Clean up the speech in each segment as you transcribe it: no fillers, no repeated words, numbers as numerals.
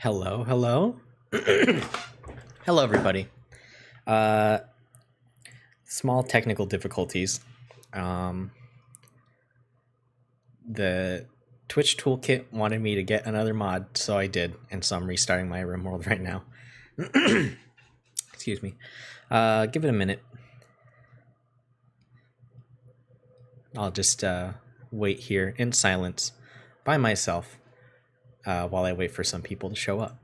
Hello, hello. Hello, everybody. Small technical difficulties. The Twitch Toolkit wanted me to get another mod, so I did, and so I'm restarting my RimWorld right now. Excuse me. Give it a minute. I'll just wait here in silence by myself while I wait for some people to show up.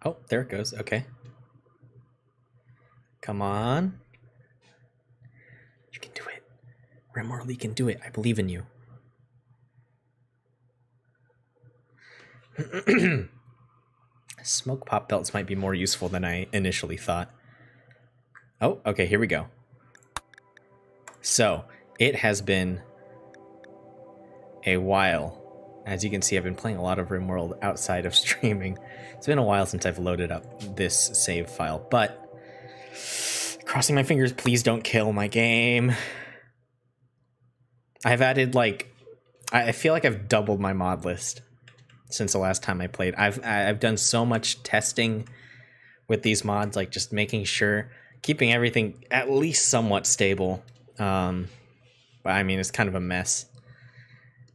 Oh, there it goes. Okay. Come on. You can do it. RimWorld, you can do it. I believe in you. Smoke pop belts might be more useful than I initially thought. Oh, okay, here we go. So, it has been a while. As you can see, I've been playing a lot of RimWorld outside of streaming. It's been a while since I've loaded up this save file, but crossing my fingers, please don't kill my game. I've added, like, I feel like I've doubled my mod list since the last time I played. I've done so much testing with these mods, like just making sure, keeping everything at least somewhat stable. But I mean, it's kind of a mess.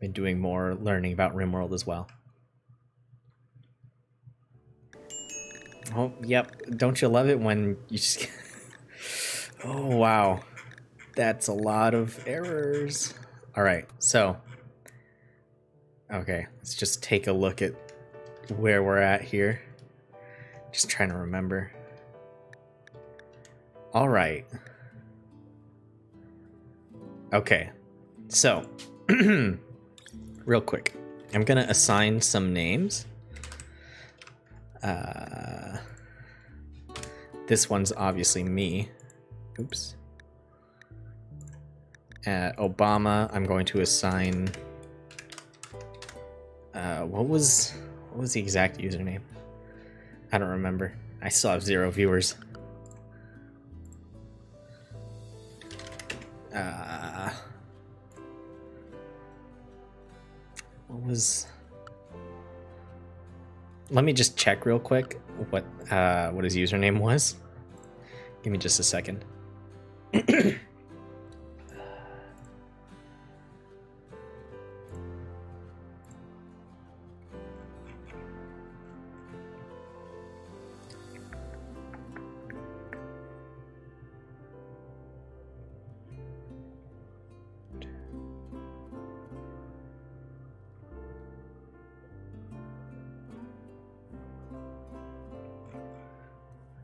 Been doing more learning about RimWorld as well. Oh, yep. Don't you love it when you just... Oh, wow. That's a lot of errors. All right, so... Okay, let's just take a look at where we're at here. Just trying to remember. All right. Okay, so... Real quick, I'm gonna assign some names. This one's obviously me. Oops. Obama, I'm going to assign. What was the exact username? I don't remember. I still have 0 viewers. What was... Let me just check real quick what his username was. Give me just a second.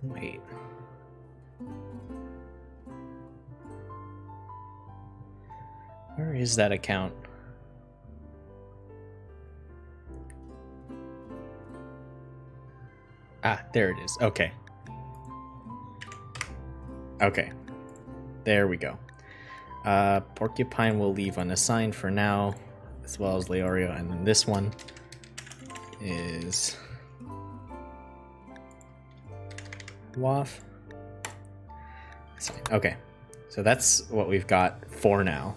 Wait. Where is that account? Ah, there it is. Okay. Okay. There we go. Porcupine will leave unassigned for now, as well as Leorio, and then this one is Waff. Okay, so that's what we've got for now.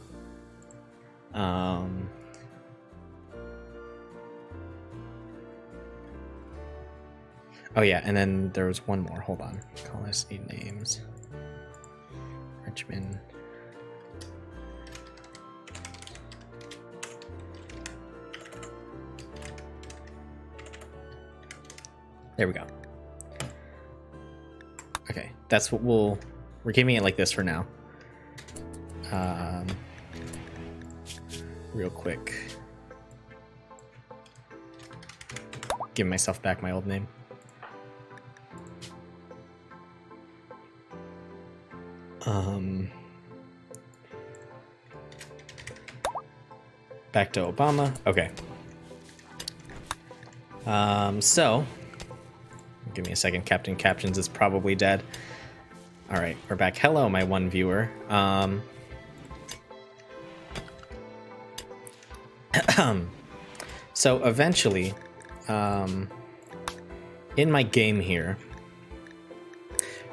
Oh yeah, and then there was one more. Hold on. Call us 8 names. Richmond. There we go. Okay, that's what we're keeping it like this for now. Real quick. Give myself back my old name. Back to Obama. Okay. So give me a second. Captain Captions is probably dead. All right, we're back. Hello, my one viewer. So eventually, in my game here.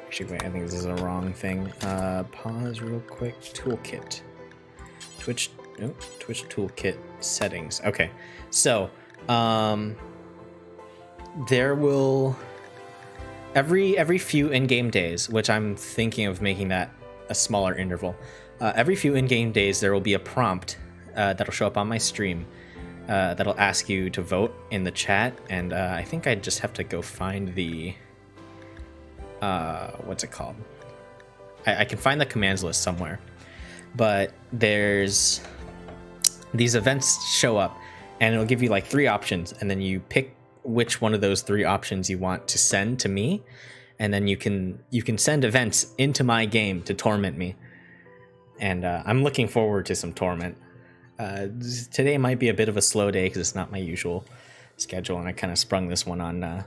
Actually, wait, I think this is a wrong thing. Pause real quick. Toolkit. Twitch Toolkit settings. Okay, so there will every few in-game days, which I'm thinking of making that a smaller interval. Every few in-game days, there will be a prompt that'll show up on my stream that'll ask you to vote in the chat, and I think I just have to go find the what's it called? I can find the commands list somewhere, but there's these events show up, and it'll give you like 3 options, and then you pick which one of those 3 options you want to send to me, and then you can send events into my game to torment me. And I'm looking forward to some torment. Today might be a bit of a slow day because it's not my usual schedule, and I kind of sprung this one on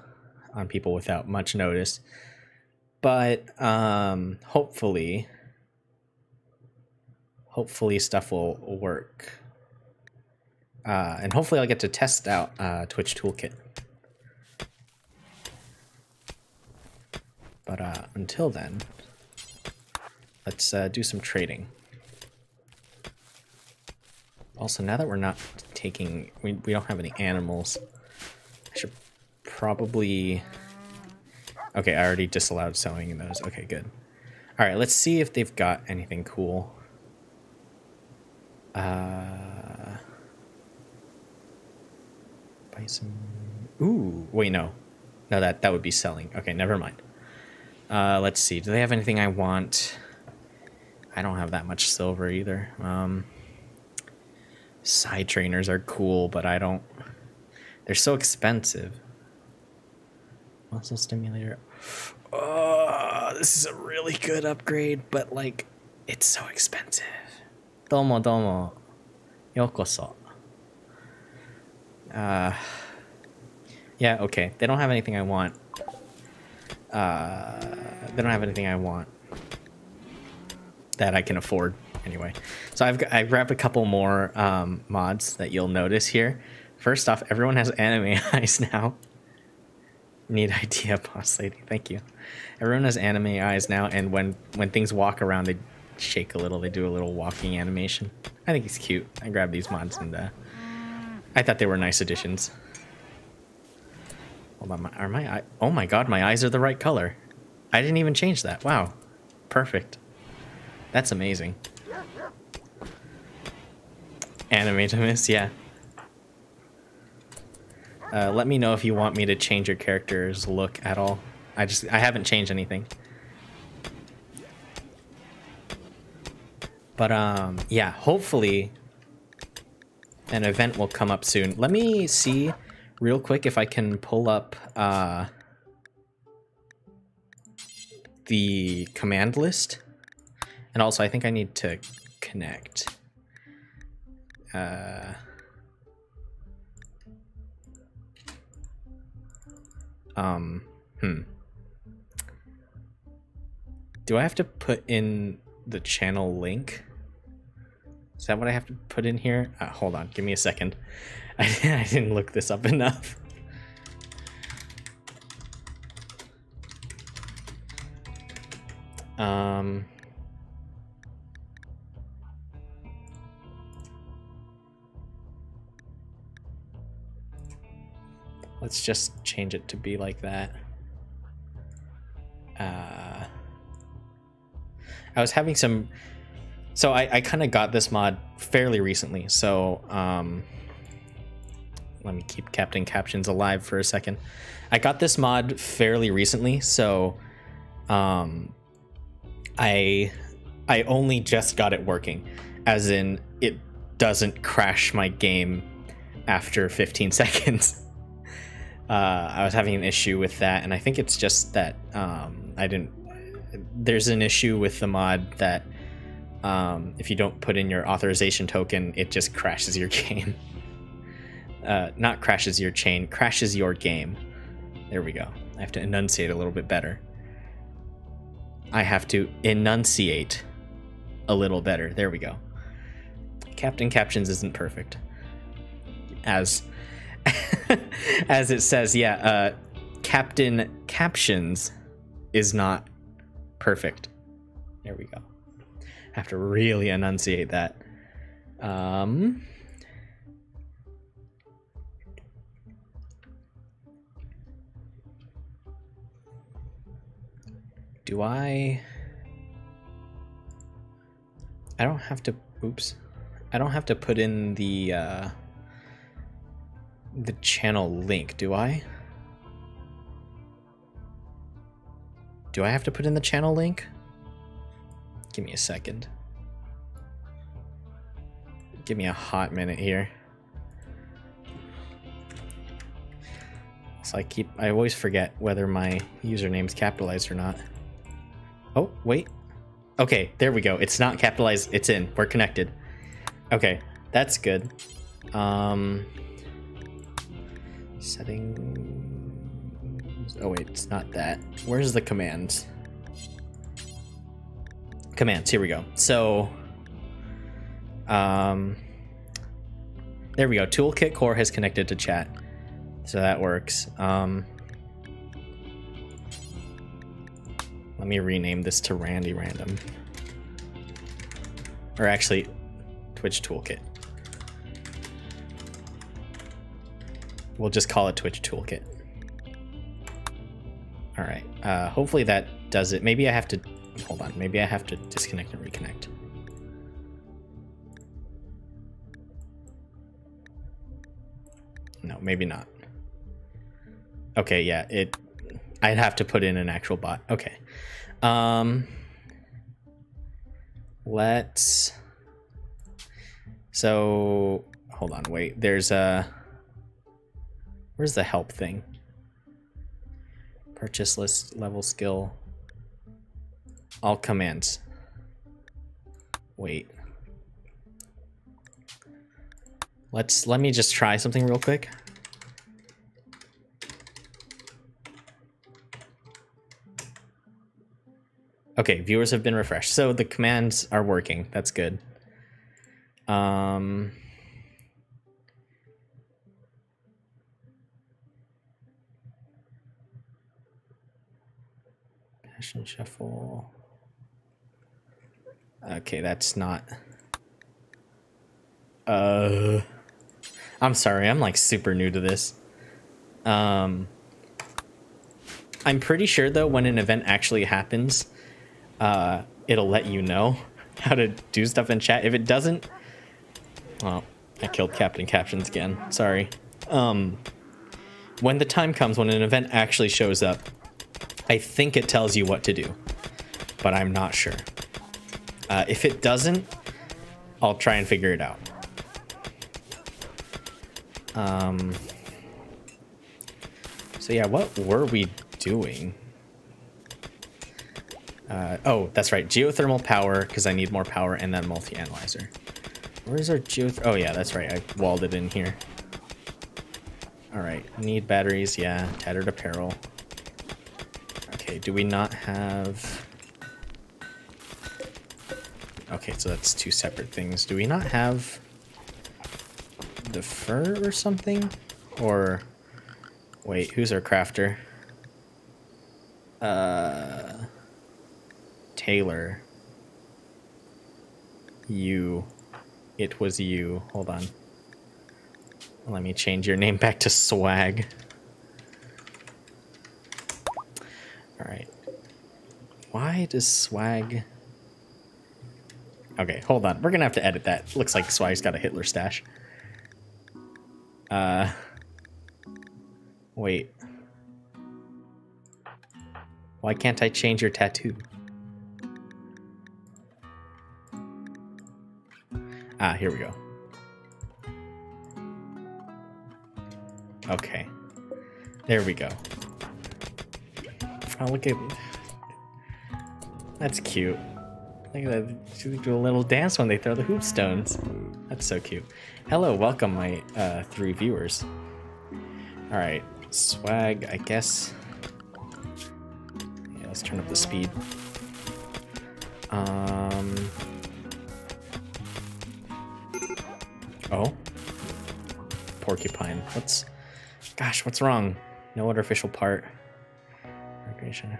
people without much notice. But hopefully stuff will work. And hopefully I'll get to test out Twitch Toolkit. But until then, let's do some trading. Also, now that we're not taking... We don't have any animals. I should probably... Okay, I already disallowed sewing in those. Okay, good. Alright, let's see if they've got anything cool. Buy some... Ooh, wait, no. No, that would be selling. Okay, never mind. Let's see. Do they have anything I want? I don't have that much silver either. Side trainers are cool, but I don't... They're so expensive. Muscle stimulator. Oh, this is a really good upgrade, but like, it's so expensive. Domo domo. Yokoso. Yeah, okay. They don't have anything I want. They don't have anything I want that I can afford anyway. So I grabbed a couple more mods that you'll notice here. First off, everyone has anime eyes now. Neat idea, boss lady. Thank you. Everyone has anime eyes now, and when things walk around, they shake a little. They do a little walking animation. I think it's cute. I grabbed these mods, and I thought they were nice additions. Hold on, are my eyes... Oh my god, my eyes are the right color. I didn't even change that. Wow. Perfect. That's amazing. Animatimus, yeah. Let me know if you want me to change your character's look at all. I haven't changed anything. But yeah, hopefully an event will come up soon. Let me see real quick if I can pull up the command list. And also I think I need to connect. Do I have to put in the channel link? Is that what I have to put in here? Hold on, give me a second. I didn't look this up enough. Let's just change it to be like that. I was having some... So I kind of got this mod fairly recently, so let me keep Captain Captions alive for a second. I got this mod fairly recently, so I only just got it working, as in it doesn't crash my game after 15 seconds. I was having an issue with that, and I think it's just that there's an issue with the mod that if you don't put in your authorization token, it just crashes your game. Not crashes your chain, crashes your game. There we go. I have to enunciate a little bit better. I have to enunciate a little better. There we go. Captain Captions isn't perfect. As it says, yeah, Captain Captions is not perfect. There we go. I have to really enunciate that. Do I don't have to, oops. I don't have to put in the channel link, do I? Do I have to put in the channel link? Give me a second. Give me a hot minute here. So I always forget whether my username's capitalized or not. Oh, wait. Okay, there we go. It's not capitalized. It's in. We're connected. Okay, that's good. Settings. Oh wait, it's not that. Where's the commands? Commands, here we go. So, there we go. Toolkit core has connected to chat. So that works. Let me rename this to Randy Random. Or actually, Twitch Toolkit. We'll just call it Twitch Toolkit. All right. Hopefully that does it. Maybe I have to, hold on. Maybe I have to disconnect and reconnect. No, maybe not. Okay, yeah, I'd have to put in an actual bot. Okay. So hold on, wait. There's where's the help thing? Purchase list, level skill, all commands. Wait. Let me just try something real quick. Okay, viewers have been refreshed. So the commands are working. That's good. Passion shuffle. Okay, that's not. I'm sorry, I'm like super new to this. I'm pretty sure though when an event actually happens, it'll let you know how to do stuff in chat. If it doesn't, well, I killed Captain Captions again. Sorry. When the time comes when an event actually shows up, I think it tells you what to do, but I'm not sure. If it doesn't, I'll try and figure it out. So yeah, what were we doing? Oh, that's right. Geothermal power, because I need more power, and then multi-analyzer. Where's our oh yeah, that's right. I walled it in here. All right, need batteries. Yeah, tattered apparel. Okay, do we not have... Okay, so that's two separate things. Do we not have the fur or something? Or wait, who's our crafter? Taylor. You. It was you. Hold on. Let me change your name back to Swag. Alright. Why does Swag... Okay, hold on. We're gonna have to edit that. Looks like Swag's got a Hitler stash. Wait. Why can't I change your tattoo? Ah, here we go. Okay. There we go. Oh, look at... That's cute. Look at that. She do a little dance when they throw the hoop stones. That's so cute. Hello, welcome, my 3 viewers. Alright, Swag, I guess. Yeah, let's turn up the speed. Oh. Porcupine. Gosh, what's wrong? No artificial part. recreation.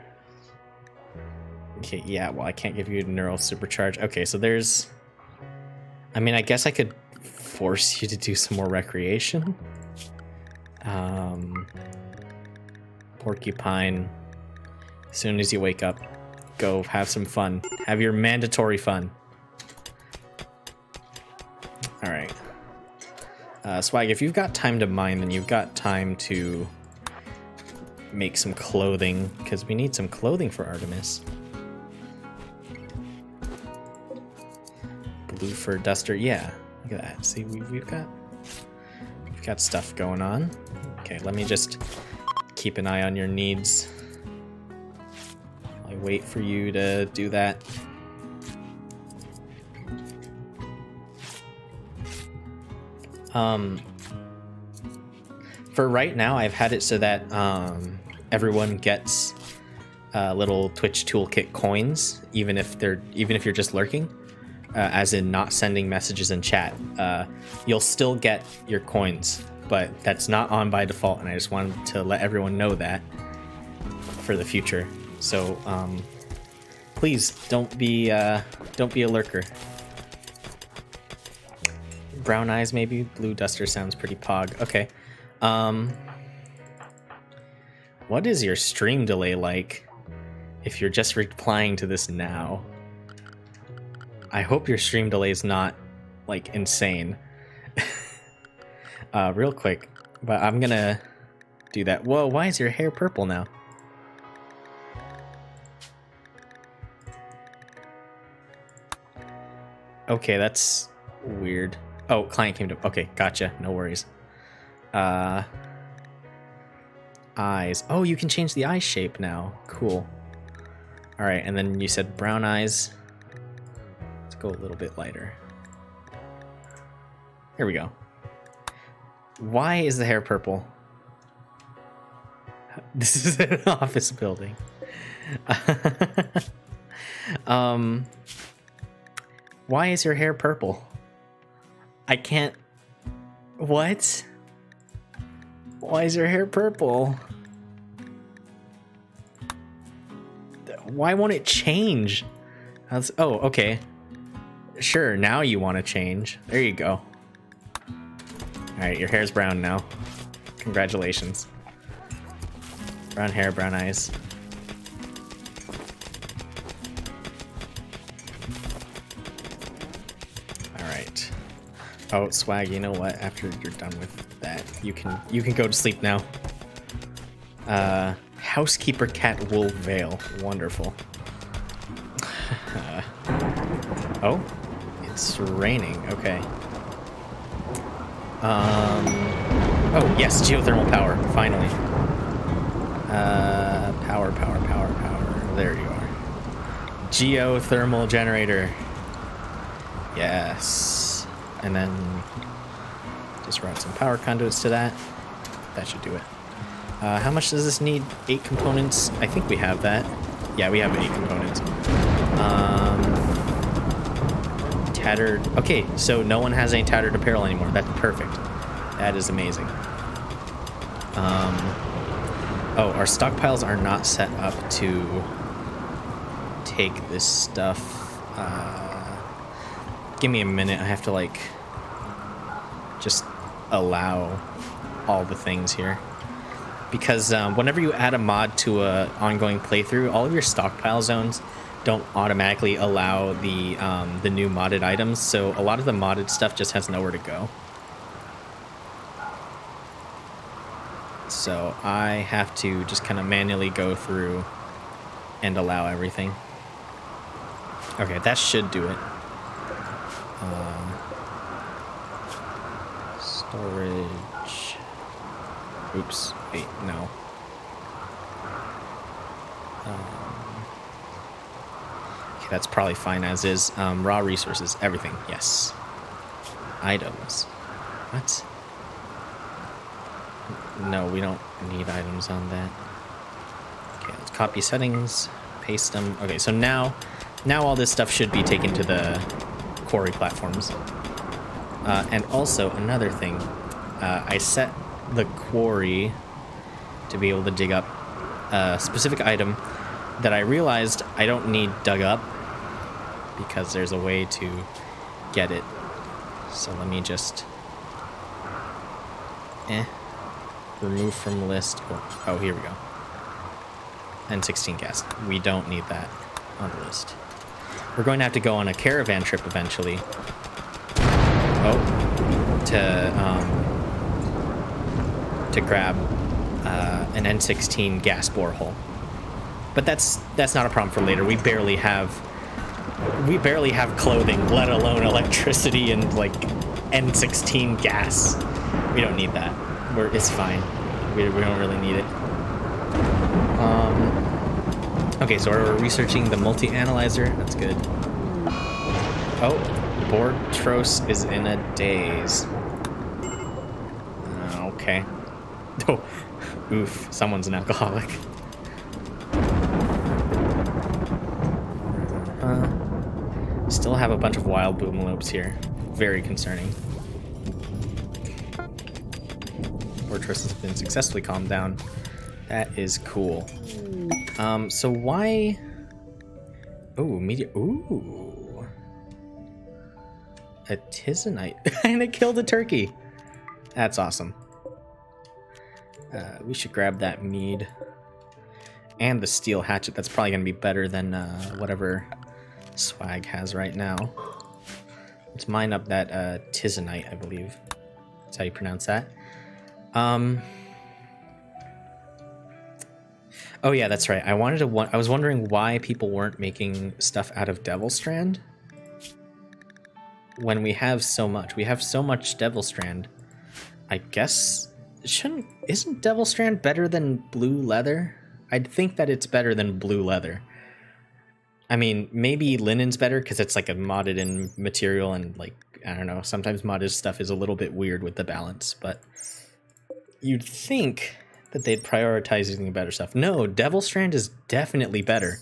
Okay, yeah, well, I can't give you a neural supercharge. Okay, so there's... I mean, I guess I could force you to do some more recreation. Porcupine. As soon as you wake up, go have some fun. Have your mandatory fun. Alright. Swag, if you've got time to mine, then you've got time to make some clothing, because we need some clothing for Artemis. Blue fur duster, yeah. Look at that. See, we've got stuff going on. Okay, let me just keep an eye on your needs. I wait for you to do that. For right now, I've had it so that everyone gets little Twitch Toolkit coins, even if you're just lurking, as in not sending messages in chat. You'll still get your coins, but that's not on by default, and I just wanted to let everyone know that for the future. So please don't be a lurker. Brown eyes, maybe. Blue duster sounds pretty pog. Okay. What is your stream delay like if you're just replying to this now? I hope your stream delay is not, like, insane. Real quick, but I'm gonna do that. Whoa, why is your hair purple now? Okay, that's weird. Oh, client came to... Okay, gotcha. No worries. Eyes. Oh, you can change the eye shape now. Cool. Alright, and then you said brown eyes. Let's go a little bit lighter. Here we go. Why is the hair purple? This is an office building. Why is your hair purple? I can't... What? Why is your hair purple? Why won't it change? Oh, okay. Sure, now you want to change. There you go. Alright, your hair's brown now. Congratulations. Brown hair, brown eyes. Alright. Oh, Swag, you know what? After you're done with that, you can go to sleep now. Housekeeper cat wool veil. Wonderful. Oh, it's raining. Okay. Oh, yes, geothermal power. Finally. Power. There you are. Geothermal generator. Yes. And then just route some power conduits to that. That should do it. How much does this need? 8 components. I think we have that. Yeah, we have 8 components. Tattered. Okay, so no one has any tattered apparel anymore. That's perfect. That is amazing. Oh, our stockpiles are not set up to take this stuff. Give me a minute. I have to, like, just allow all the things here. Because whenever you add a mod to a ongoing playthrough, all of your stockpile zones don't automatically allow the new modded items, so a lot of the modded stuff just has nowhere to go. So I have to just kind of manually go through and allow everything. Okay, that should do it. Storage. Oops, wait, no. Okay, that's probably fine as is. Raw resources, everything, yes. Items. What? No, we don't need items on that. Okay, let's copy settings, paste them. Okay, so now all this stuff should be taken to the quarry platforms. And also, another thing, I set the quarry to be able to dig up a specific item that I realized I don't need dug up because there's a way to get it. So let me just remove from list. Oh, here we go. N16 gas. We don't need that on the list. We're going to have to go on a caravan trip eventually. To grab an N16 gas borehole. But that's not a problem for later. We barely have clothing, let alone electricity and like N16 gas. We don't need that. It's fine. We don't really need it. Okay, so we're researching the multi-analyzer. That's good. Oh, Bortros is in a daze. Okay. Oh, oof. Someone's an alcoholic. Still have a bunch of wild boomalopes here. Very concerning. Fortress has been successfully calmed down. That is cool. So why... Ooh, media... Ooh. A Titanite. And it killed a turkey. That's awesome. We should grab that mead. And the steel hatchet. That's probably going to be better than whatever Swag has right now. Let's mine up that Titanite, I believe. That's how you pronounce that. Oh yeah, that's right. I was wondering why people weren't making stuff out of Devil Strand when we have so much. We have so much Devil Strand. I guess isn't Devil Strand better than blue leather? I'd think that it's better than blue leather. I mean, maybe linen's better because it's like a modded in material, and like, I don't know, sometimes modded stuff is a little bit weird with the balance, but you'd think that they'd prioritize using better stuff. No, Devil Strand is definitely better.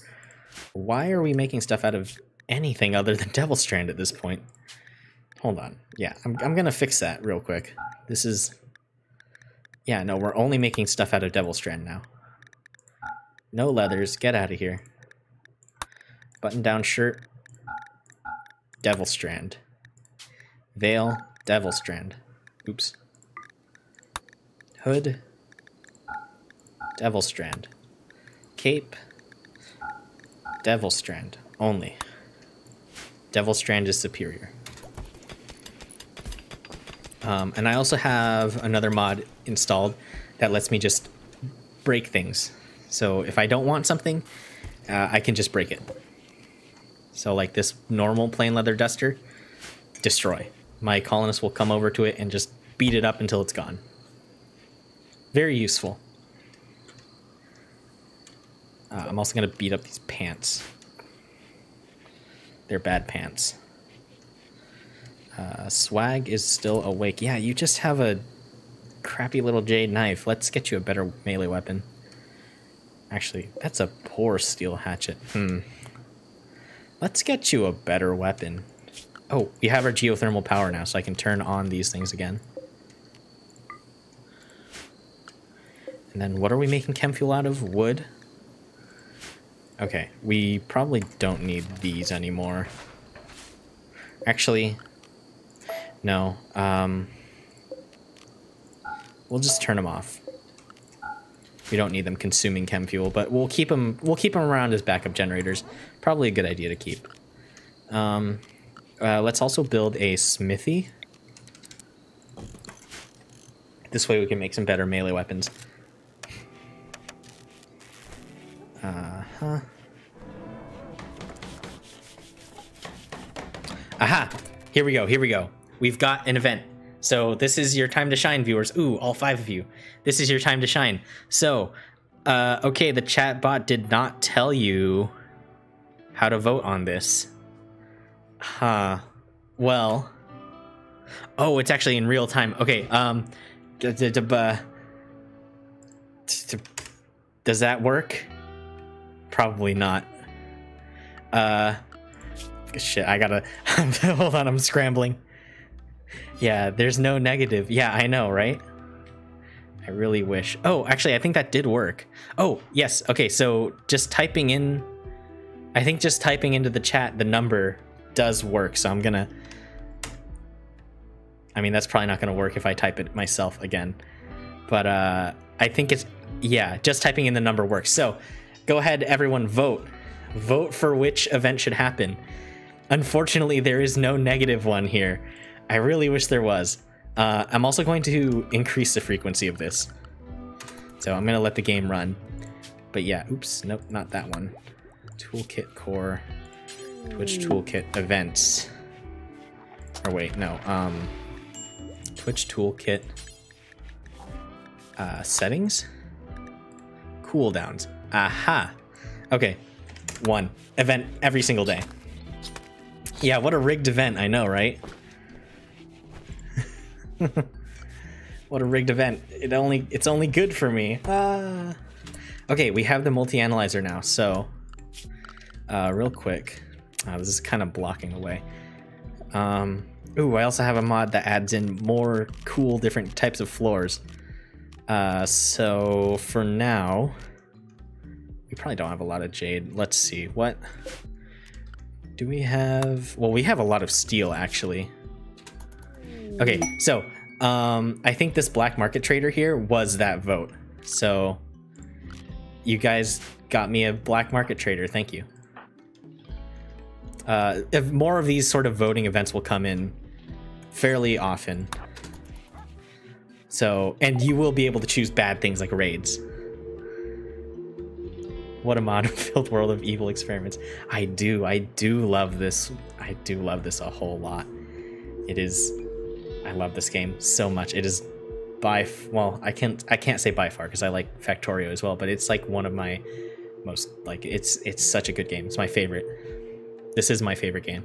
Why are we making stuff out of anything other than Devil Strand at this point? Hold on. Yeah, I'm gonna fix that real quick. This is... Yeah, no, we're only making stuff out of Devil Strand now. No leathers, get out of here. Button-down shirt, Devil Strand. Veil, Devil Strand. Oops. Hood, Devil Strand. Cape, Devil Strand. Only. Devil Strand is superior. And I also have another mod installed that lets me just break things. So if I don't want something, I can just break it. So like this normal plain leather duster, destroy. My colonists will come over to it and just beat it up until it's gone. Very useful. I'm also going to beat up these pants. They're bad pants. Swag is still awake. Yeah, you just have a crappy little jade knife. Let's get you a better melee weapon. Actually, that's a poor steel hatchet. Let's get you a better weapon. Oh, we have our geothermal power now, so I can turn on these things again. And then what are we making chem fuel out of? Wood? Okay, we probably don't need these anymore. Actually, no. We'll just turn them off. We don't need them consuming chem fuel, but we'll keep them around as backup generators. Probably a good idea to keep. Let's also build a smithy. This way we can make some better melee weapons. Aha! Here we go. We've got an event. So this is your time to shine, viewers. Ooh, all 5 of you. This is your time to shine. So, okay, the chat bot did not tell you how to vote on this. Well. Oh, it's actually in real time. Okay, does that work? Probably not. Shit, I gotta... Hold on, I'm scrambling. Yeah, there's no negative. Yeah, I know, right? I really wish. Oh, actually, I think that did work. Oh, yes. Okay, so just typing in, I think just typing into the chat the number does work. So I'm gonna, I mean, that's probably not gonna work if I type it myself again. But I think it's, yeah, just typing in the number works. So go ahead, everyone, vote. Vote for which event should happen. Unfortunately, there is no negative one here. I really wish there was. I'm also going to increase the frequency of this. So I'm going to let the game run. But yeah, oops, nope, not that one. Toolkit core, Twitch Toolkit events. Or wait, no, Twitch Toolkit settings, cooldowns. Aha. Okay, one event every single day. Yeah, what a rigged event, I know, right? What a rigged event. It's only good for me. Okay, we have the multi-analyzer now, so real quick. This is kind of blocking the way. Ooh, I also have a mod that adds in more cool different types of floors. So for now, we probably don't have a lot of jade. Let's see, what do we have? Well, we have a lot of steel, actually. Okay, so I think this black market trader here was that vote. So you guys got me a black market trader. Thank you. If more of these sort of voting events will come in fairly often. So, and you will be able to choose bad things like raids. What a mod-filled world of evil experiments. I do love this. I do love this a whole lot. It is, I love this game so much. It is well, I can't say by far because I like Factorio as well, but it's like one of my most, like, it's such a good game. It's my favorite. This is my favorite game.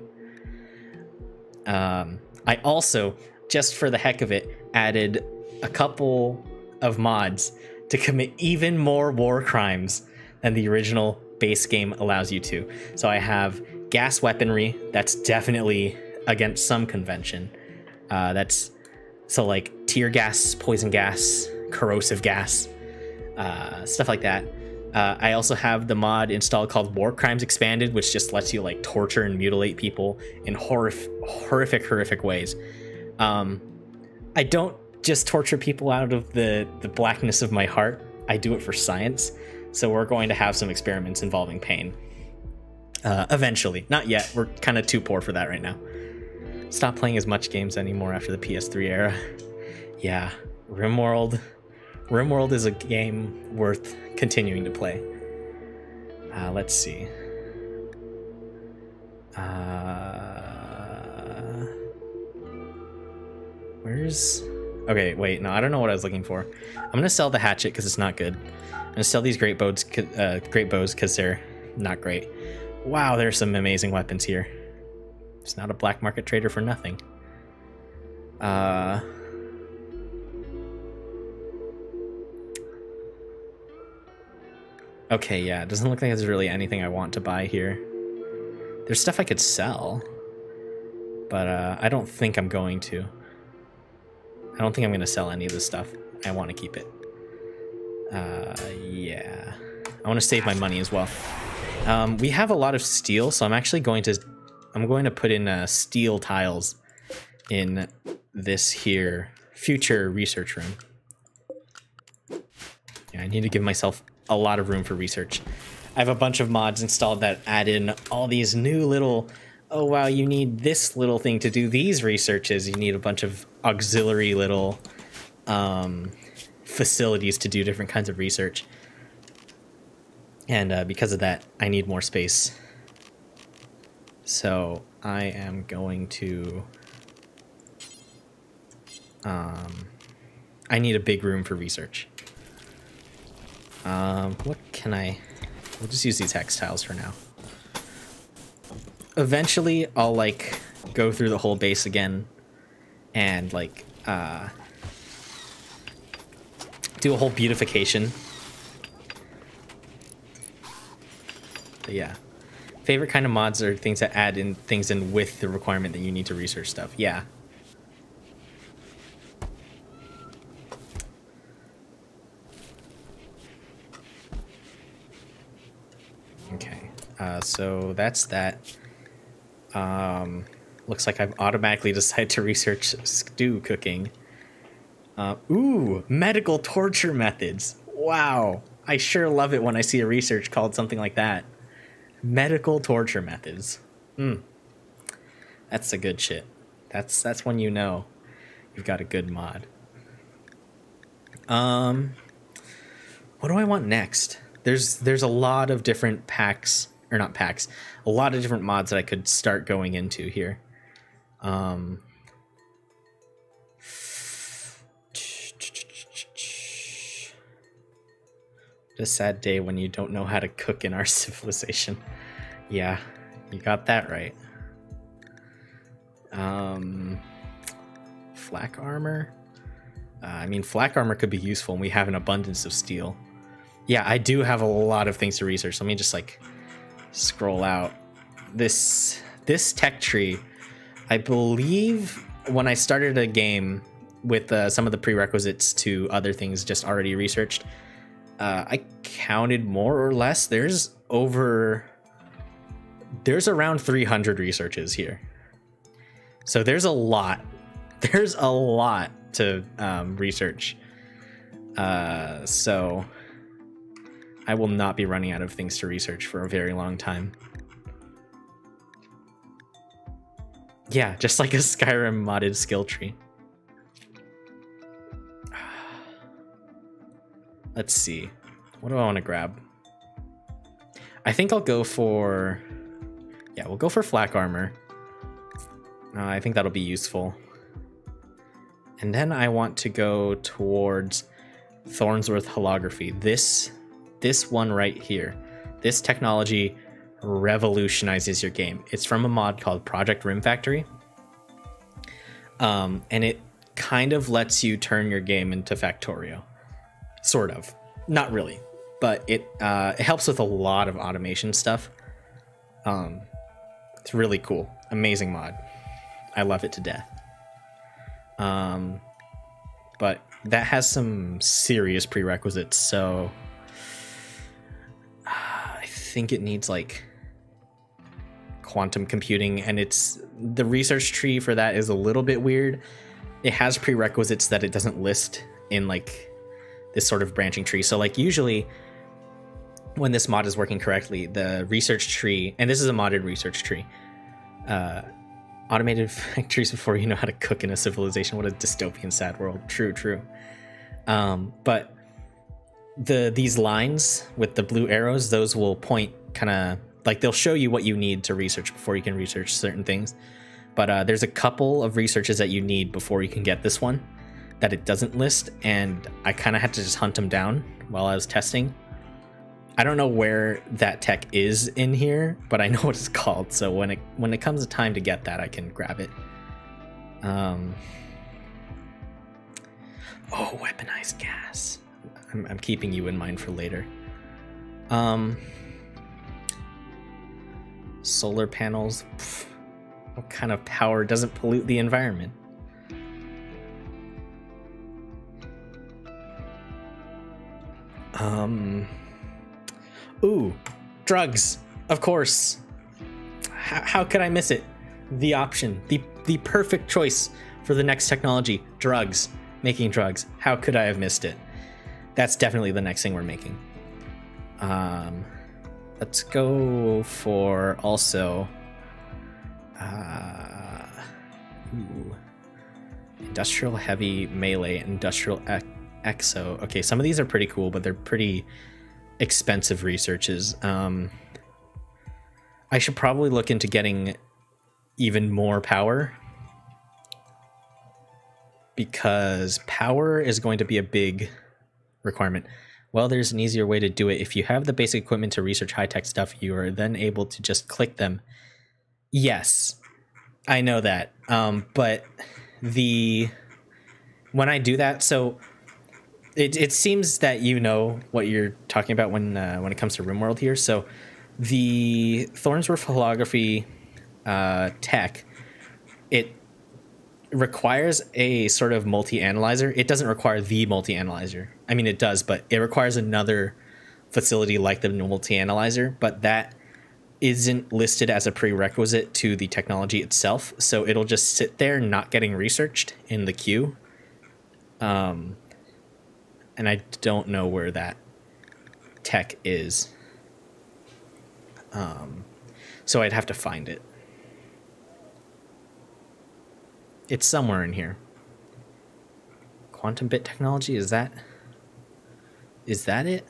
I also, just for the heck of it, added a couple of mods to commit even more war crimes than the original base game allows you to. So I have gas weaponry. That's definitely against some convention. That's so like tear gas, poison gas, corrosive gas, stuff like that. I also have the mod installed called War Crimes Expanded, which just lets you like torture and mutilate people in horrific ways. I don't just torture people out of the blackness of my heart. I do it for science. So we're going to have some experiments involving pain. Eventually. Not yet. We're kind of too poor for that right now. Stop playing as much games anymore after the PS3 era. Yeah. RimWorld. RimWorld is a game worth continuing to play. Let's see. Where's... Okay, wait. No, I don't know what I was looking for. I'm going to sell the hatchet because it's not good. I'm going to sell these great bows because they're not great. Wow, there's some amazing weapons here. It's not a black market trader for nothing. Okay, yeah, it doesn't look like there's really anything I want to buy here. There's stuff I could sell, but I don't think I'm going to. I don't think I'm going to sell any of this stuff. I want to keep it. Yeah. I want to save my money as well. We have a lot of steel, so I'm actually going to... I'm going to put in steel tiles in this here future research room. Yeah, I need to give myself a lot of room for research. I have a bunch of mods installed that add in all these new little, oh wow, you need this little thing to do these researches. You need a bunch of auxiliary little facilities to do different kinds of research. And because of that, I need more space. So I am going to... I need a big room for research. What can I... We'll just use these hex tiles for now. Eventually, I'll, like, go through the whole base again and, like, do a whole beautification. But yeah. Favorite kind of mods are things that add in things in with the requirement that you need to research stuff. Yeah. So that's that. Looks like I've automatically decided to research stew cooking. Ooh, medical torture methods. Wow. I sure love it when I see a research called something like that. Medical torture methods. That's the good shit. That's when you know you've got a good mod. What do I want next? There's a lot of different packs, or not packs, a lot of different mods that I could start going into here. A sad day when you don't know how to cook in our civilization. Yeah, you got that right. Flak Armor? I mean, Flak Armor could be useful, and we have an abundance of steel. Yeah, I do have a lot of things to research. Let me just, like, scroll out. This tech tree, I believe when I started a game with some of the prerequisites to other things just already researched, I counted more or less. There's around 300 researches here. So there's a lot. There's a lot to research. So I will not be running out of things to research for a very long time. Yeah, just like a Skyrim modded skill tree. Let's see. What do I want to grab? I think I'll go for... Yeah, we'll go for Flak Armor. I think that'll be useful. And then I want to go towards Thornsworth Holography. This one right here. This technology revolutionizes your game. It's from a mod called Project Rim Factory. And it kind of lets you turn your game into Factorio. Sort of. Not really. But it helps with a lot of automation stuff. It's really cool. Amazing mod. I love it to death. But that has some serious prerequisites, so I think it needs like quantum computing, and the research tree for that is a little bit weird. It has prerequisites that it doesn't list in like this sort of branching tree. So like usually when this mod is working correctly, the research tree, and this is a modded research tree, automated factories before you know how to cook in a civilization. What a dystopian, sad world. True. But these lines with the blue arrows, those will point kind of like they'll show you what you need to research before you can research certain things. But there's a couple of researches that you need before you can get this one that it doesn't list, and I kind of had to just hunt them down while I was testing. I don't know where that tech is in here, but I know what it's called. So when it comes to time to get that, I can grab it. Oh, weaponized gas. I'm keeping you in mind for later. Solar panels. Pff, what kind of power doesn't pollute the environment? Ooh, drugs, of course. How could I miss it? The option, the perfect choice for the next technology, drugs, making drugs. How could I have missed it? That's definitely the next thing we're making. Let's go for also industrial heavy melee, industrial exo. Okay, some of these are pretty cool, but they're pretty expensive researches. I should probably look into getting even more power, because power is going to be a big requirement. Well, there's an easier way to do it. If you have the basic equipment to research high-tech stuff, you are then able to just click them. Yes, I know that. But when I do that, so it seems that you know what you're talking about when it comes to RimWorld here. So the Thornsworth holography tech, it requires a sort of multi-analyzer. It doesn't require the multi-analyzer. I mean, it does, but it requires another facility like the multi-analyzer. But that isn't listed as a prerequisite to the technology itself, so it'll just sit there not getting researched in the queue. And I don't know where that tech is. So I'd have to find it. It's somewhere in here. Quantum bit technology, is that it?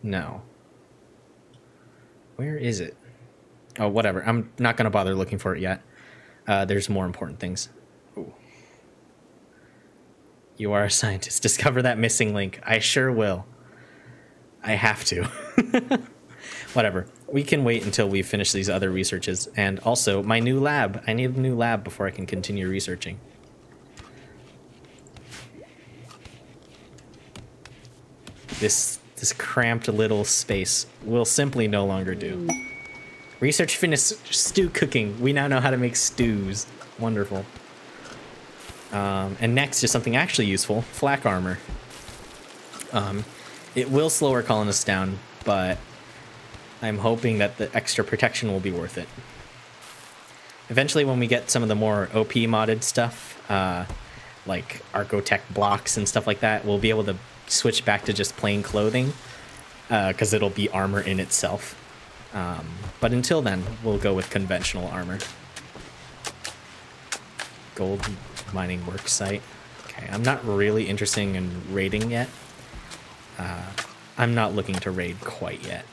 No. Where is it? Oh, whatever. I'm not going to bother looking for it yet. There's more important things. Ooh. You are a scientist. Discover that missing link. I sure will. I have to. Whatever. We can wait until we finish these other researches. And also, my new lab. I need a new lab before I can continue researching. This cramped little space will simply no longer do. Research finished. Stew cooking. We now know how to make stews. Wonderful. And next is something actually useful. Flak Armor. It will slow our colonists down, but I'm hoping that the extra protection will be worth it. Eventually, when we get some of the more OP modded stuff, like Archotech blocks and stuff like that, we'll be able to switch back to just plain clothing, because it'll be armor in itself. But until then, we'll go with conventional armor. Gold mining work site. Okay, I'm not really interested in raiding yet. I'm not looking to raid quite yet.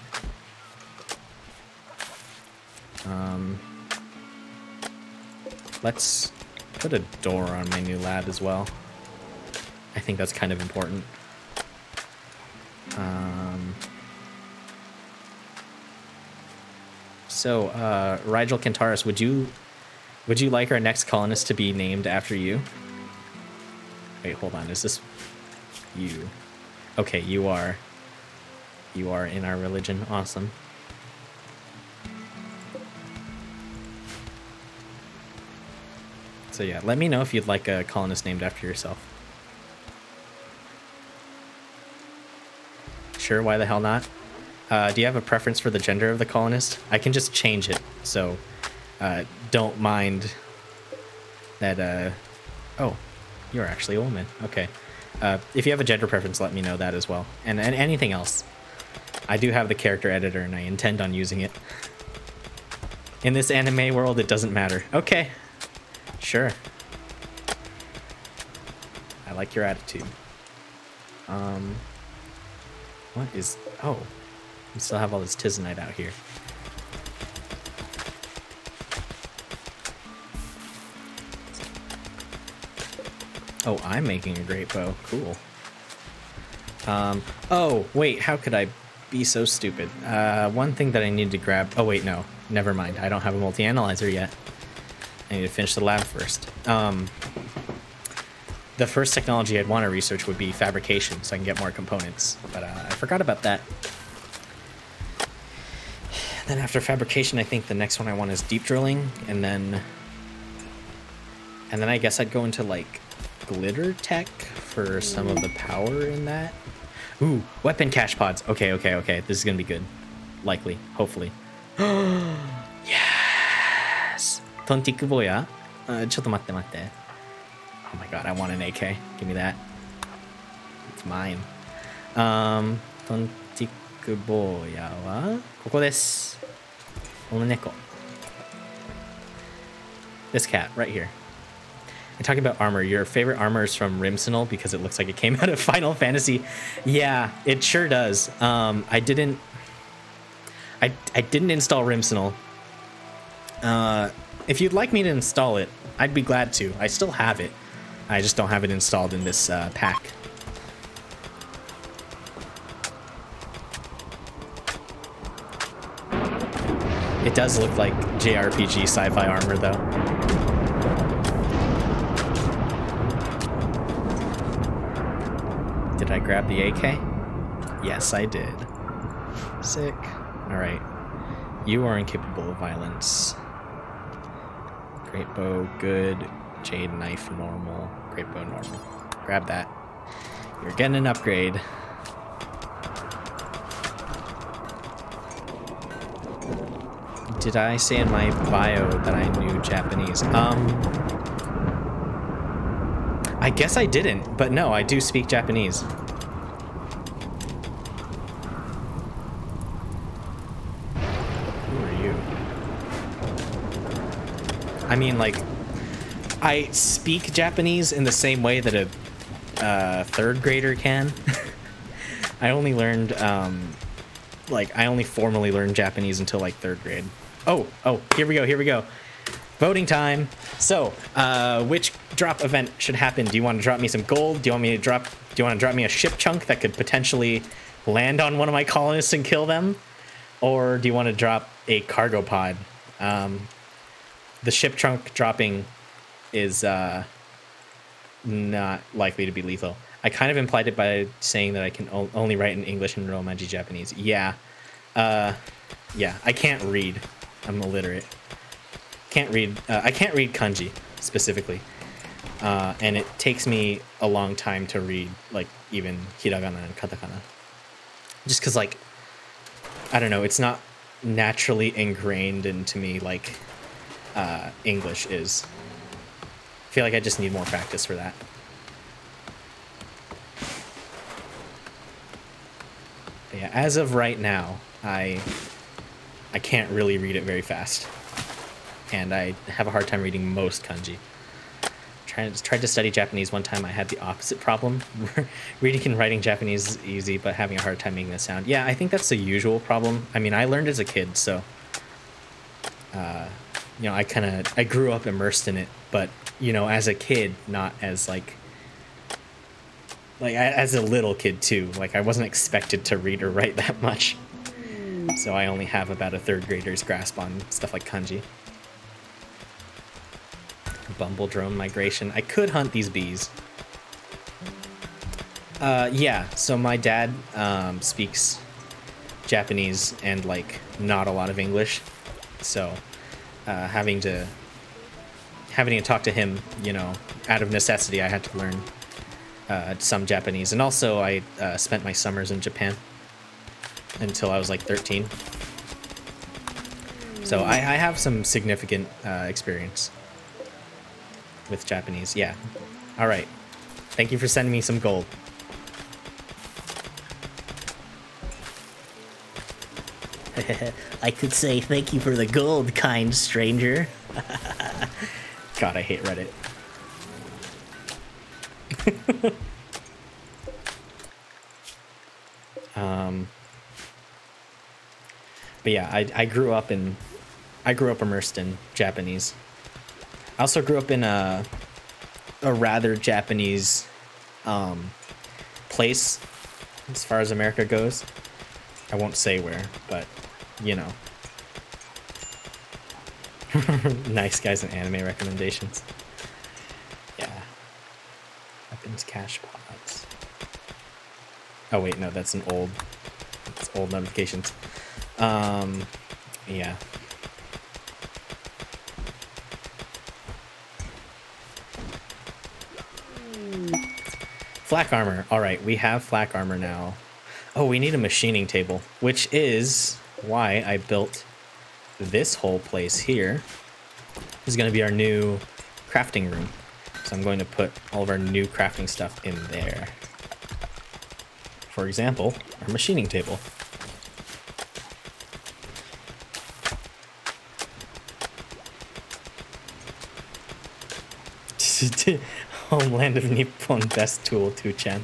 Let's put a door on my new lab as well. I think that's kind of important. So, Rigel Kentaurus, would you like our next colonist to be named after you? Wait, hold on. Is this you? Okay, you are. You are in our religion. Awesome. So yeah, let me know if you'd like a colonist named after yourself. Sure, why the hell not? Do you have a preference for the gender of the colonist? I can just change it, so don't mind that. Oh, you're actually a woman. Okay. If you have a gender preference, let me know that as well. And anything else. I do have the character editor, and I intend on using it. In this anime world, it doesn't matter. Okay. Sure. I like your attitude. What is... Oh. We still have all this tisanite out here. Oh, I'm making a great bow. Cool. Oh, wait, how could I be so stupid? One thing that I need to grab... Oh, wait, no. Never mind. I don't have a multi-analyzer yet. I need to finish the lab first. The first technology I'd want to research would be fabrication, so I can get more components. But I forgot about that. Then after fabrication, I think the next one I want is deep drilling, and then I guess I'd go into, like, glitter tech for some of the power in that. Ooh, weapon cache pods. Okay, okay, okay. This is gonna be good. Likely. Hopefully. Yes! Tontiku boya. Chotto matte matte. Oh my god, I want an AK. Give me that. It's mine. Tontiku boya wa koko desu. Oneko. This cat, right here. And talking about armor, your favorite armor is from RimWorld because it looks like it came out of Final Fantasy. Yeah, it sure does. I didn't install RimWorld. If you'd like me to install it, I'd be glad to. I still have it. I just don't have it installed in this pack. It does look like JRPG sci-fi armor, though. Did I grab the AK? Yes, I did. Sick. Alright. You are incapable of violence. Great bow, good. Jade knife, normal. Great bow, normal. Grab that. You're getting an upgrade. Did I say in my bio that I knew Japanese? I guess I didn't, but no, I do speak Japanese. Who are you? I mean, like, I speak Japanese in the same way that a third grader can. I only learned, I only formally learned Japanese until, like, third grade. Oh, here we go. Voting time. So, which drop event should happen? Do you want to drop me some gold? Do you want to drop me a ship chunk that could potentially land on one of my colonists and kill them? Or do you want to drop a cargo pod? The ship chunk dropping is not likely to be lethal. I kind of implied it by saying that I can only write in English and Romaji Japanese. Yeah. Yeah, I can't read. I'm illiterate. Can't read. I can't read kanji specifically. And it takes me a long time to read, like, even hiragana and katakana. Just because, like, I don't know, it's not naturally ingrained into me like English is. I feel like I just need more practice for that. But yeah, as of right now, I can't really read it very fast. And I have a hard time reading most kanji. Tried to study Japanese one time. I had the opposite problem. Reading and writing Japanese is easy, but having a hard time making the sound. Yeah, I think that's the usual problem. I mean, I learned as a kid, so you know, I grew up immersed in it. But you know, as a kid, not as like as a little kid too. Like I wasn't expected to read or write that much, so I only have about a third grader's grasp on stuff like kanji. Bumble drone migration. I could hunt these bees. Yeah, so my dad speaks Japanese and like not a lot of English, so having to talk to him, you know, out of necessity, I had to learn some Japanese. And also I spent my summers in Japan until I was like 13, so I have some significant experience with Japanese. Yeah. All right. Thank you for sending me some gold. I could say thank you for the gold, kind stranger. God, I hate Reddit. But yeah, I grew up immersed in Japanese. I also grew up in a rather Japanese place as far as America goes. I won't say where, but you know. Nice guys and anime recommendations. Yeah. Weapons cache pods. Oh wait, no, that's old notifications. Yeah. Flak Armor. All right, we have Flak Armor now. Oh, we need a machining table, which is why I built this whole place here. This is going to be our new crafting room. So I'm going to put all of our new crafting stuff in there. For example, our machining table. Homeland of Nippon, best tool, 2chan.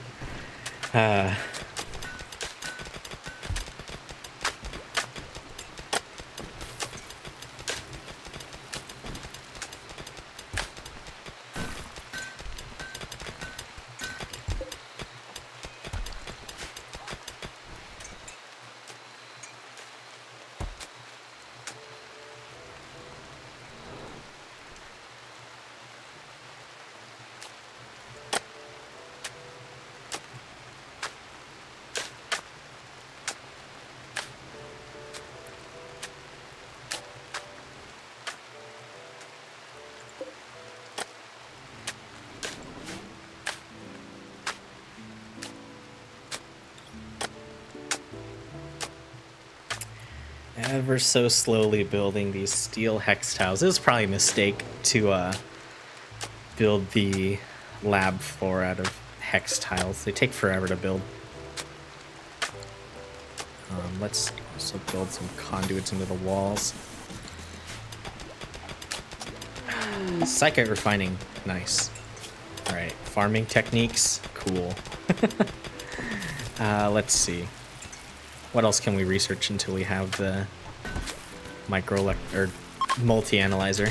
ever so slowly building these steel hex tiles. It was probably a mistake to build the lab floor out of hex tiles. They take forever to build. Let's also build some conduits into the walls. Psychite refining, nice. Alright, farming techniques, cool. Let's see. What else can we research until we have the multi-analyzer?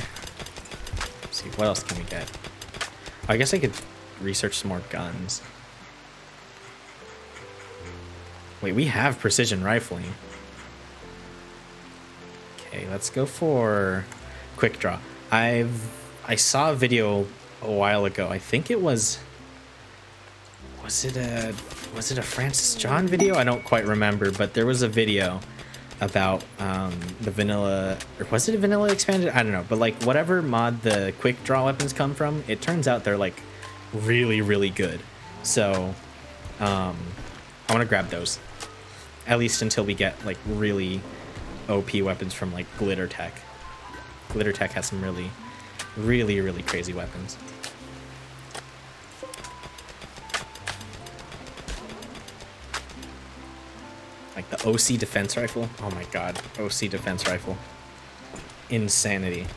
Let's see, what else can we get? I guess I could research some more guns. Wait, we have precision rifling. Okay, let's go for quick draw. I saw a video a while ago. I think it was it a Francis John video? I don't quite remember, but there was a video about the vanilla, or was it a vanilla expanded? I don't know, but like whatever mod the quick draw weapons come from, it turns out they're like really, really good. So I want to grab those, at least until we get like really OP weapons from like Glitter Tech. Glitter Tech has some really, really, really crazy weapons. Like the OC defense rifle. Oh my god, OC defense rifle. Insanity.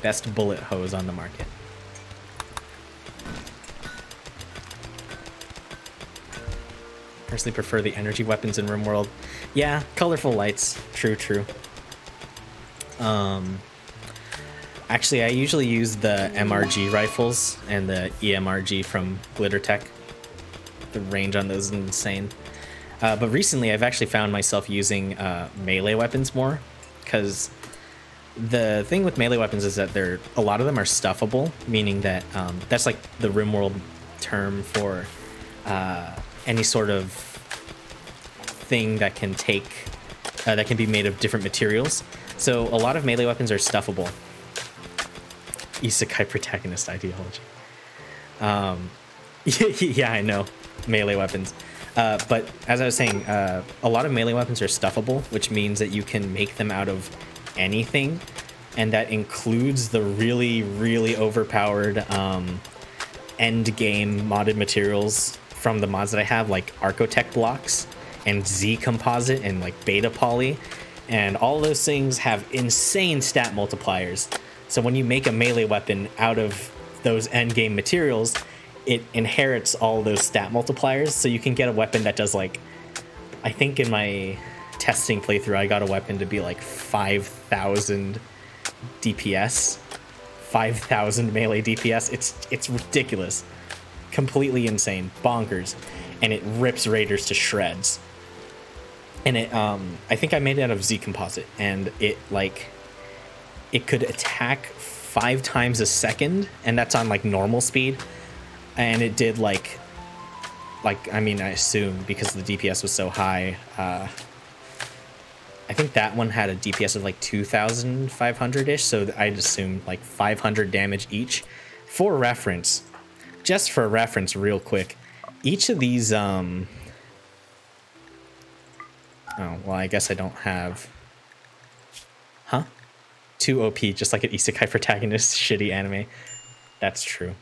Best bullet hose on the market. Personally prefer the energy weapons in RimWorld. Yeah, colorful lights. True, true. Actually, I usually use the MRG rifles and the EMRG from Glitter Tech. The range on those is insane. But recently, I've actually found myself using melee weapons more, because the thing with melee weapons is that a lot of them are stuffable, meaning that that's like the RimWorld term for any sort of thing that can that can be made of different materials. So a lot of melee weapons are stuffable. Isekai protagonist ideology. Yeah, I know. Melee weapons. But as I was saying, a lot of melee weapons are stuffable, which means that you can make them out of anything. And that includes the really, really overpowered end game modded materials from the mods that I have, like Archotech blocks and Z composite and like beta poly. And all those things have insane stat multipliers. So when you make a melee weapon out of those end game materials, it inherits all those stat multipliers. So you can get a weapon that does like, I think in my testing playthrough, I got a weapon to be like 5,000 DPS, 5,000 melee DPS. It's ridiculous, completely insane, bonkers, and it rips raiders to shreds. And it, I think I made it out of Z composite, and it could attack 5 times a second, and that's on like normal speed. And it did like I mean, I assume because the DPS was so high, I think that one had a DPS of like 2,500-ish, so I'd assume like 500 damage each. For reference, just for reference real quick, each of these, oh, well, I guess I don't have, huh? 2 OP, just like an isekai protagonist, shitty anime. That's true.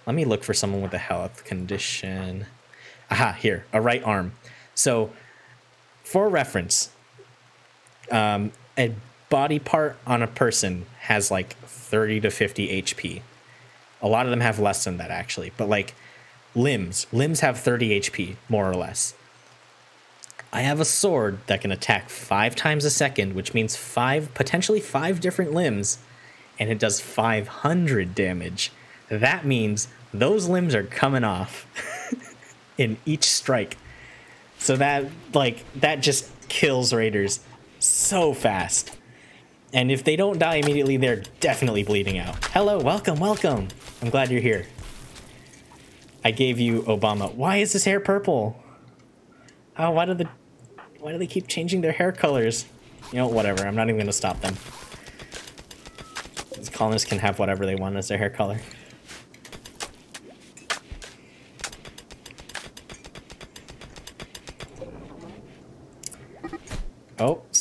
Let me look for someone with a health condition. Aha, here, a right arm. So, for reference, a body part on a person has like 30 to 50 HP. A lot of them have less than that, actually. But like limbs have 30 HP, more or less. I have a sword that can attack 5 times a second, which means potentially 5 different limbs, and it does 500 damage. That means those limbs are coming off in each strike. So that just kills raiders so fast. And if they don't die immediately, they're definitely bleeding out. Hello, welcome, welcome. I'm glad you're here. I gave you Obama. Why is his hair purple? Oh, why do they keep changing their hair colors? You know, whatever. I'm not even gonna stop them. These colonists can have whatever they want as their hair color.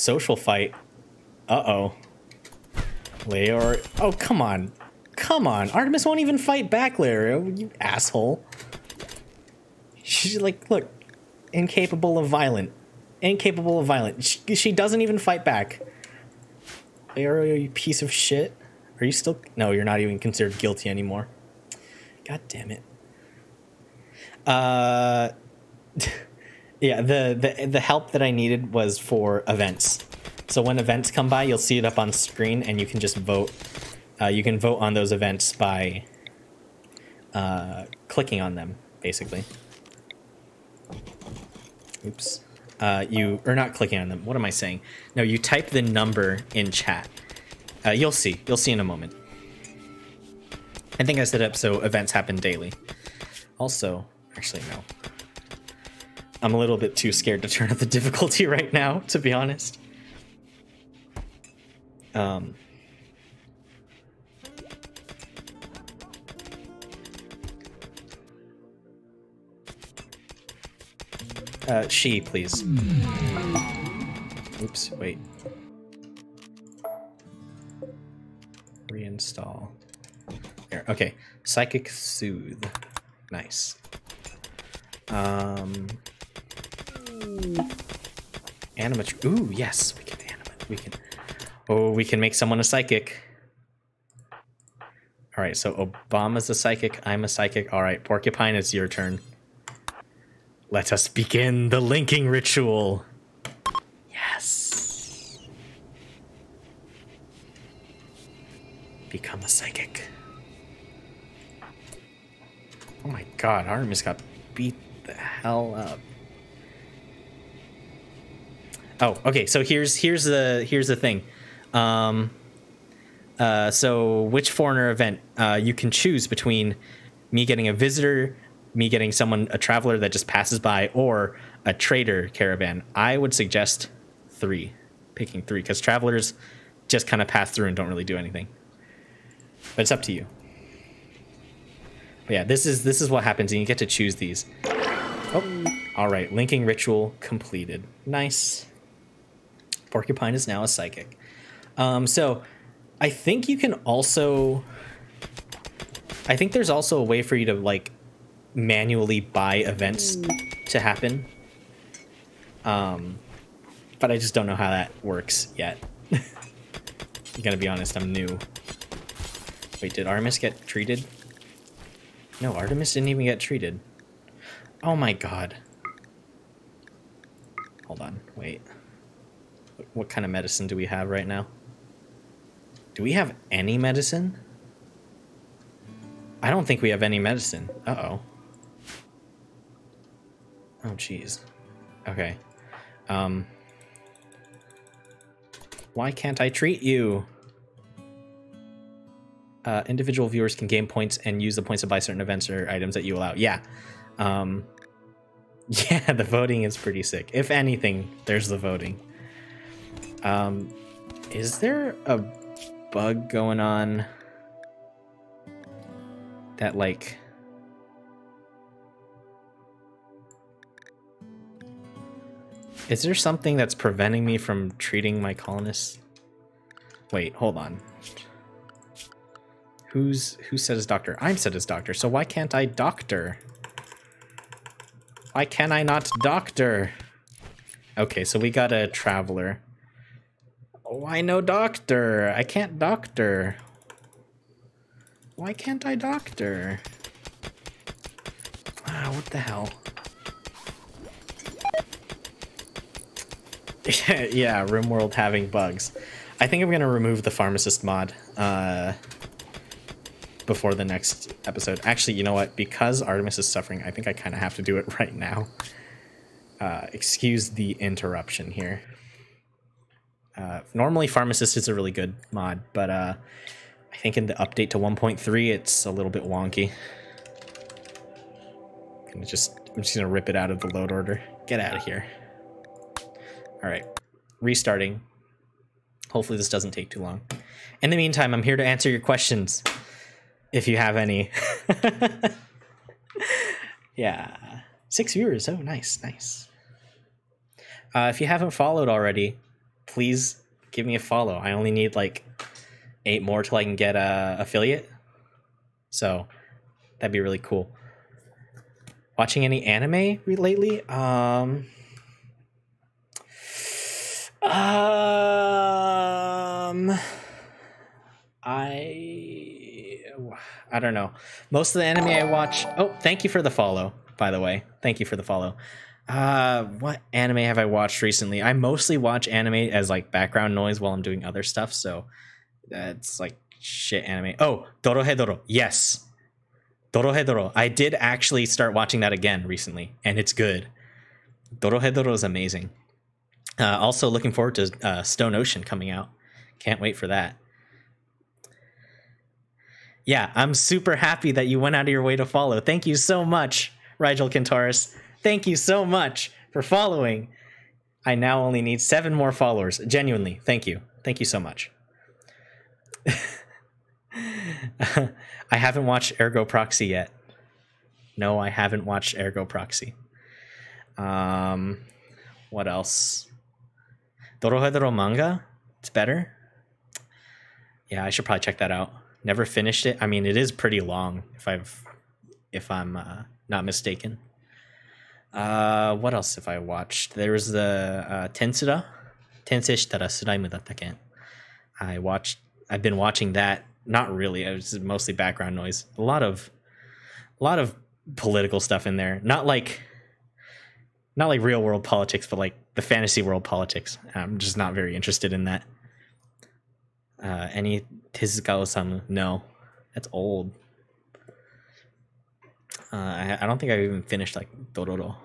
social fight. Uh-oh. Leor. Oh, come on. Come on. Artemis won't even fight back, Leor, you asshole. She's like, look, incapable of violent. Incapable of violent. She doesn't even fight back. Leor, you piece of shit. Are you still... No, you're not even considered guilty anymore. God damn it. Yeah, the help that I needed was for events. So when events come by, you'll see it up on screen, and you can just vote. You can vote on those events by clicking on them, basically. Oops. Or not clicking on them. What am I saying? No, you type the number in chat. You'll see. You'll see in a moment. I think I set up so events happen daily. Also, actually, no. I'm a little bit too scared to turn up the difficulty right now, to be honest. She, please. Oops, wait. Reinstall. There, okay. Psychic Soothe. Nice. Animat. Ooh, yes, we can animate. We can. Oh, we can make someone a psychic. All right, so Obama's a psychic. I'm a psychic. All right, Porcupine, it's your turn. Let us begin the linking ritual. Yes. Become a psychic. Oh my God, Artemis got beat the hell up. Oh, okay. So here's the thing. So which foreigner event? You can choose between me getting a visitor, me getting a traveler that just passes by, or a trader caravan. I would suggest picking three, because travelers just kind of pass through and don't really do anything. But it's up to you. But yeah, this is what happens, and you get to choose these. Oh, all right. Linking ritual completed. Nice. Porcupine is now a psychic. So I think you can also... I think there's also a way for you to, like, manually buy events to happen. But I just don't know how that works yet. You gotta be honest, I'm new. Wait, did Artemis get treated? No, Artemis didn't even get treated. Oh my God. Hold on, wait. What kind of medicine do we have right now? Do we have any medicine? I don't think we have any medicine. Uh-oh. Oh, jeez. Okay. Why can't I treat you? Individual viewers can gain points and use the points to buy certain events or items that you allow. Yeah. Yeah, the voting is pretty sick. If anything, there's the voting. Is there a bug going on that, like... Is there something that's preventing me from treating my colonists? Wait, hold on. Who said as doctor? I'm set as doctor, so why can't I doctor? Why can I not doctor? Okay, so we got a traveler. Why no doctor? I can't doctor. Why can't I doctor? Ah, what the hell? Yeah, RimWorld having bugs. I think I'm gonna remove the pharmacist mod before the next episode. Actually, you know what? Because Artemis is suffering, I think I kind of have to do it right now. Excuse the interruption here. Normally, pharmacist is a really good mod, but I think in the update to 1.3, it's a little bit wonky. I'm just gonna rip it out of the load order. Get out of here. All right, restarting. Hopefully this doesn't take too long. In the meantime, I'm here to answer your questions, if you have any. Yeah, 6 viewers. Oh, nice, nice. If you haven't followed already, please give me a follow. I only need like 8 more till I can get a affiliate. So that'd be really cool. Watching any anime lately? I don't know. Most of the anime I watch. Oh, thank you for the follow, by the way. Thank you for the follow. What anime have I watched recently? I mostly watch anime as like background noise while I'm doing other stuff, so that's like shit anime. Oh, Dorohedoro. Yes. Dorohedoro. I did actually start watching that again recently, and it's good. Dorohedoro is amazing. Also looking forward to Stone Ocean coming out. Can't wait for that. Yeah, I'm super happy that you went out of your way to follow. Thank you so much, Rigel Kentaurus. Thank you so much for following. I now only need 7 more followers. Genuinely, thank you. Thank you so much. I haven't watched Ergo Proxy yet. No, I haven't watched Ergo Proxy. What else? Dorohedoro manga? It's better? Yeah, I should probably check that out. Never finished it. I mean, it is pretty long if I'm not mistaken. What else have I watched? There was the Tensura. Tensei shitara slime dattaken. I've been watching that. Not really. It was mostly background noise. A lot of political stuff in there. Not like real world politics, but like the fantasy world politics. I'm just not very interested in that. Any Tezuka Osamu? No, that's old. I don't think I've even finished like Dororo.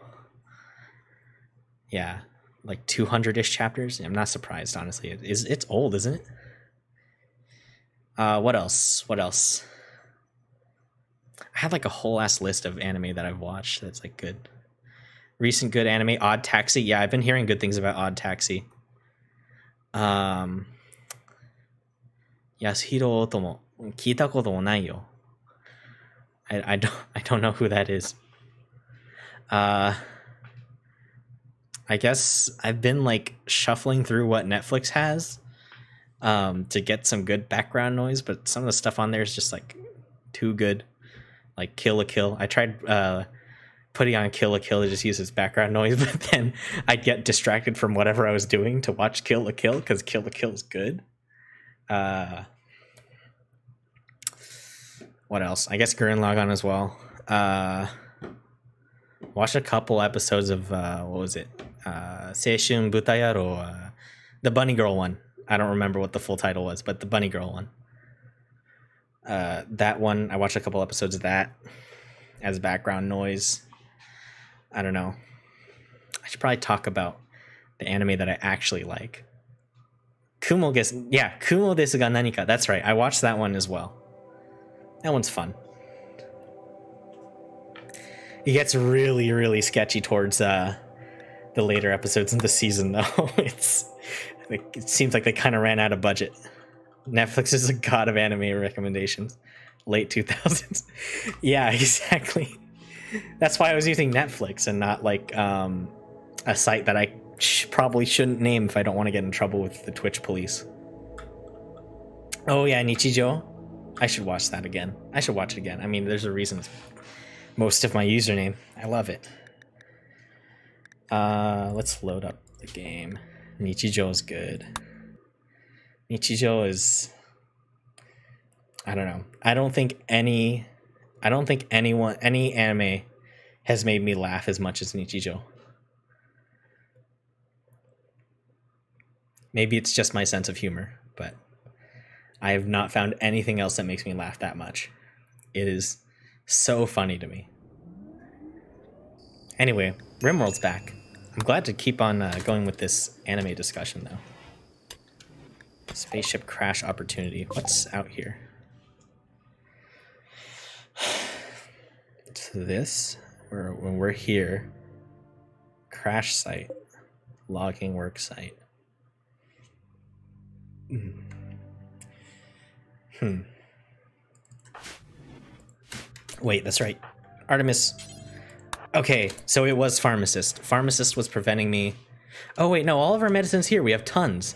Yeah, like 200-ish chapters. I'm not surprised, honestly. It's old, isn't it? What else? I have like a whole ass list of anime that I've watched that's like good. Recent good anime, Odd Taxi. Yeah, I've been hearing good things about Odd Taxi. Yasuhiro Otomo. 聞いたこともないよ. I don't know who that is. I guess I've been like shuffling through what Netflix has to get some good background noise, but some of the stuff on there is just like too good. Like Kill la Kill. I tried putting on Kill la Kill to just use its background noise, but then I'd get distracted from whatever I was doing to watch Kill la Kill because Kill la Kill is good. What else? I guess Gurren Lagann as well. Watched a couple episodes of what was it? Seishun Butayaro, the Bunny Girl one. I don't remember what the full title was, but the Bunny Girl one. That one, I watched a couple episodes of that as background noise. I don't know. I should probably talk about the anime that I actually like. Kumo desu ga nanika. That's right. I watched that one as well. That one's fun. It gets really, really sketchy towards the later episodes in the season, though. It seems like they kind of ran out of budget. Netflix is a god of anime recommendations. Late 2000s. Yeah, exactly. That's why I was using Netflix and not like a site that I probably shouldn't name if I don't want to get in trouble with the Twitch police. Oh yeah, Nichijo. I should watch that again. I should watch it again. I mean, there's a reason it's most of my username. I love it. Let's load up the game. Nichijo is good. Nichijo is... I don't know. I don't think any anime has made me laugh as much as Nichijo. Maybe it's just my sense of humor, but I have not found anything else that makes me laugh that much. It is so funny to me. Anyway, RimWorld's back. I'm glad to keep on going with this anime discussion, though. Spaceship crash opportunity. What's out here? It's this. When we're here. Crash site. Logging work site. Wait, that's right. Artemis. Okay, so it was Pharmacist. Pharmacist was preventing me Oh wait, no, all of our medicine's here. We have tons.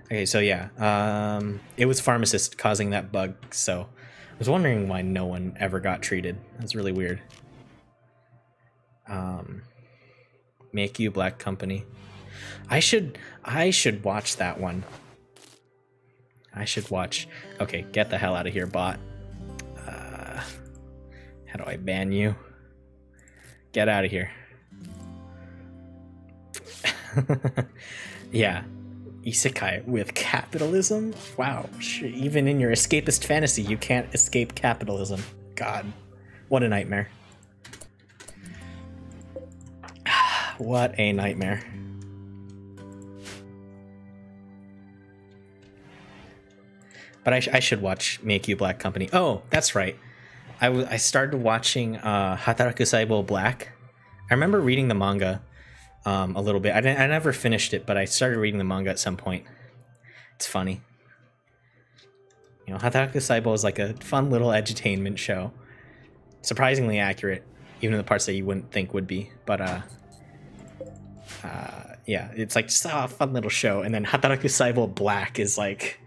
Okay, so yeah, it was pharmacist causing that bug, so I was wondering why no one ever got treated. That's really weird. Make You Black Company. I should watch that one. I should watch. Okay, get the hell out of here, bot. How do I ban you? Get out of here. Yeah. Isekai with capitalism? Wow. Even in your escapist fantasy, you can't escape capitalism. God. What a nightmare. What a nightmare. But I should watch Make You Black Company. Oh, that's right. I started watching Hataraku Saibo Black. I remember reading the manga a little bit. I never finished it, but I started reading the manga at some point. It's funny. You know, Hataraku Saibo is like a fun little edutainment show. Surprisingly accurate, even in the parts that you wouldn't think would be. But yeah, it's like just a fun little show. And then Hataraku Saibo Black is like,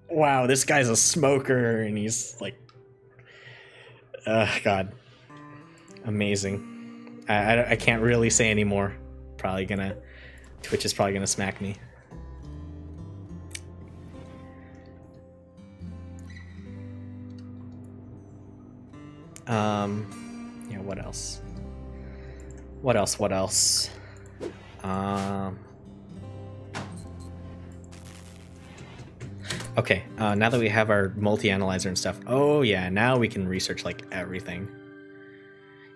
wow, this guy's a smoker, and he's like, God, amazing. I can't really say anymore. Twitch is probably gonna smack me. Yeah, what else? What else? Okay, now that we have our multi-analyzer and stuff, oh yeah, now we can research like everything.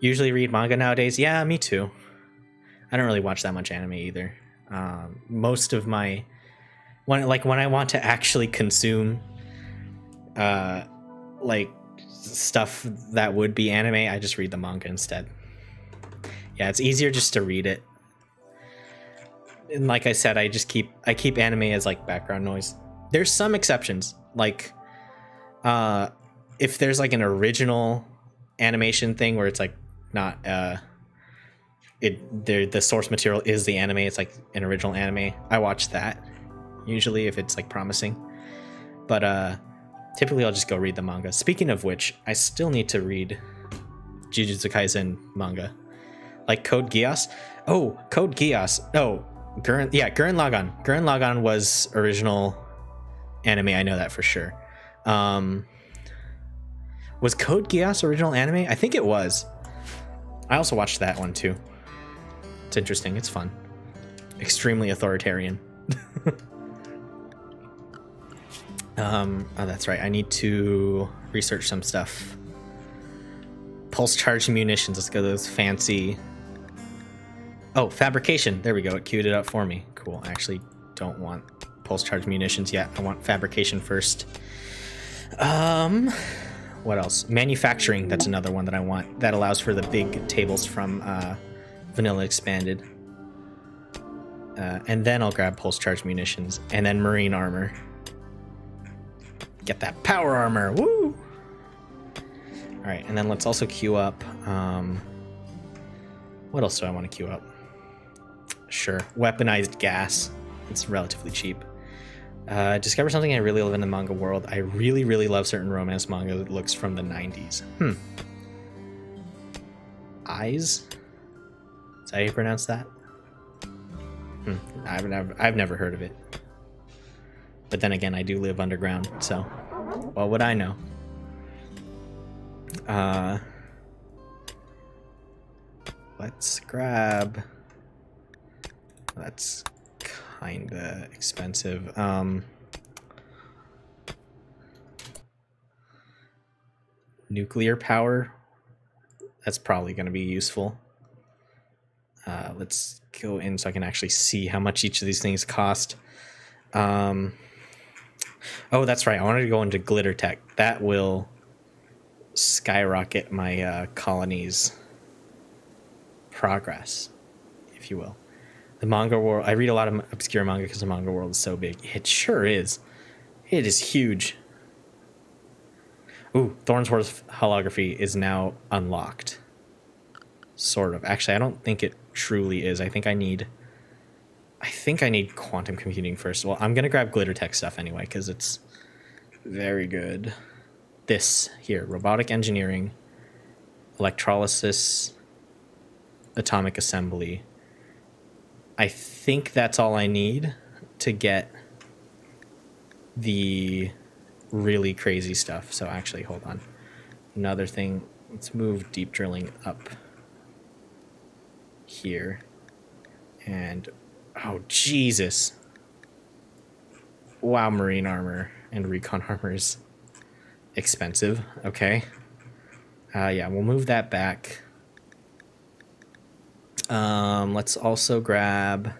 Usually read manga nowadays. Yeah, me too. I don't really watch that much anime either. Most of my when I want to actually consume like stuff that would be anime, I just read the manga instead. Yeah, it's easier just to read it. And like I said, I keep anime as like background noise. There's some exceptions, like if there's like an original animation thing where it's like not the source material is the anime, it's like an original anime, I watch that usually if it's like promising. But typically I'll just go read the manga. Speaking of which, I still need to read Jujutsu Kaisen manga, like Code Geass. Oh, Code Geass. Oh, Gurren Lagann. Gurren Lagann was original anime, I know that for sure. Was Code Geass original anime? I think it was. I also watched that one too. It's interesting, it's fun. Extremely authoritarian. Oh, that's right, I need to research some stuff. Pulse charged munitions, let's go to those fancy. Oh, fabrication, there we go, it queued it up for me. Cool, I actually don't want pulse charged munitions yet, I want fabrication first. What else? Manufacturing, that's another one that I want. That allows for the big tables from Vanilla Expanded. And then I'll grab pulse charged munitions, and then marine armor. Get that power armor, woo! Alright, and then let's also queue up, what else do I want to queue up? Sure, weaponized gas. It's relatively cheap. Discover something I really love in the manga world. I really, really love certain romance manga that looks from the 90s. Eyes? Is that how you pronounce that? I've never heard of it. But then again, I do live underground, so what would I know? Let's grab... That's kinda expensive. Nuclear power, that's probably going to be useful. Let's go in so I can actually see how much each of these things cost. Oh, that's right, I wanted to go into glitter tech. That will skyrocket my colony's progress, if you will. The manga world, I read a lot of obscure manga because the manga world is so big. It sure is. It is huge. Ooh, Thornsworth holography is now unlocked. Sort of. Actually, I don't think it truly is. I think I need quantum computing first. Well, I'm gonna grab glitter tech stuff anyway because it's very good. This here, robotic engineering, electrolysis, atomic assembly. I think that's all I need to get the really crazy stuff. So actually, hold on. Another thing, let's move deep drilling up here. And oh, Jesus. Wow, marine armor and recon armor is expensive. Okay. Yeah, we'll move that back. Let's also grab...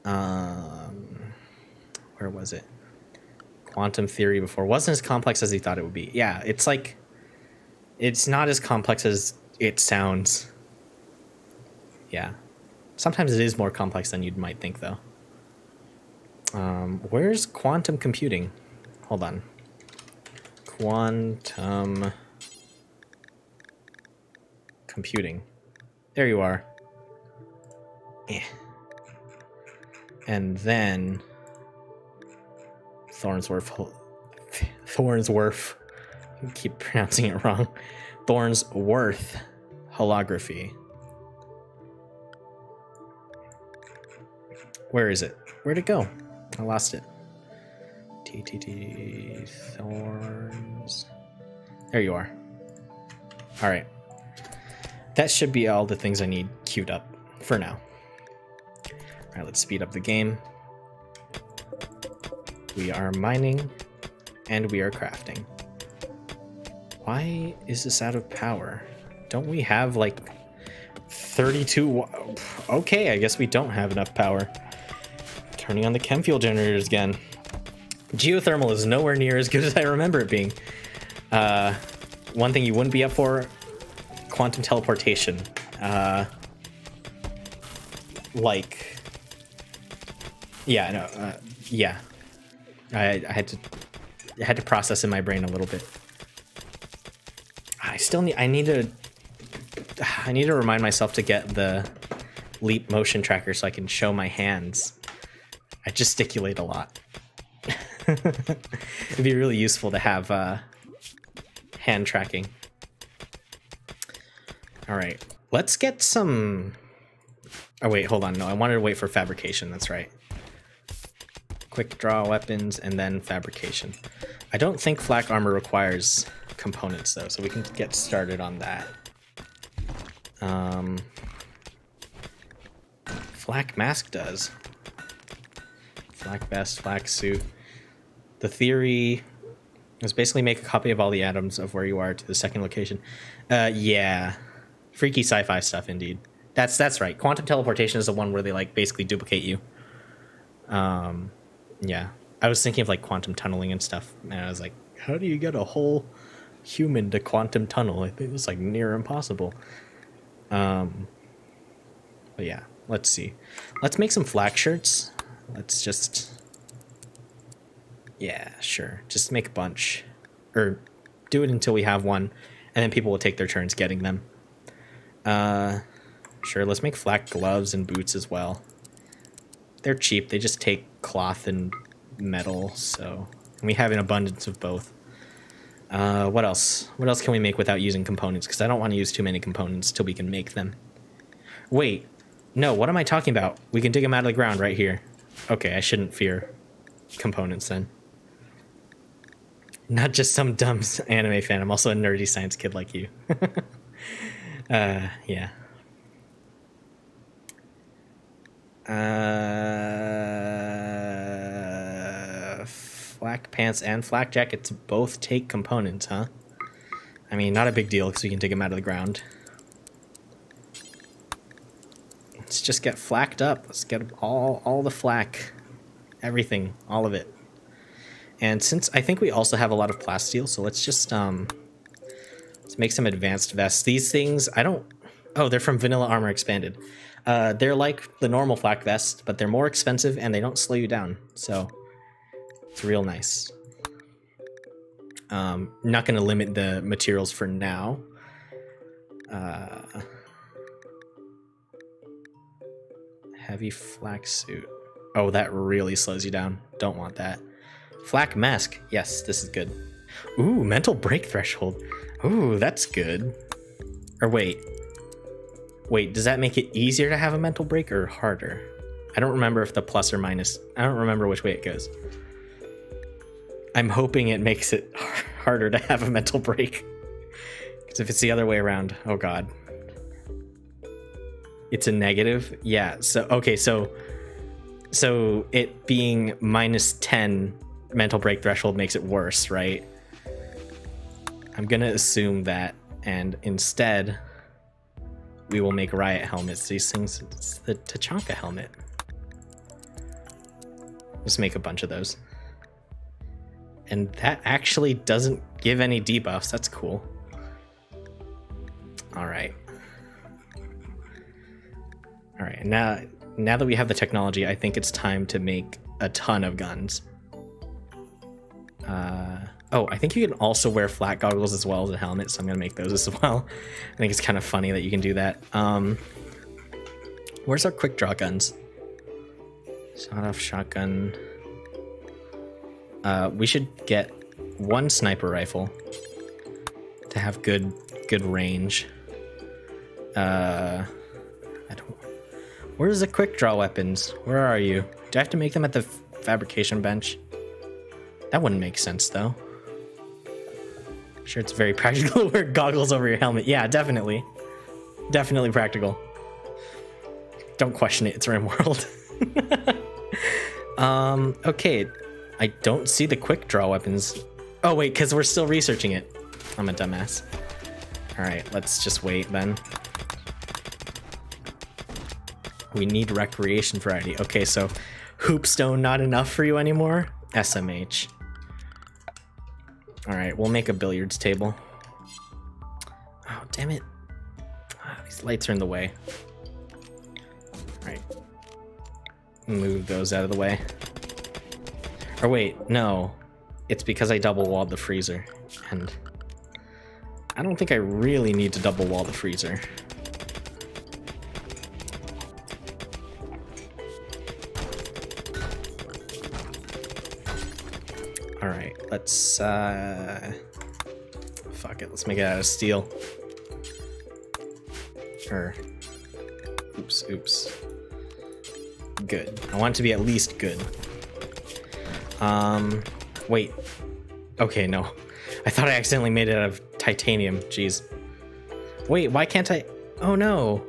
where was it? Quantum theory before. Wasn't as complex as he thought it would be. Yeah, it's like... It's not as complex as it sounds. Yeah. Sometimes it is more complex than you might think, though. Where's quantum computing? Hold on. Quantum computing. There you are. Eh. And then Thornsworth. I keep pronouncing it wrong. Thornsworth holography. Where is it? Where'd it go? I lost it. TTT Thorns. There you are. All right. That should be all the things I need queued up for now. All right, let's speed up the game. We are mining and we are crafting. Why is this out of power? Don't we have like 32? Okay, I guess we don't have enough power. Turning on the chem fuel generators again. Geothermal is nowhere near as good as I remember it being. One thing you wouldn't be up for, quantum teleportation. Like, yeah, no, yeah. I had to process in my brain a little bit. I need to remind myself to get the leap motion tracker so I can show my hands. I gesticulate a lot. It'd be really useful to have hand tracking. All right, let's get some... Oh wait, hold on. No, I wanted to wait for fabrication. That's right. Quick draw weapons and then fabrication. I don't think Flak Armor requires components though, so we can get started on that. Flak mask does. Flak vest, flak suit. The theory is basically make a copy of all the atoms of where you are to the second location. Yeah. Freaky sci-fi stuff indeed. That's right. Quantum teleportation is the one where they like basically duplicate you. Yeah. I was thinking of like quantum tunneling and stuff, and I was like, how do you get a whole human to quantum tunnel? I think it's like near impossible. But yeah, let's see. Let's make some flak shirts. Let's just, yeah, sure. Just make a bunch, or do it until we have one, and then people will take their turns getting them. Sure, let's make flak gloves and boots as well. They're cheap. They just take cloth and metal, so and we have an abundance of both. What else? What else can we make without using components? Because I don't want to use too many components till we can make them. Wait, no, what am I talking about? We can dig them out of the ground right here. Okay, I shouldn't fear components then. Not just some dumb anime fan. I'm also a nerdy science kid like you. Yeah. Flak pants and flak jackets both take components, huh? I mean, not a big deal because we can dig them out of the ground. Let's just get flacked up. Let's get all the flak. Everything. All of it. And since I think we also have a lot of plasteel, so let's just let's make some advanced vests. These things, I don't... Oh, they're from Vanilla Armor Expanded. They're like the normal flak vest, but they're more expensive and they don't slow you down. So it's real nice. Not going to limit the materials for now. Heavy flak suit. Oh, that really slows you down. Don't want that. Flak mask. Yes, this is good. Ooh, mental break threshold. Ooh, that's good. Or wait. Wait, does that make it easier to have a mental break or harder? I don't remember if the plus or minus... I don't remember which way it goes. I'm hoping it makes it harder to have a mental break. Because if it's the other way around, oh god. It's a negative? Yeah, so... Okay, so it being minus 10 mental break threshold makes it worse, right? I'm gonna assume that, and instead... we will make riot helmets. These things, it's the Tachanka helmet. Let's make a bunch of those. And that actually doesn't give any debuffs. That's cool. All right. All right, now that we have the technology, I think it's time to make a ton of guns. Oh, I think you can also wear flat goggles as well as a helmet, so I'm gonna make those as well. I think it's kind of funny that you can do that. Where's our quick draw guns? Sawed-off shotgun. We should get one sniper rifle to have good range. I don't. Where's the quick draw weapons? Where are you? Do I have to make them at the fabrication bench? That wouldn't make sense though. I'm sure it's very practical to wear goggles over your helmet. Yeah, definitely. Definitely practical. Don't question it, it's RimWorld. Okay. I don't see the quick draw weapons. Oh wait, because we're still researching it. I'm a dumbass. Alright, let's just wait then. We need recreation variety. Okay, so hoopstone not enough for you anymore? SMH. Alright, we'll make a billiards table. Oh, damn it. These lights are in the way. Alright. Move those out of the way. Or wait, no. It's because I double walled the freezer. And I don't think I really need to double wall the freezer. Alright, let's fuck it, let's make it out of steel. Or oops. Good. I want it to be at least good. Wait. Okay, no. I thought I accidentally made it out of titanium. Jeez. Wait, why can't I? Oh no.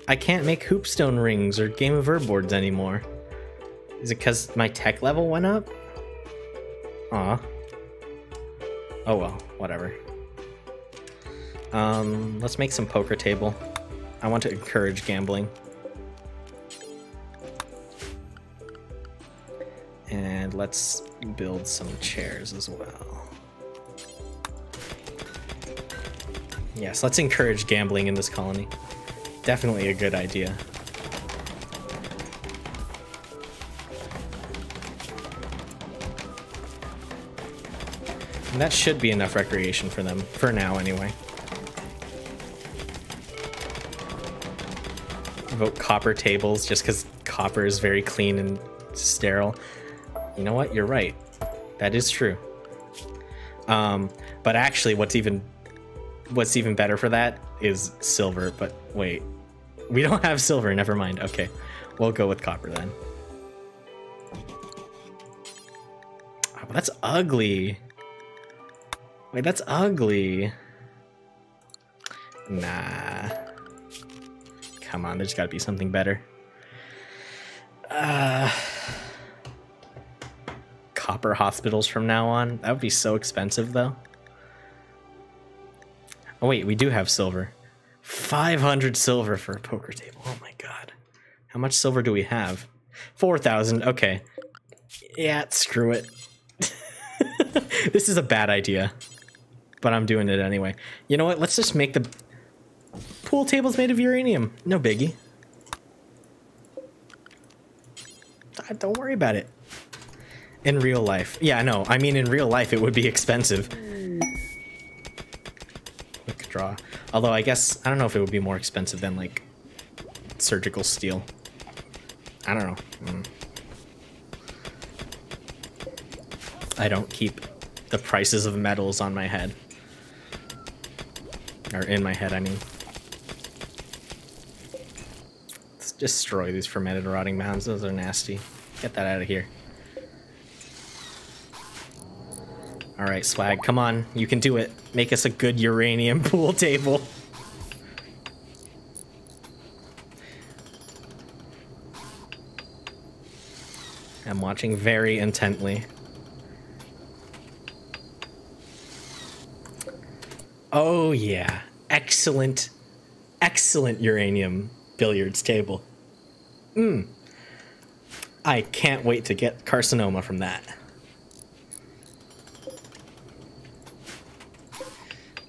I can't make hoopstone rings or Game of Herb boards anymore. Is it because my tech level went up? Aw. Oh well, whatever. Let's make some poker table. I want to encourage gambling. And let's build some chairs as well. Yes, let's encourage gambling in this colony. Definitely a good idea. And that should be enough recreation for them, for now anyway. Vote copper tables just because copper is very clean and sterile. You know what? You're right. That is true. But actually, what's even better for that is silver. But wait, we don't have silver. Never mind. Okay, we'll go with copper then. Oh, that's ugly. Wait, that's ugly. Nah. Come on, there's got to be something better. Copper hospitals from now on. That would be so expensive, though. Oh, wait, we do have silver. 500 silver for a poker table. Oh, my God. How much silver do we have? 4,000. Okay. Yeah, screw it. This is a bad idea. But I'm doing it anyway. You know what? Let's just make the pool tables made of uranium. No biggie. Don't worry about it. In real life. Yeah, no. I mean, in real life, it would be expensive. Quick straw. Although I guess, I don't know if it would be more expensive than like surgical steel. I don't know. I don't keep the prices of metals on my head. Or in my head, I mean. Let's destroy these fermented rotting mounds. Those are nasty. Get that out of here. Alright, Swag, come on. You can do it. Make us a good uranium pool table. I'm watching very intently. Oh yeah, excellent, excellent uranium billiards table. I can't wait to get carcinoma from that.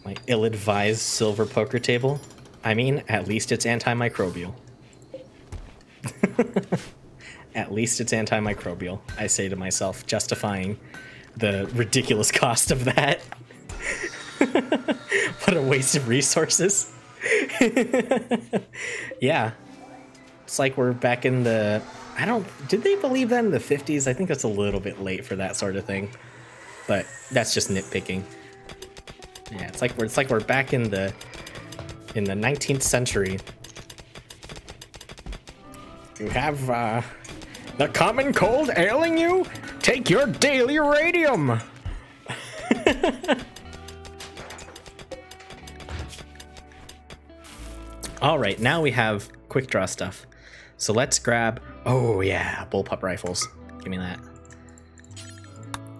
My ill-advised silver poker table. I mean, at least it's antimicrobial. At least it's antimicrobial, I say to myself, justifying the ridiculous cost of that. What a waste of resources. Yeah. It's like we're back in the... Did they believe that in the 50s? I think that's a little bit late for that sort of thing. But that's just nitpicking. Yeah, it's like we're back in the 19th century. You have the common cold ailing you? Take your daily radium. All right, now we have quick draw stuff. So let's grab, oh yeah, bullpup rifles. Give me that.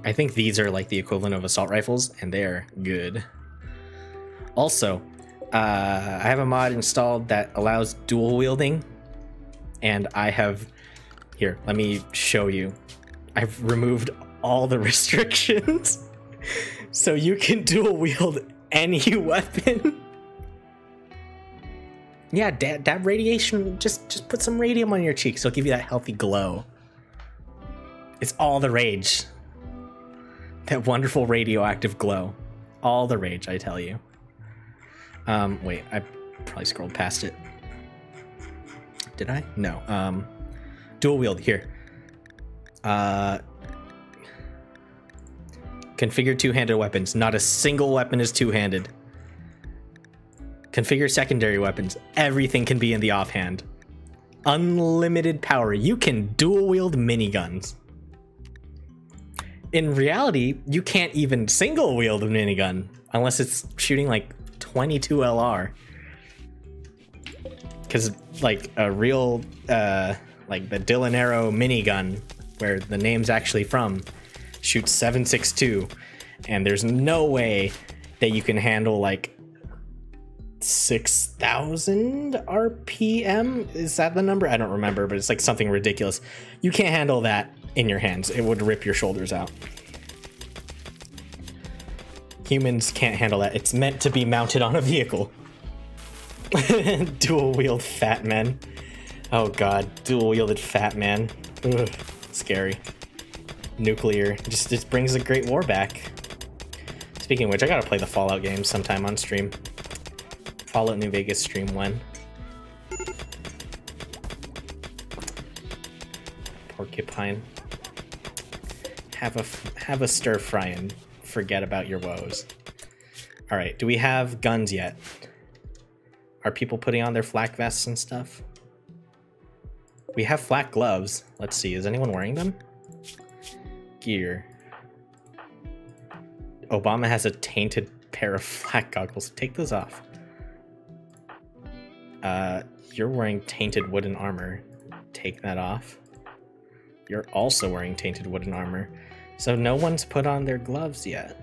I think these are like the equivalent of assault rifles, and they're good. Also, I have a mod installed that allows dual wielding, and I have, here, let me show you. I've removed all the restrictions, so you can dual wield any weapon. Yeah, that radiation, just put some radium on your cheeks. It'll give you that healthy glow. It's all the rage. That wonderful radioactive glow. All the rage, I tell you. Wait, I probably scrolled past it. Did I? No. Dual wield, here. Configure two-handed weapons. Not a single weapon is two-handed. Configure secondary weapons. Everything can be in the offhand. Unlimited power. You can dual wield miniguns. In reality, you can't even single wield a minigun unless it's shooting like 22 LR. Because like a real, like the Dylan Arrow minigun, where the name's actually from, shoots 7.62, and there's no way that you can handle like 6,000 RPM. Is that the number? I don't remember, but it's like something ridiculous. You can't handle that in your hands. It would rip your shoulders out. Humans can't handle that. It's meant to be mounted on a vehicle. Dual wield fat men. Oh god, dual wielded fat man. Ugh, scary. Nuclear. Just brings a great war back. Speaking of which, I gotta play the Fallout games sometime on stream. Fallout New Vegas stream 1. Porcupine. Have a stir fry and forget about your woes. All right, do we have guns yet? Are people putting on their flak vests and stuff? We have flak gloves. Let's see, is anyone wearing them? Gear. Obama has a tainted pair of flak goggles. Take those off. You're wearing tainted wooden armor. Take that off. You're also wearing tainted wooden armor. So no one's put on their gloves yet.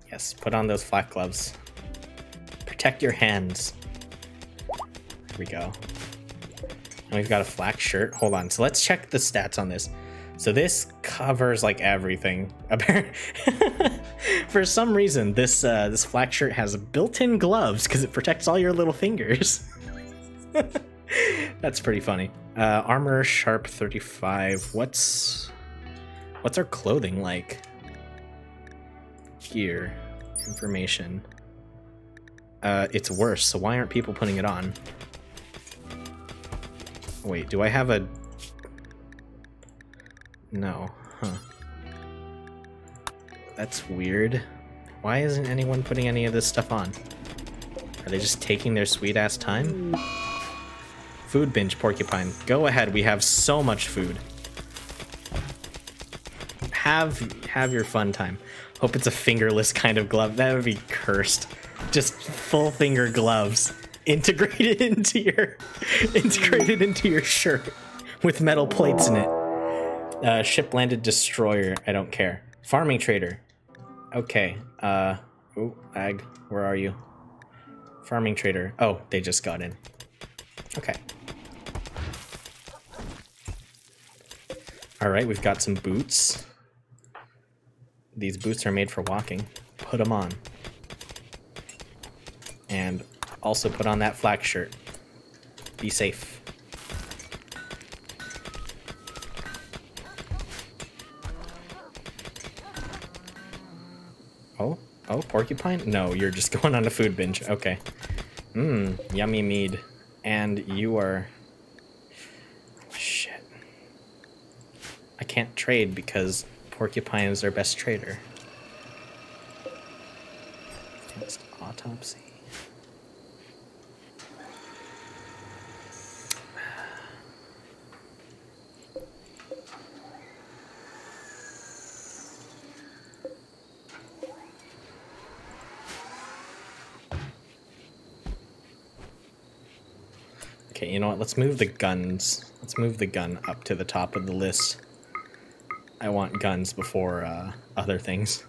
Yes, put on those flak gloves. Protect your hands. Here we go. And we've got a flak shirt. Hold on, so let's check the stats on this. So this covers like everything. For some reason, this flak shirt has built-in gloves because it protects all your little fingers. That's pretty funny. Armor sharp 35. What's our clothing like? Gear. Information. It's worse, so why aren't people putting it on? Wait, do I have a... No. Huh. That's weird. Why isn't anyone putting any of this stuff on? Are they just taking their sweet-ass time? Food binge, porcupine. Go ahead, we have so much food. Have your fun time. Hope it's a fingerless kind of glove. That would be cursed. Just full finger gloves integrated into your shirt with metal plates in it. Ship landed destroyer. I don't care. Farming trader. Okay. Oh, Ag, where are you? Farming trader. Oh, they just got in. Okay. All right, we've got some boots. These boots are made for walking. Put them on. And also put on that flak shirt. Be safe. Oh, porcupine? No, you're just going on a food binge. Okay. Yummy mead. And you are... Shit. I can't trade because porcupine is our best trader. Advanced autopsy. Okay, you know what? Let's move the guns. Let's move the gun up to the top of the list. I want guns before other things.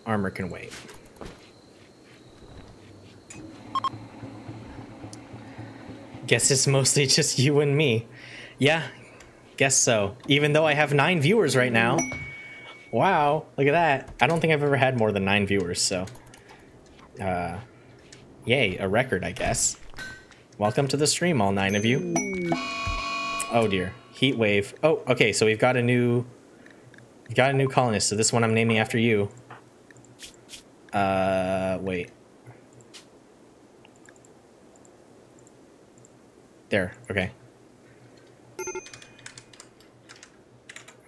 Armor can wait. Guess it's mostly just you and me. Yeah, guess so. Even though I have 9 viewers right now. Wow, look at that. I don't think I've ever had more than 9 viewers, so... Yay, a record, I guess. Welcome to the stream, all 9 of you. Oh dear, heat wave. Oh, okay, so we've got a new colonist. So this one I'm naming after you. Wait. There. Okay.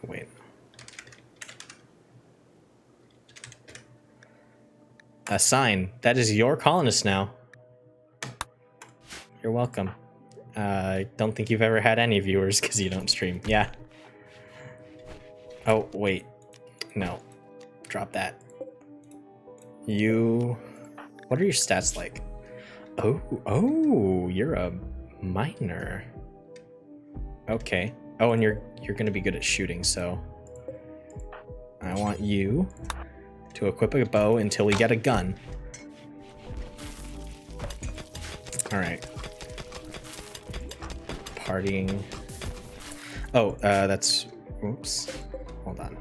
Wait. A sign. That is your colonist now. You're welcome. I don't think you've ever had any viewers because you don't stream. Yeah. Oh, wait. No. Drop that. You... What are your stats like? Oh, you're a miner. Okay. Oh, and you're going to be good at shooting, so... I want you to equip a bow until we get a gun. Alright. Partying. Oh, that's... Oops. Hold on.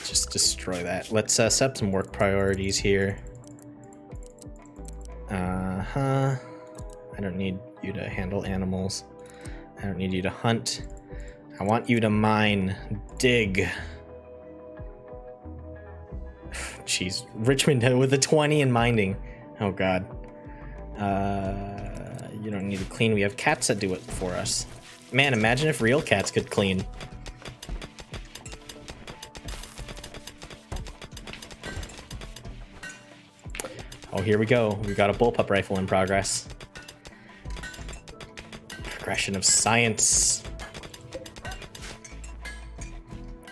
Just destroy that. Let's set up some work priorities here. I don't need you to handle animals. I don't need you to hunt. I want you to mine. Dig. Jeez. Richmond with a 20 in mining. Oh, God. You don't need to clean. We have cats that do it for us. Man, imagine if real cats could clean. Oh, here we go. We've got a bullpup rifle in progress. Progression of science.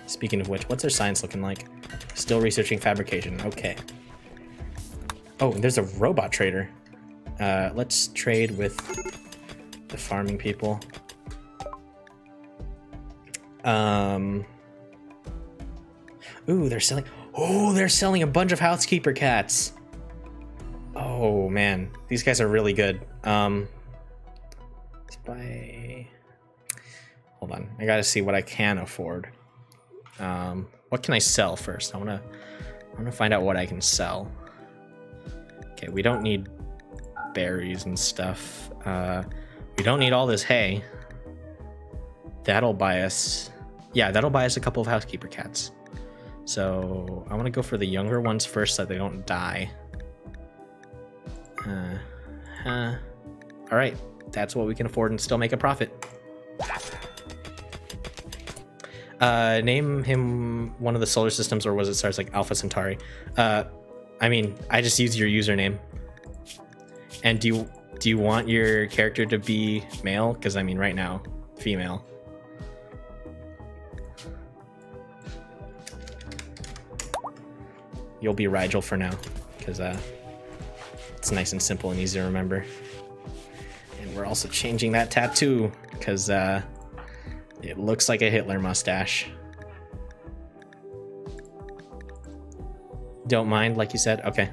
Speaking of which, what's our science looking like? Still researching fabrication. Okay. Oh, there's a robot trader. Let's trade with the farming people. Ooh, they're selling... Oh, they're selling a bunch of housekeeper cats. Oh, man. These guys are really good. Let's buy... Hold on. I gotta see what I can afford. What can I sell first? I wanna find out what I can sell. Okay, we don't need berries and stuff. We don't need all this hay. That'll buy us Yeah, that'll buy us a couple of housekeeper cats. So I want to go for the younger ones first so that they don't die. All right, that's what we can afford and still make a profit. Name him one of the solar systems, or was it stars like Alpha Centauri? I mean, I just used your username. And do you want your character to be male? Because I mean, right now, female. You'll be Rigel for now, because it's nice and simple and easy to remember. And we're also changing that tattoo, because it looks like a Hitler mustache. Don't mind, like you said? Okay.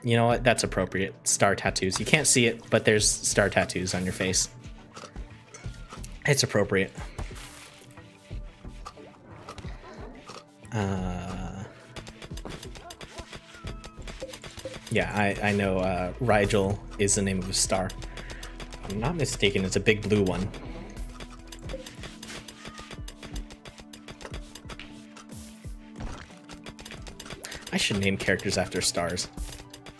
You know what? That's appropriate. Star tattoos. You can't see it, but there's star tattoos on your face. It's appropriate. Yeah, I know Rigel is the name of a star. If I'm not mistaken, it's a big blue one. I should name characters after stars.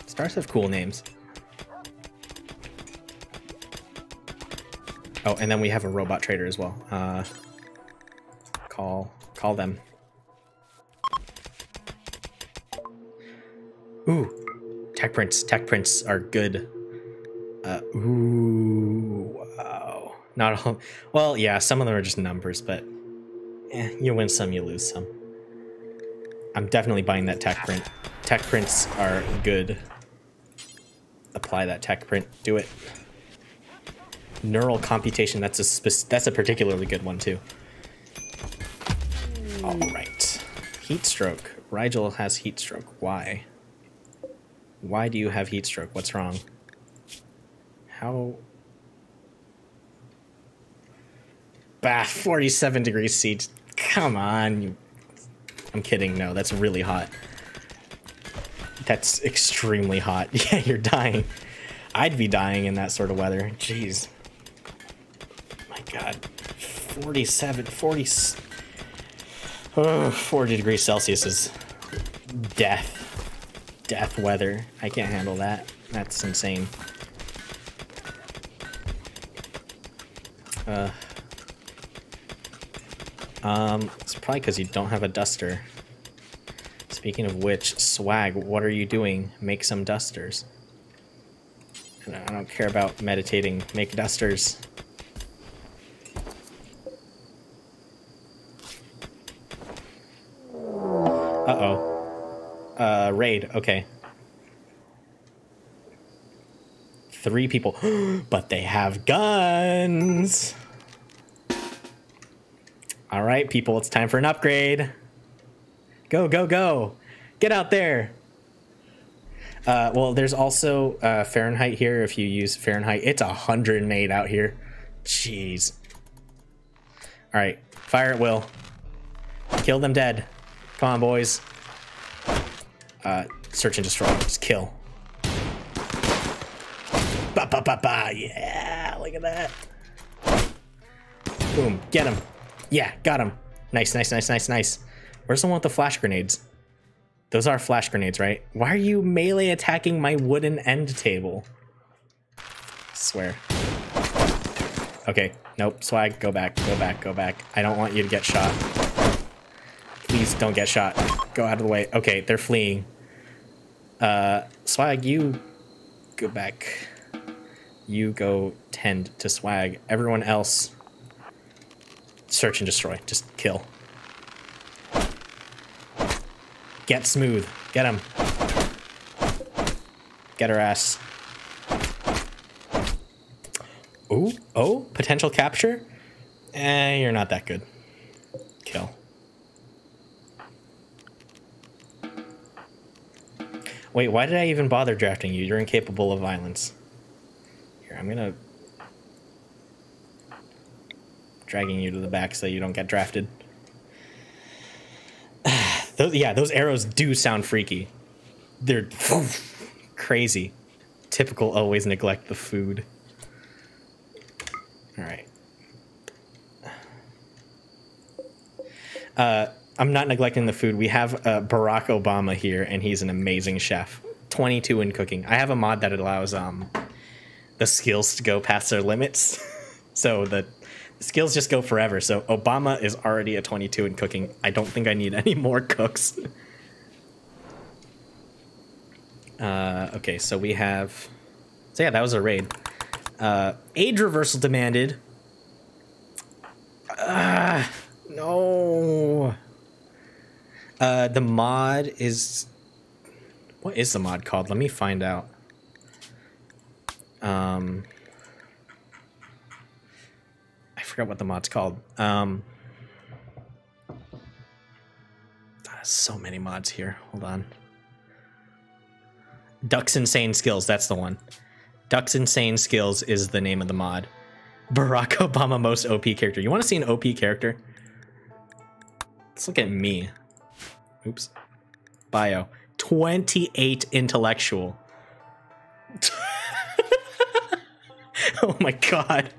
Stars have cool names. Oh, and then we have a robot trader as well. Call them. Ooh, tech prints are good. Ooh, wow. Not all. Well, yeah, some of them are just numbers, but you win some, you lose some. I'm definitely buying that tech print. Tech prints are good. Apply that tech print. Do it. Neural computation. That's a particularly good one too. All right. Heat stroke. Rigel has heat stroke. Why? Why do you have heat stroke? What's wrong? How? Bah, 47 degrees C. Come on. I'm kidding. No, that's really hot. That's extremely hot. Yeah, you're dying. I'd be dying in that sort of weather. Jeez. My God. 40 degrees Celsius is death. Death weather. I can't handle that. That's insane. It's probably because you don't have a duster. Speaking of which, swag, what are you doing? Make some dusters. I don't care about meditating. Make dusters. Uh-oh. Raid. Okay. 3 people. But they have guns! Alright, people, it's time for an upgrade. Go, go, go. Get out there. Well, there's also Fahrenheit here. If you use Fahrenheit, it's 108 out here. Jeez. All right, fire at will. Kill them dead. Come on, boys. Search and destroy. Just kill. Ba ba ba ba. Yeah, look at that. Boom. Get him. Yeah, got him. Nice, nice, nice, nice, nice. Where's the one with the flash grenades? Those are flash grenades, right? Why are you melee attacking my wooden end table? I swear. Okay, nope, swag, go back, go back, go back. I don't want you to get shot. Please don't get shot. Go out of the way. Okay, they're fleeing. Swag, you go back. You go tend to swag. Everyone else, search and destroy. Just kill. Get smooth. Get him. Get her ass. Ooh, oh, potential capture? You're not that good. Kill. Wait, why did I even bother drafting you? You're incapable of violence. Here, I'm gonna... dragging you to the back so you don't get drafted. Those arrows do sound freaky. They're crazy. Typical always neglect the food. All right. I'm not neglecting the food. We have Barack Obama here, and he's an amazing chef. 22 in cooking. I have a mod that allows the skills to go past their limits. So the skills just go forever. So Obama is already a 22 in cooking. I don't think I need any more cooks. Okay, so we have... So yeah, that was a raid. Age reversal demanded. No. The mod is... What is the mod called? Let me find out. I forgot what the mod's called. So many mods here. Hold on. Duck's Insane Skills, that's the one. Duck's Insane Skills is the name of the mod. Barack Obama most OP character. You want to see an OP character? Let's look at me. Oops. Bio. 28 intellectual. Oh my god.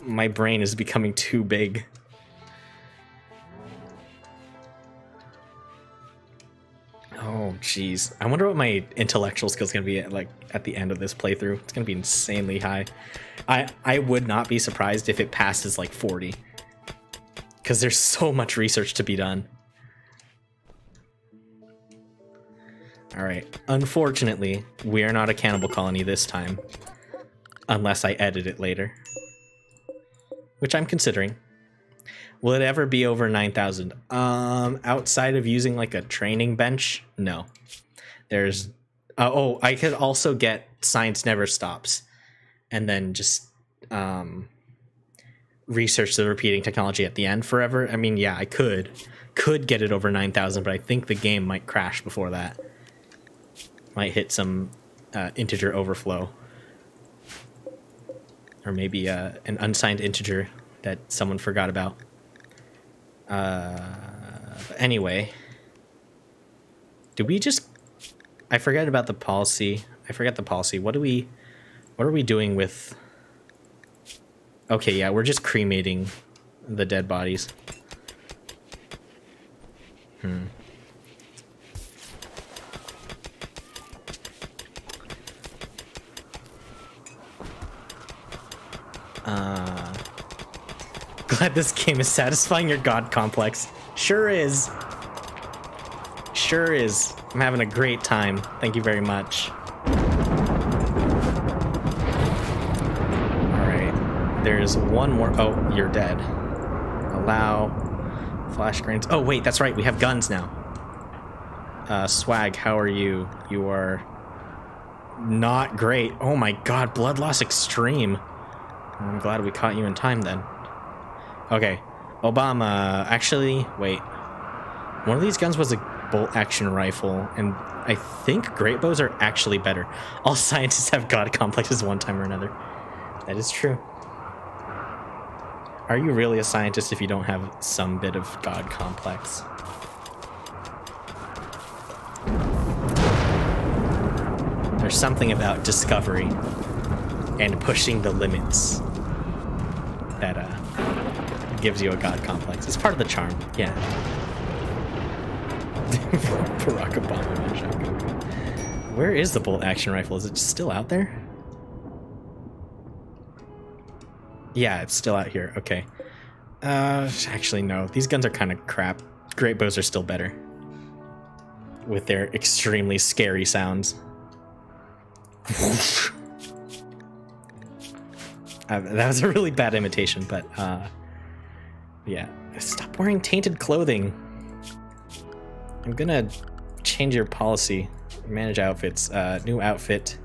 My brain is becoming too big. Oh, jeez. I wonder what my intellectual skill is going to be at the end of this playthrough. It's going to be insanely high. I would not be surprised if it passes like 40. Because there's so much research to be done. Alright. Unfortunately, we are not a cannibal colony this time. Unless I edit it later. Which I'm considering. Will it ever be over 9,000? Outside of using like a training bench? No. There's... oh, I could also get Science Never Stops. And then just research the repeating technology at the end forever. I mean, yeah, I could get it over 9,000, but I think the game might crash before that. Might hit some integer overflow. Or maybe an unsigned integer that someone forgot about. Anyway, did we just... I forget about the policy. I forget the policy. What are we doing with... Okay, yeah, we're just cremating the dead bodies. Glad this game is satisfying your god complex. Sure is. Sure is. I'm having a great time. Thank you very much. Alright. There's one more. Oh, you're dead. Allow. Flash grenades. Oh, wait, that's right. We have guns now. Swag, how are you? You are not great. Oh my god, blood loss extreme. I'm glad we caught you in time then. Okay, Obama, actually, wait. One of these guns was a bolt action rifle, and I think great bows are actually better. All scientists have god complexes one time or another. That is true. Are you really a scientist if you don't have some bit of god complex? There's something about discovery and pushing the limits that gives you a god complex. It's part of the charm, yeah. Barack Obama shotgun. Where is the bolt action rifle? Is it still out there? Yeah, it's still out here. Okay. Actually, no. These guns are kind of crap. Great bows are still better. With their extremely scary sounds. That was a really bad imitation, but yeah. Stop wearing tainted clothing. I'm gonna change your policy. Manage outfits. New outfit.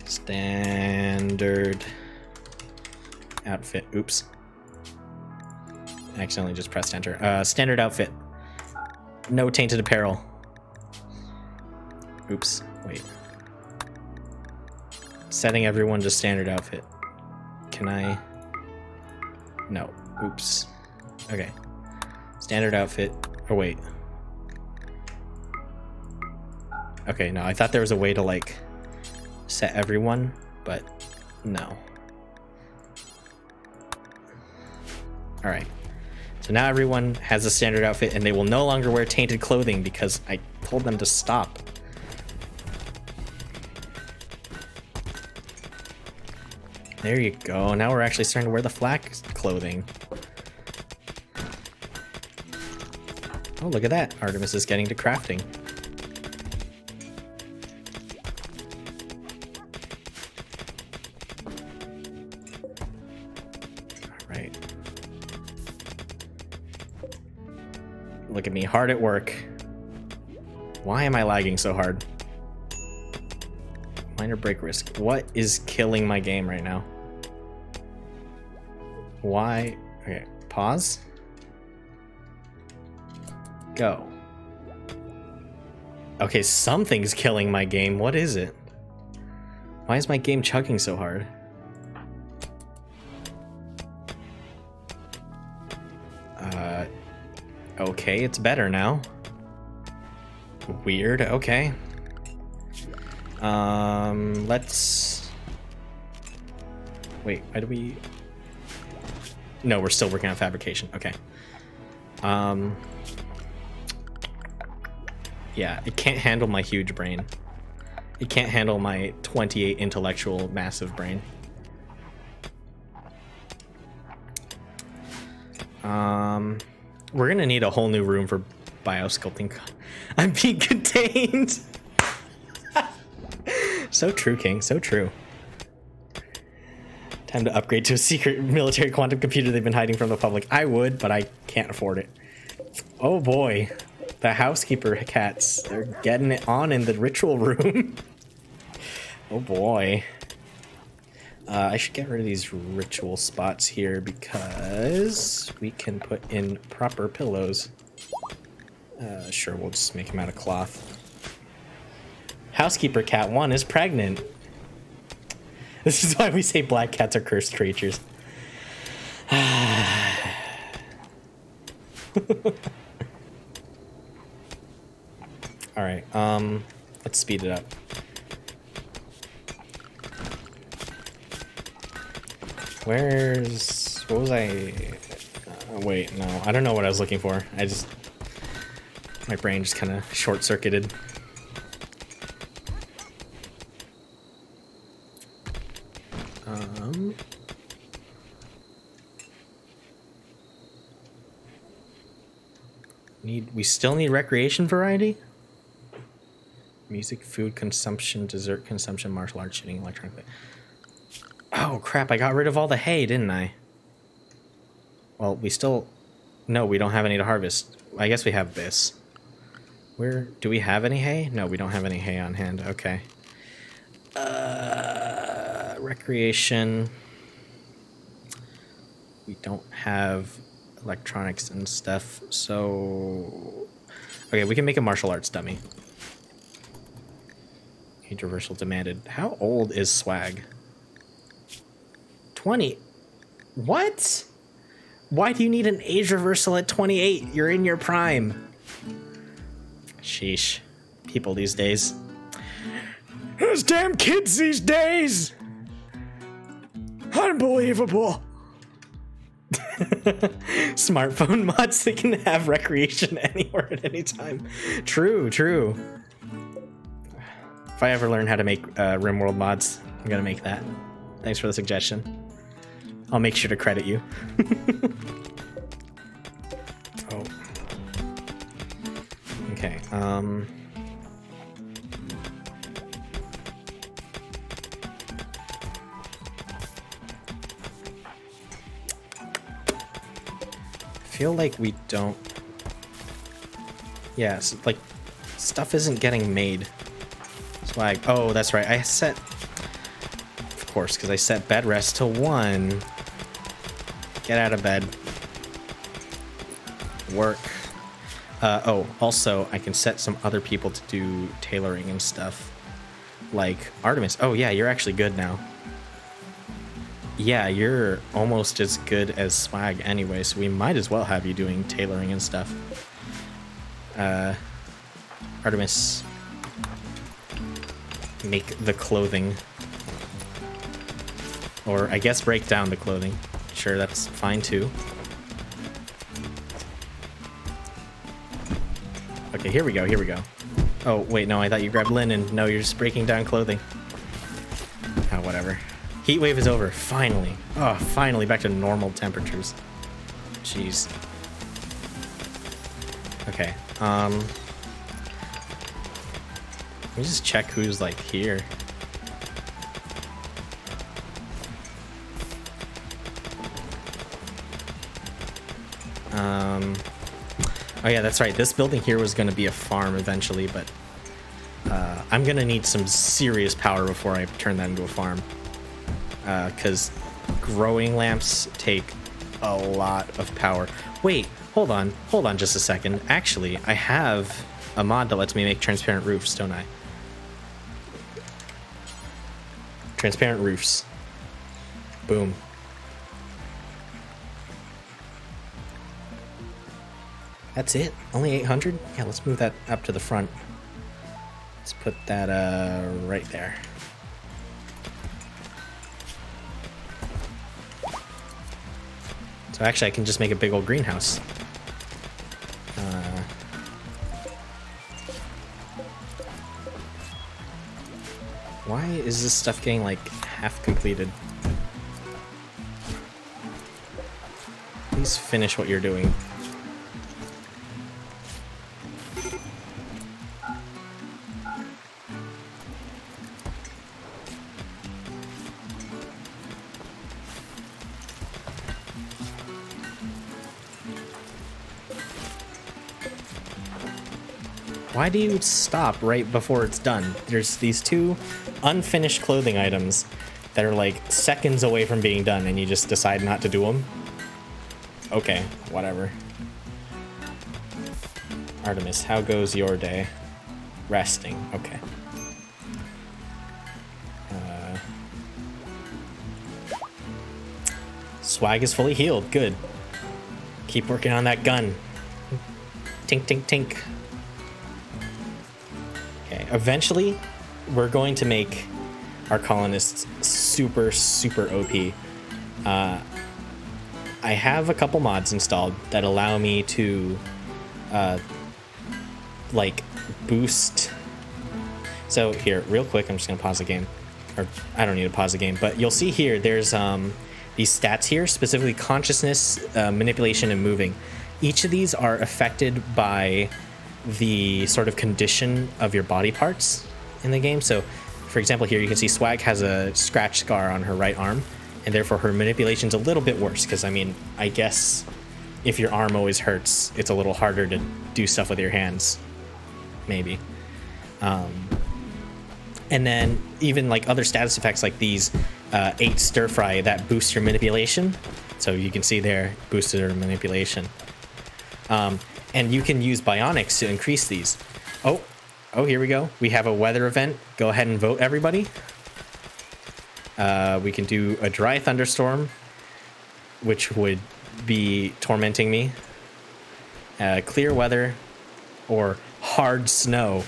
Standard outfit. Oops. I accidentally just pressed enter. Standard outfit. No tainted apparel. Oops. Wait. Setting everyone to standard outfit. Can I? No. Oops. Okay. Standard outfit. Oh, wait. Okay, no, I thought there was a way to, like, set everyone, but No. Alright. So now everyone has a standard outfit and they will no longer wear tainted clothing because I told them to stop. There you go. Now we're actually starting to wear the flak clothing. Oh, look at that. Artemis is getting to crafting. Alright. Look at me, hard at work. Why am I lagging so hard? Minor break risk. What is killing my game right now? Why? Okay, pause. Go. Okay, something's killing my game. What is it? Why is my game chugging so hard? Okay, it's better now. Weird, okay. Let's... Wait, why do we... No, we're still working on fabrication, okay. Yeah, it can't handle my huge brain. It can't handle my 28 intellectual massive brain. We're gonna need a whole new room for biosculpting. I'm being contained. So true, King, so true. Time to upgrade to a secret military quantum computer they've been hiding from the public. I would, but I can't afford it. Oh boy. The housekeeper cats, they're getting it on in the ritual room. Oh boy. I should get rid of these ritual spots here because we can put in proper pillows. Sure, we'll just make them out of cloth. Housekeeper cat 1 is pregnant. This is why we say black cats are cursed creatures. Alright, let's speed it up. Where's... what was I... wait, no, I don't know what I was looking for. I just... my brain just kind of short-circuited. We still need recreation variety? Music, food consumption, dessert consumption, martial arts, shooting, electronic... Oh crap, I got rid of all the hay, didn't I? Well, we still... No, we don't have any to harvest. I guess we have this. Where... do we have any hay? No, we don't have any hay on hand. Okay. Recreation. We don't have electronics and stuff, so... Okay, we can make a martial arts dummy. Age reversal demanded. How old is Swag? 20. What? Why do you need an age reversal at 28? You're in your prime. Sheesh. People these days. Those damn kids these days! Unbelievable. Smartphone mods, they can have recreation anywhere at any time. True, true. If I ever learn how to make RimWorld mods, I'm gonna make that. Thanks for the suggestion. I'll make sure to credit you. Oh. Okay, I feel like we don't... Yeah, so, like, stuff isn't getting made. Swag. Oh, that's right. I set... Of course, because I set bed rest to 1. Get out of bed. Work. Oh, also, I can set some other people to do tailoring and stuff. Like Artemis. Oh, yeah, you're actually good now. Yeah, you're almost as good as Swag anyway, so we might as well have you doing tailoring and stuff. Artemis. Make the clothing. Or I guess break down the clothing. Sure, that's fine too. Okay, here we go, here we go. Oh, wait, no, I thought you grabbed linen. No, you're just breaking down clothing. Oh, whatever. Heat wave is over, finally. Oh, finally, back to normal temperatures. Jeez. Okay, let me just check who's, like, here. Oh yeah, that's right. This building here was going to be a farm eventually, but I'm going to need some serious power before I turn that into a farm. Because growing lamps take a lot of power. Wait, hold on just a second. Actually, I have a mod that lets me make transparent roofs, don't I? Transparent roofs. Boom. That's it? Only 800? Yeah, let's move that up to the front. Let's put that right there. So actually I can just make a big old greenhouse. Why is this stuff getting like half completed? Please finish what you're doing. Why do you stop right before it's done? There's these two unfinished clothing items that are like seconds away from being done and you just decide not to do them? Okay, whatever. Artemis, how goes your day? Resting, okay. Swag is fully healed, good. Keep working on that gun. Tink, tink, tink. Okay, eventually we're going to make our colonists super, super OP. I have a couple mods installed that allow me to like boost. So here, real quick, I'm just gonna pause the game. Or I don't need to pause the game, but you'll see here there's these stats here, specifically consciousness, manipulation, and moving. Each of these are affected by the sort of condition of your body parts in the game. So for example, here you can see Swag has a scratch scar on her right arm, and therefore her manipulation's a little bit worse, because I mean, I guess if your arm always hurts, it's a little harder to do stuff with your hands, maybe. And then even like other status effects like these 8 stir fry that boost your manipulation. So you can see there, boosted her manipulation. And you can use bionics to increase these. Oh, here we go. We have a weather event. Go ahead and vote, everybody. We can do a dry thunderstorm, which would be tormenting me. Clear weather, or hard snow.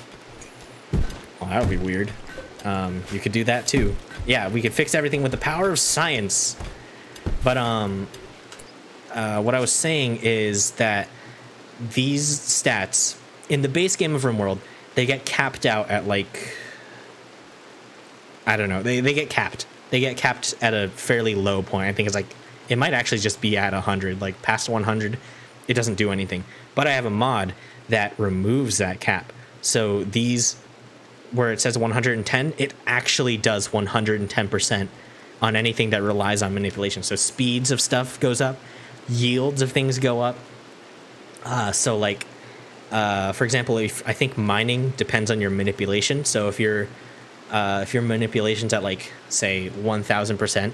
Well, that would be weird. You could do that too. Yeah, we could fix everything with the power of science. But what I was saying is that these stats in the base game of RimWorld, they get capped out at like, I don't know, they get capped. They get capped at a fairly low point. I think it's like, it might actually just be at 100, like past 100, it doesn't do anything. But I have a mod that removes that cap. So these, where it says 110, it actually does 110% on anything that relies on manipulation. So speeds of stuff goes up, yields of things go up. So like, for example, if I think mining depends on your manipulation. So if your manipulation's at like, say 1000%,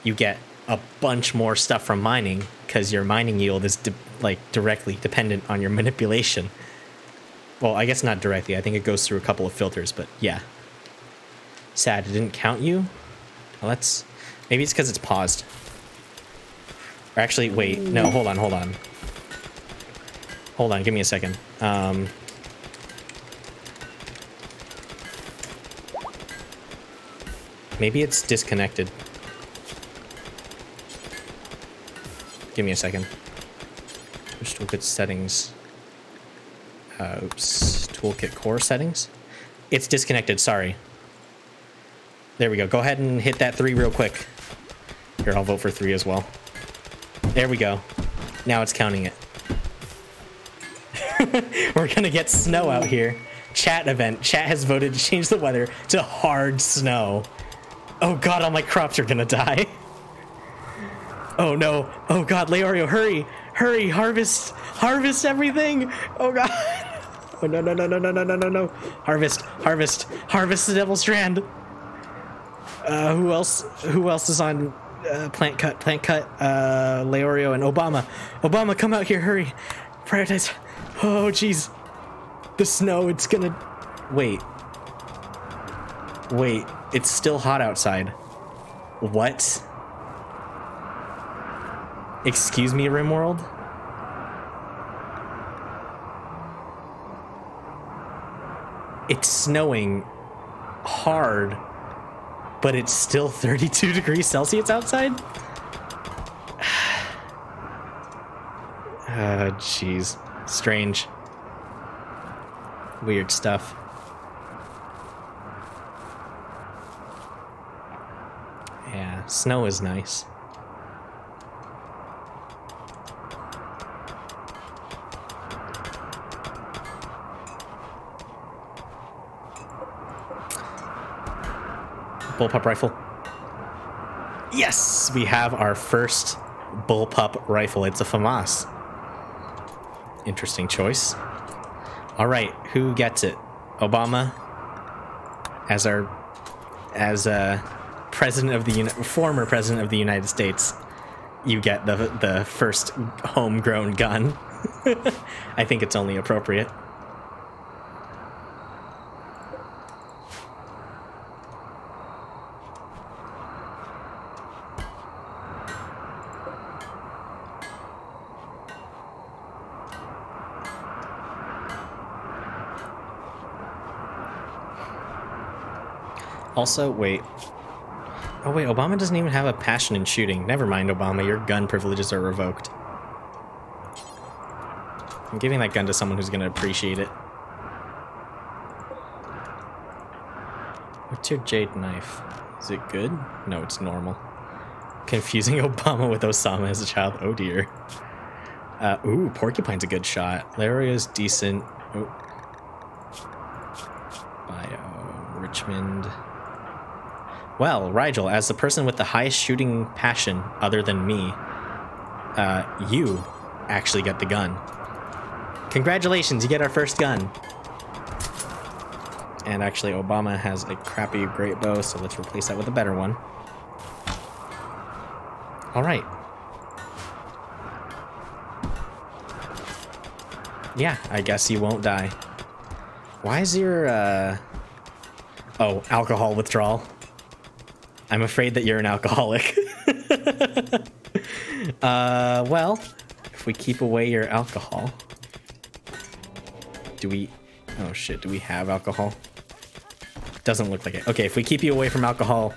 you get a bunch more stuff from mining because your mining yield is directly dependent on your manipulation. Well, I guess not directly. I think it goes through a couple of filters, but yeah. Sad, it didn't count you? Well, maybe it's because it's paused. Or actually, wait, no, hold on. Hold on, give me a second. Maybe it's disconnected. Give me a second. Which toolkit settings? Oops. Toolkit core settings? It's disconnected, sorry. There we go. Go ahead and hit that 3 real quick. Here, I'll vote for 3 as well. There we go. Now it's counting it. We're gonna get snow out here. Chat event. Chat has voted to change the weather to hard snow. Oh god, all my crops are gonna die. Oh no. Oh god, Leorio, hurry! Hurry, harvest! Harvest everything! Oh god! Oh no, no, no, no, no, no, no, no, no. Harvest, harvest, harvest the Devil Strand! Who else is on plant cut, Leorio and Obama. Obama, come out here, hurry. Prioritize. Oh, jeez. The snow, it's gonna... Wait. Wait, it's still hot outside. What? Excuse me, RimWorld? It's snowing hard, but it's still 32 degrees Celsius outside? Jeez. Strange. Weird stuff. Yeah, snow is nice. Bullpup rifle. Yes, we have our first bullpup rifle. It's a FAMAS. Interesting choice. All right, who gets it? Obama, as president of the former president of the United States, you get the first homegrown gun. I think it's only appropriate. Also, wait. Oh, wait, Obama doesn't even have a passion in shooting. Never mind, Obama, your gun privileges are revoked. I'm giving that gun to someone who's going to appreciate it. What's your jade knife? Is it good? No, it's normal. Confusing Obama with Osama as a child. Oh, dear. Ooh, Porcupine's a good shot. Lario's decent. Oh. Bio. Richmond. Well, Rigel, as the person with the highest shooting passion other than me, you actually get the gun. Congratulations, you get our first gun. And actually, Obama has a crappy great bow, so let's replace that with a better one. All right. Yeah, I guess you won't die. Why is your, oh, alcohol withdrawal. I'm afraid that you're an alcoholic. Well, if we keep away your alcohol... Do we... Oh shit, do we have alcohol? Doesn't look like it. Okay, if we keep you away from alcohol,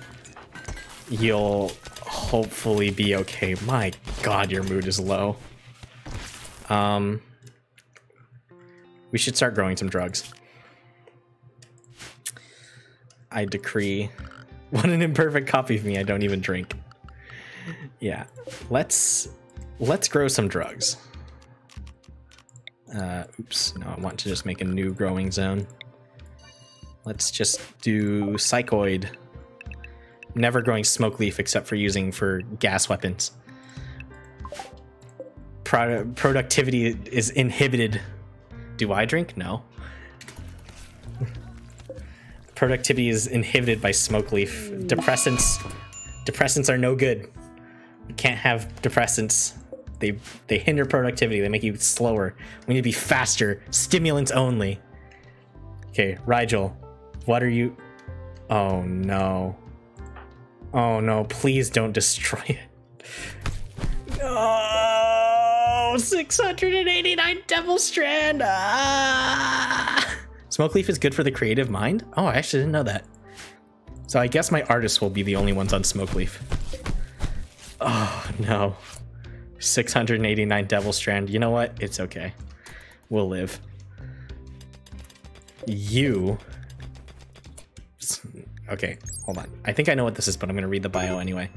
you'll hopefully be okay. My god, your mood is low. We should start growing some drugs. I decree... What an imperfect copy of me, I don't even drink. Yeah, let's grow some drugs. Oops, no, I want to just make a new growing zone. Let's just do Psychoid. Never growing smoke leaf except for using for gas weapons. Productivity is inhibited. Do I drink? No. Productivity is inhibited by smoke leaf. Depressants are no good. You can't have depressants. They hinder productivity. They make you slower. We need to be faster. Stimulants only. Okay, Rigel, what are you? Oh no. Oh no, please don't destroy it. Oh, 689 Devil Strand. Ah! Smoke leaf is good for the creative mind? Oh, I actually didn't know that. So I guess my artists will be the only ones on smoke leaf. Oh, no. 689 Devil Strand. You know what? It's okay. We'll live. You... Okay, hold on. I think I know what this is, but I'm going to read the bio anyway.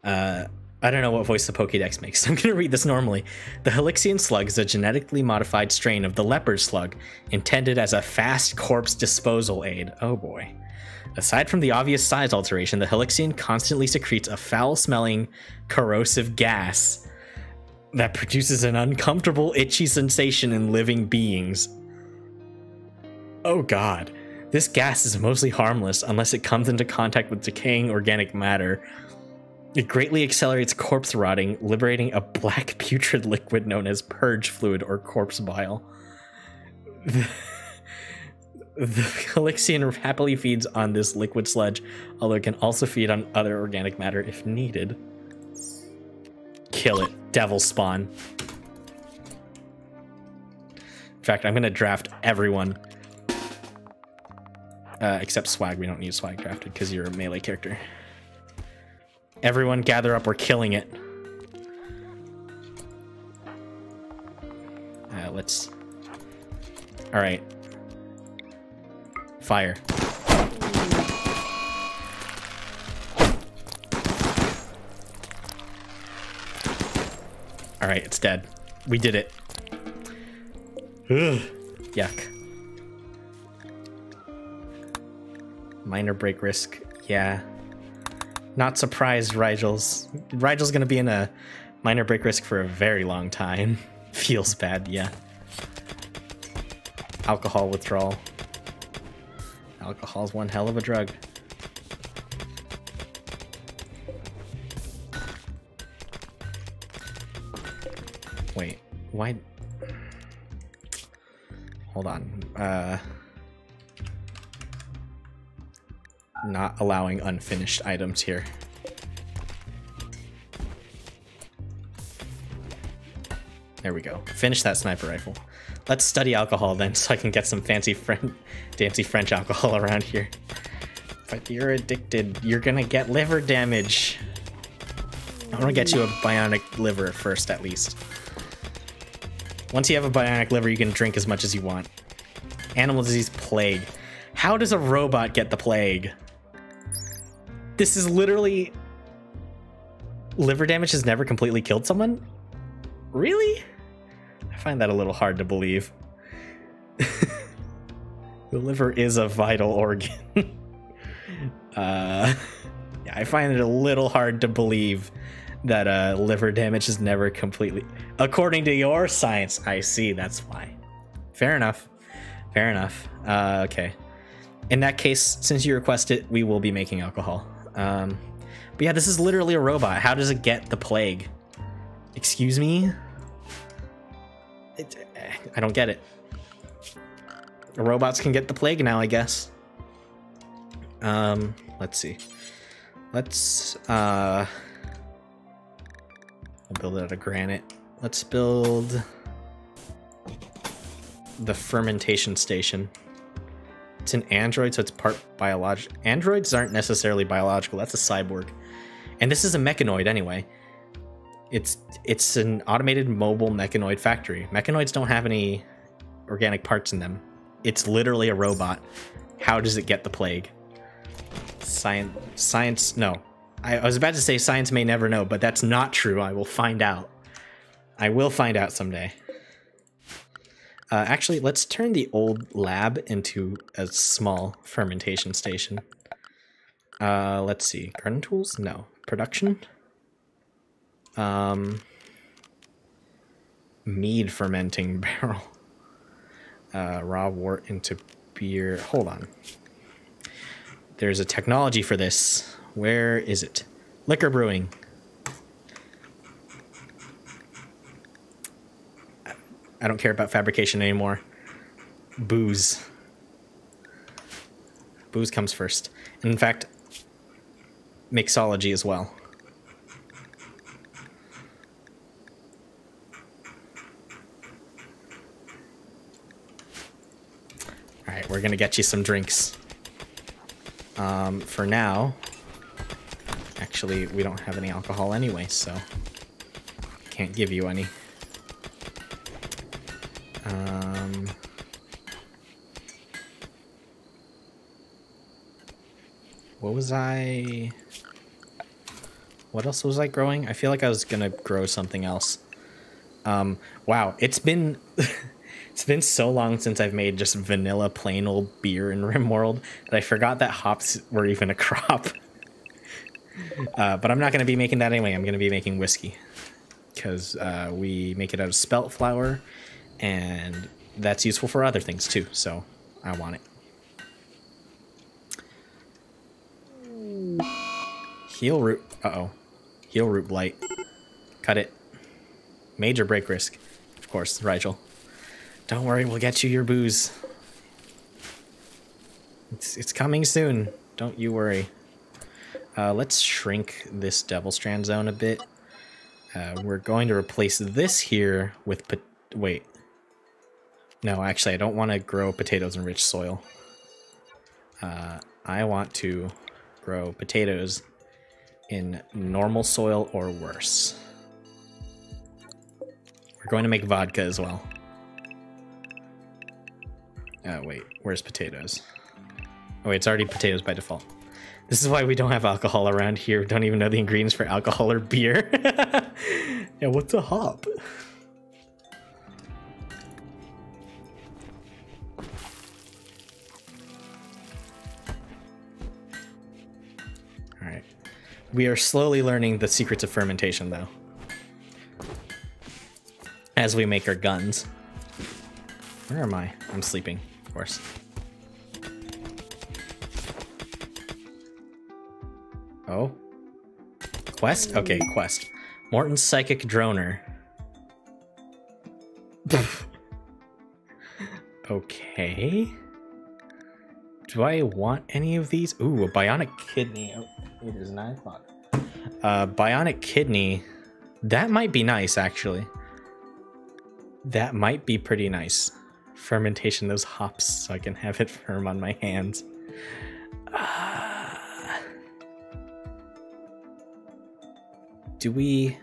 I don't know what voice the Pokédex makes, so I'm going to read this normally. The Helixian Slug is a genetically modified strain of the leopard slug, intended as a fast corpse disposal aid. Oh boy. Aside from the obvious size alteration, the Helixian constantly secretes a foul-smelling, corrosive gas that produces an uncomfortable, itchy sensation in living beings. Oh god. This gas is mostly harmless unless it comes into contact with decaying organic matter. It greatly accelerates corpse rotting, liberating a black putrid liquid known as purge fluid or corpse bile. The Helixian happily feeds on this liquid sludge, although it can also feed on other organic matter if needed. Kill it, devil spawn. In fact, I'm going to draft everyone. Except Swag. We don't need Swag drafted because you're a melee character. Everyone gather up, we're killing it. Let's... Alright. Fire. Alright, it's dead. We did it. Ugh. Yuck. Minor break risk. Yeah. Not surprised, Rigel's. Rigel's gonna be in a minor break risk for a very long time. Feels bad, yeah. Alcohol withdrawal. Alcohol's one hell of a drug. Wait, why? Hold on. Not allowing unfinished items here. There we go. Finish that sniper rifle. Let's study alcohol then, so I can get some fancy French alcohol around here. But you're addicted. You're gonna get liver damage. I want to get you a bionic liver first, at least. Once you have a bionic liver, you can drink as much as you want. Animal disease plague. How does a robot get the plague? This is literally... Liver damage has never completely killed someone? Really? I find that a little hard to believe. The liver is a vital organ. Yeah, I find it a little hard to believe that liver damage is never completely... According to your science, I see, that's why. Fair enough. Fair enough. Okay. In that case, since you request it, we will be making alcohol. But yeah, this is literally a robot. How does it get the plague? Excuse me? I don't get it. Robots can get the plague now, I guess. Let's see. Let's, I'll build it out of granite. Let's build the Fermentation Station. It's an android, so it's part biological. Androids aren't necessarily biological. That's a cyborg. And this is a mechanoid anyway. It's an automated mobile mechanoid factory. Mechanoids don't have any organic parts in them. It's literally a robot. How does it get the plague? Science, no. I was about to say science may never know, but that's not true. I will find out. I will find out someday. Actually, let's turn the old lab into a small fermentation station. Let's see. Garden tools? No. Production? Mead fermenting barrel. Raw wort into beer. Hold on. There's a technology for this. Where is it? Liquor brewing. I don't care about fabrication anymore. Booze. Booze comes first. And in fact, mixology as well. Alright, we're gonna get you some drinks. For now, actually, we don't have any alcohol anyway, so can't give you any. What else was I growing? I feel like I was gonna grow something else. Wow, it's been it's been so long since I've made just vanilla plain old beer in RimWorld that I forgot that hops were even a crop. But I'm not gonna be making that anyway. I'm gonna be making whiskey because we make it out of spelt flour, and that's useful for other things too. So I want it. Heal root. Uh-oh. Heal root blight. Cut it. Major break risk. Of course, Rigel. Don't worry, we'll get you your booze. It's coming soon. Don't you worry. Let's shrink this Devil Strand zone a bit. We're going to replace this here with... Wait. No, actually, I don't want to grow potatoes in rich soil. I want to grow potatoes in normal soil or worse. We're going to make vodka as well. Wait, where's potatoes? Oh wait, it's already potatoes by default. This is why we don't have alcohol around here. We don't even know the ingredients for alcohol or beer. Yeah, what's a hop? Alright. We are slowly learning the secrets of fermentation, though. As we make our guns. Where am I? I'm sleeping, of course. Oh. Quest? Okay, quest. Morton's Psychic Droner. Okay. Do I want any of these? Ooh, a bionic kidney. Oh, it is 9 o'clock. Bionic kidney. That might be nice, actually. That might be pretty nice. Fermentation those hops so I can have it firm on my hands. Do we...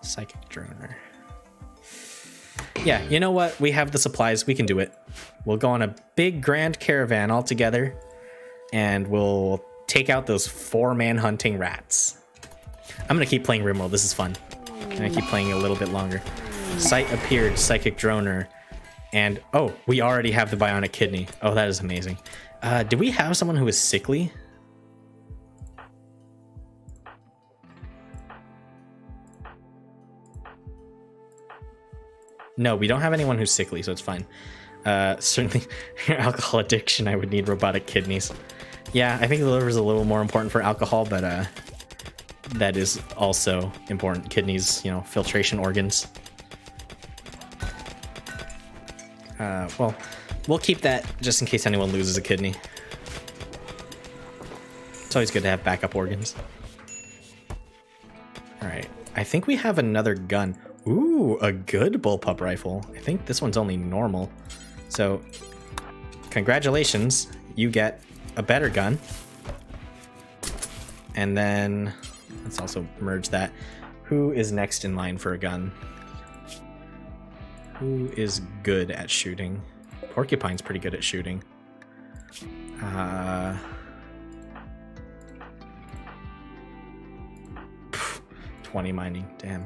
Psychic Droner. Yeah, you know what? We have the supplies. We can do it. We'll go on a big grand caravan all together, and we'll take out those 4-man hunting rats. I'm going to keep playing RimWorld. This is fun. I'm going to keep playing a little bit longer. Sight appeared, Psychic Droner, and oh, we already have the bionic kidney. Oh, that is amazing. Do we have someone who is sickly? No, we don't have anyone who's sickly, so it's fine. Certainly, your alcohol addiction, I would need robotic kidneys. Yeah, I think the liver is a little more important for alcohol, but that is also important. Kidneys, you know, filtration organs. Well, we'll keep that just in case anyone loses a kidney. It's always good to have backup organs. Alright, I think we have another gun. Ooh, a good bullpup rifle. I think this one's only normal. So, congratulations, you get a better gun. And then, let's also merge that. Who is next in line for a gun? Who is good at shooting? Porcupine's pretty good at shooting. 20 mining, damn.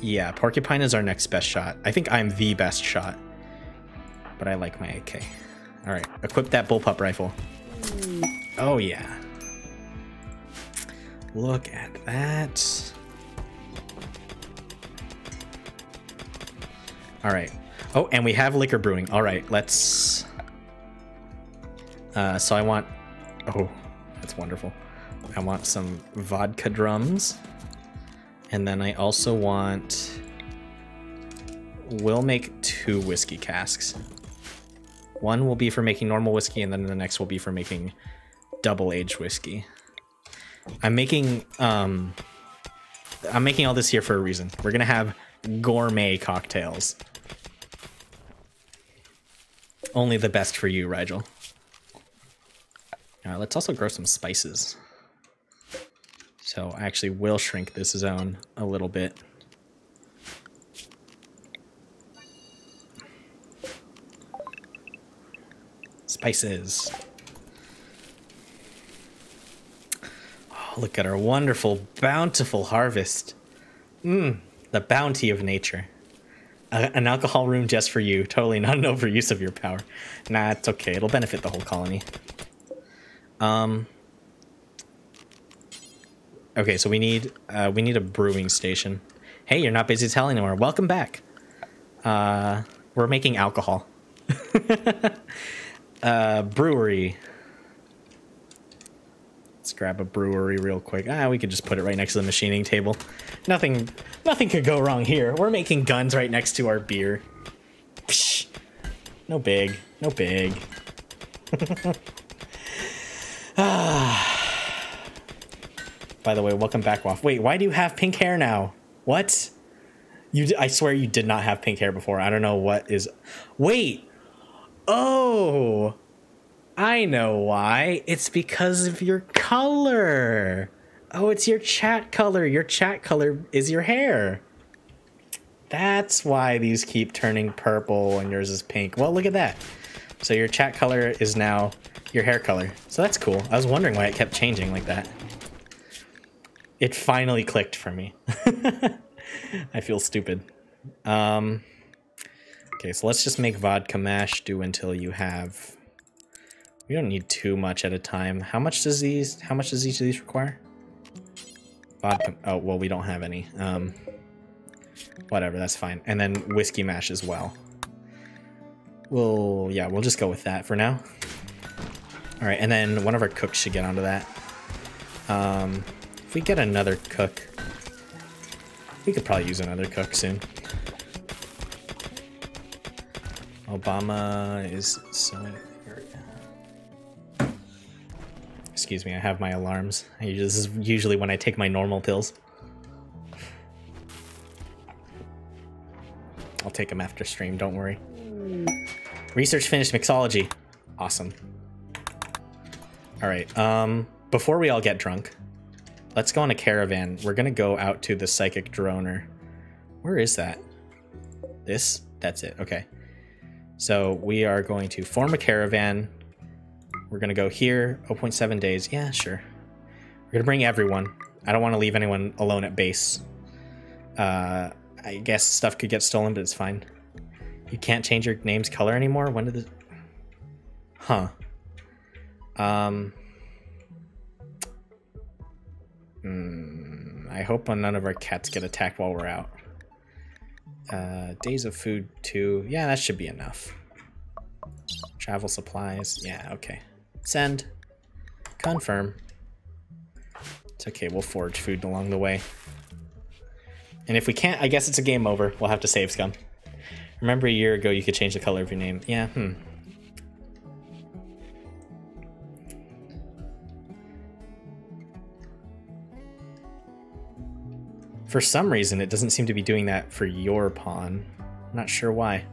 Yeah, Porcupine is our next best shot. I think I'm the best shot, but I like my AK. All right, equip that bullpup rifle. Oh yeah. Look at that. All right. Oh, and we have liquor brewing. All right, let's... so I want... Oh, that's wonderful. I want some vodka drums. And then I also want... We'll make 2 whiskey casks. One will be for making normal whiskey, and then the next will be for making double-aged whiskey. I'm making all this here for a reason. We're gonna have gourmet cocktails. Only the best for you, Rigel. Let's also grow some spices. So I actually will shrink this zone a little bit. Spices. Oh, look at our wonderful, bountiful harvest. The bounty of nature. An alcohol room just for you. Totally not an overuse of your power. Nah, it's okay. It'll benefit the whole colony. Okay, so we need a brewing station. Hey, you're not busy telling anymore. Welcome back. We're making alcohol. Brewery. Let's grab a brewery real quick. We could just put it right next to the machining table. Nothing could go wrong here. We're making guns right next to our beer. Psh, no big. By the way, welcome back, Waff. Wait, why do you have pink hair now? What? I swear you did not have pink hair before. I don't know what is... Wait! Oh! I know why. It's because of your color. Oh, it's your chat color. Your chat color is your hair. That's why these keep turning purple and yours is pink. Well, look at that. So your chat color is now your hair color. So that's cool. I was wondering why it kept changing like that. It finally clicked for me. I feel stupid. Okay, so let's just make vodka mash do until you have... We don't need too much at a time. How much does each of these require? Vodka... Oh, well, we don't have any. Whatever, that's fine. And then whiskey mash as well. We'll just go with that for now. All right, and then one of our cooks should get onto that. If we get another cook, we could probably use another cook soon. Obama is sewing. Excuse me, I have my alarms. This is usually when I take my normal pills. I'll take them after stream, don't worry. Research finished, mixology. Awesome. All right, before we all get drunk, let's go on a caravan. We're gonna go out to the psychic droner. Where is that? This? That's it, okay. So we are going to form a caravan. We're gonna go here, 0.7 days. Yeah, sure. We're gonna bring everyone. I don't want to leave anyone alone at base. I guess stuff could get stolen, but it's fine. You can't change your name's color anymore? When did it... Huh. I hope none of our cats get attacked while we're out. Days of food 2. Yeah, that should be enough. Travel supplies. Yeah, okay. Send. Confirm. It's okay, we'll forage food along the way. And if we can't, I guess it's a game over. We'll have to save scum. Remember a year ago you could change the color of your name. Yeah, For some reason, it doesn't seem to be doing that for your pawn. I'm not sure why.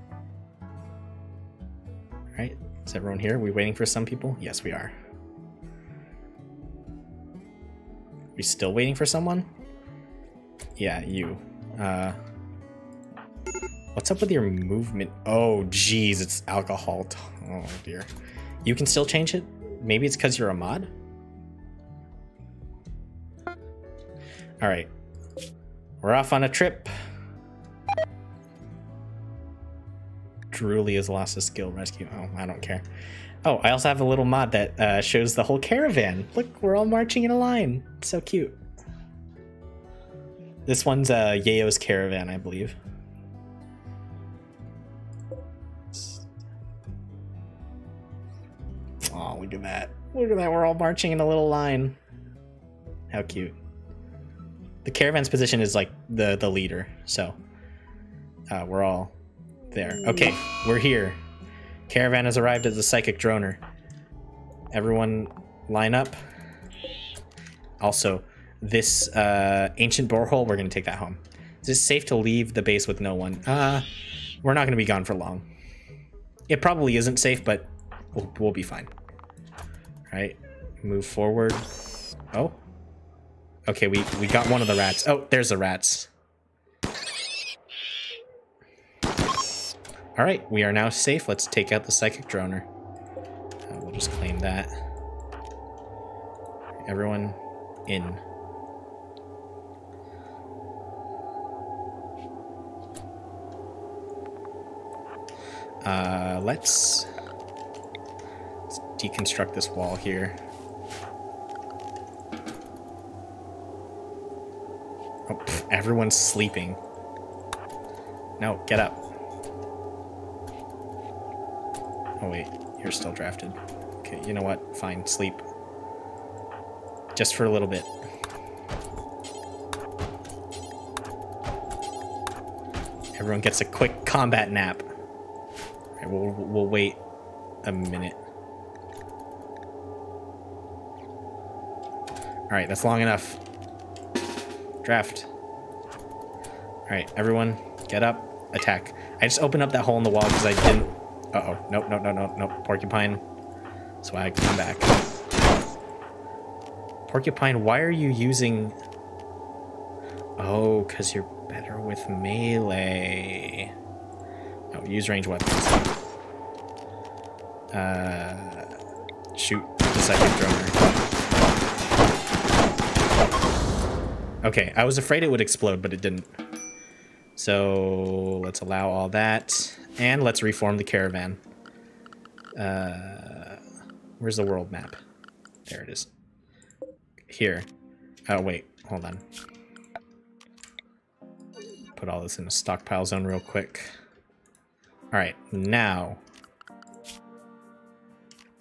Right? Is everyone here? Are we waiting for some people? Yes, we are. We still waiting for someone? Yeah, you. What's up with your movement? Oh, geez, it's alcohol. Oh, dear. You can still change it? Maybe it's because you're a mod? All right. We're off on a trip. Drooly has lost a skill rescue. Oh, I don't care. Oh, I also have a little mod that shows the whole caravan. Look, we're all marching in a line. It's so cute. This one's Yayo's caravan, I believe. Oh, look at that. Look at that. We're all marching in a little line. How cute. The caravan's position is like the leader, so we're all there. Okay, we're here. Caravan has arrived at the psychic droner. Everyone line up. Also, this ancient borehole, we're going to take that home. Is it safe to leave the base with no one? We're not going to be gone for long. It probably isn't safe, but we'll be fine. All right, move forward. Oh. Okay, we got one of the rats. Oh, there's the rats. All right, we are now safe. Let's take out the psychic droner. We'll just claim that. Everyone in. Let's deconstruct this wall here. Oh, pff, everyone's sleeping. No, get up. Oh wait, you're still drafted. Okay, you know what? Fine, sleep. Just for a little bit. Everyone gets a quick combat nap. All right, we'll wait a minute. All right, that's long enough. Draft. All right, everyone, get up, attack. I just opened up that hole in the wall because I didn't. Uh-oh, nope, Porcupine. So I come back. Porcupine, why are you using... Oh, because you're better with melee. No, use range weapons. Shoot the second droner. Okay, I was afraid it would explode, but it didn't. So let's allow all that. And let's reform the caravan. Where's the world map? There it is. Here. Oh, wait. Hold on. Put all this in a stockpile zone real quick. All right, now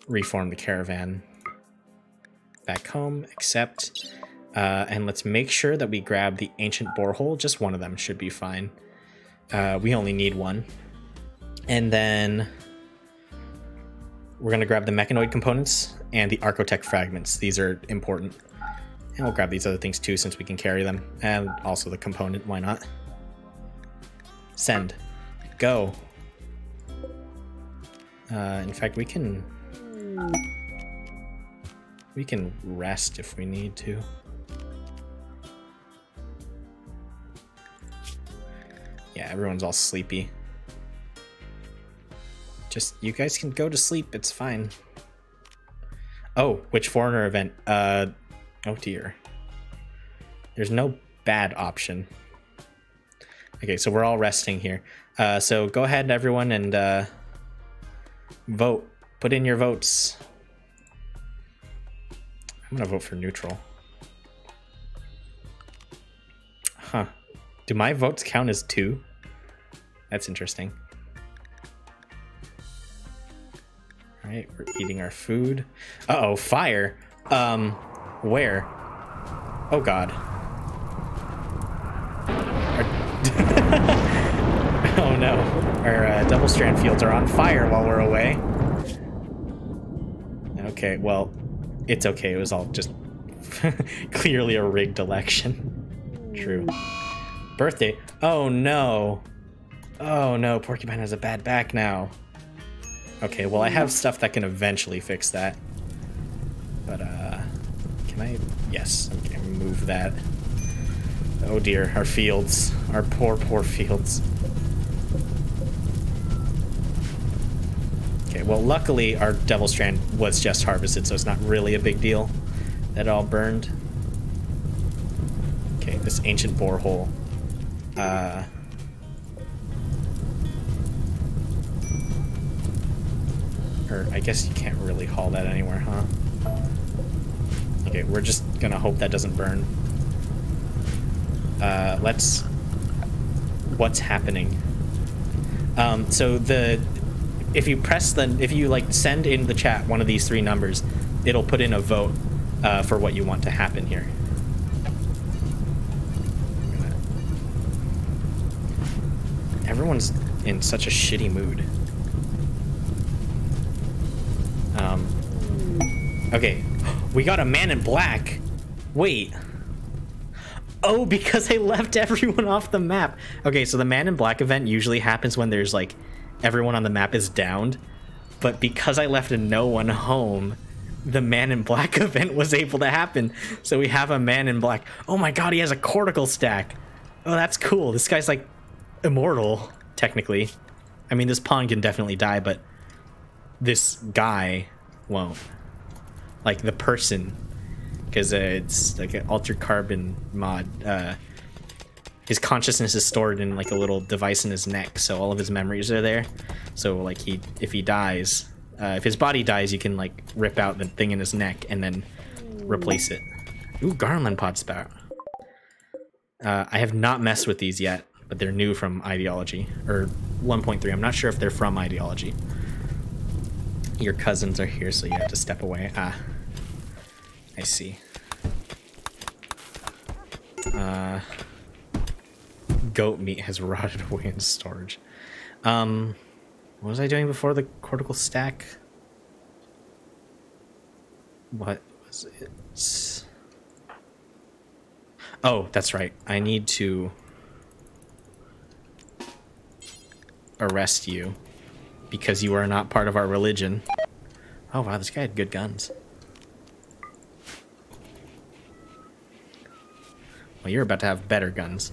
reform the caravan. Back home, accept. And let's make sure that we grab the ancient borehole. Just one of them should be fine. We only need one. And then we're going to grab the mechanoid components and the architect fragments. These are important. And we'll grab these other things too since we can carry them. And also the component, why not? Send. Go. In fact, we can rest if we need to. Yeah, everyone's all sleepy. Just, you guys can go to sleep, it's fine. Oh, which foreigner event? Oh dear. There's no bad option. Okay, so we're all resting here. So go ahead, everyone, and vote. Put in your votes. I'm gonna vote for neutral. Huh. Do my votes count as 2? That's interesting. All right, we're eating our food. Uh-oh, fire. Where? Oh, God. Oh, no. Our double strand fields are on fire while we're away. Okay, well, it's okay. It was all just clearly a rigged election. True. Birthday. Oh, no. Oh, no. Porcupine has a bad back now. Okay, well, I have stuff that can eventually fix that. But, can I? Yes. Okay, remove that. Oh, dear. Our fields. Our poor, poor fields. Okay, well, luckily, our Devil Strand was just harvested, so it's not really a big deal that it all burned. Okay, this ancient borehole. Or I guess you can't really haul that anywhere, huh? Okay, we're just gonna hope that doesn't burn. Let's... What's happening? So if you press if you like send in the chat one of these 3 numbers, it'll put in a vote for what you want to happen here. Everyone's in such a shitty mood. Okay, we got a man in black. Wait. Oh, because I left everyone off the map. Okay, so the man in black event usually happens when there's like everyone on the map is downed, but because I left no one home, the Man in Black event was able to happen. So we have a Man in Black. Oh my god, he has a cortical stack. Oh, that's cool. This guy's like immortal, technically. I mean, this pawn can definitely die, but this guy won't. Like the person, because it's like an altered carbon mod. His consciousness is stored in like a little device in his neck, so all of his memories are there. So like if he dies, if his body dies, you can like rip out the thing in his neck and then replace it. Ooh, Garland Pod Spout. I have not messed with these yet, but they're new from Ideology, or 1.3. I'm not sure if they're from Ideology. Your cousins are here, so you have to step away. Ah, I see. Goat meat has rotted away in storage. What was I doing before the cortical stack? What was it? Oh, that's right. I need to arrest you because you are not part of our religion. Oh wow, this guy had good guns. Well, you're about to have better guns.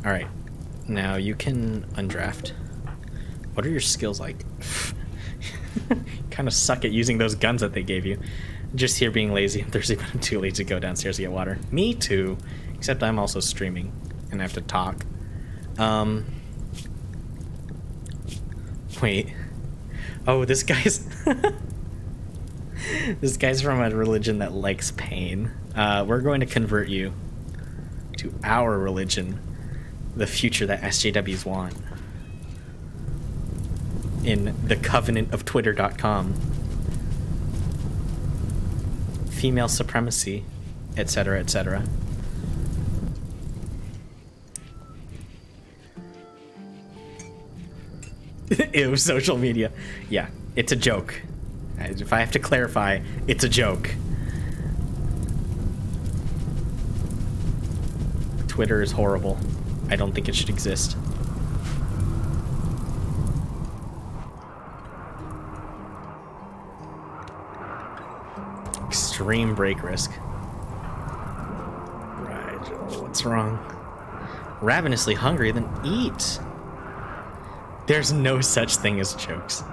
Alright, now you can undraft. What are your skills like? Kind of suck at using those guns that they gave you. Just here being lazy and thirsty, but I'm too lazy to go downstairs to get water. Me too, except I'm also streaming and I have to talk. Wait. Oh, this guy's... This guy's from a religion that likes pain. We're going to convert you to our religion, the future that SJWs want, in the covenant of Twitter.com. Female supremacy, etc., etc. Ew, social media. Yeah, it's a joke. If I have to clarify, it's a joke. Twitter is horrible. I don't think it should exist. Extreme break risk. Right, what's wrong? Ravenously hungry, then eat. There's no such thing as jokes.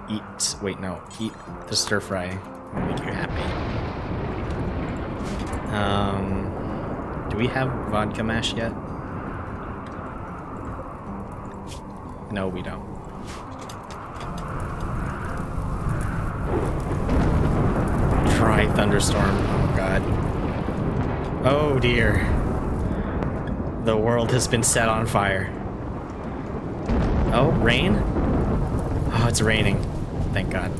Eat. Wait, no. Eat the stir fry. It'll make you happy. Do we have vodka mash yet? No, we don't. Try thunderstorm. Oh, God. Oh, dear. The world has been set on fire. Oh, rain? Oh, it's raining. Thank God.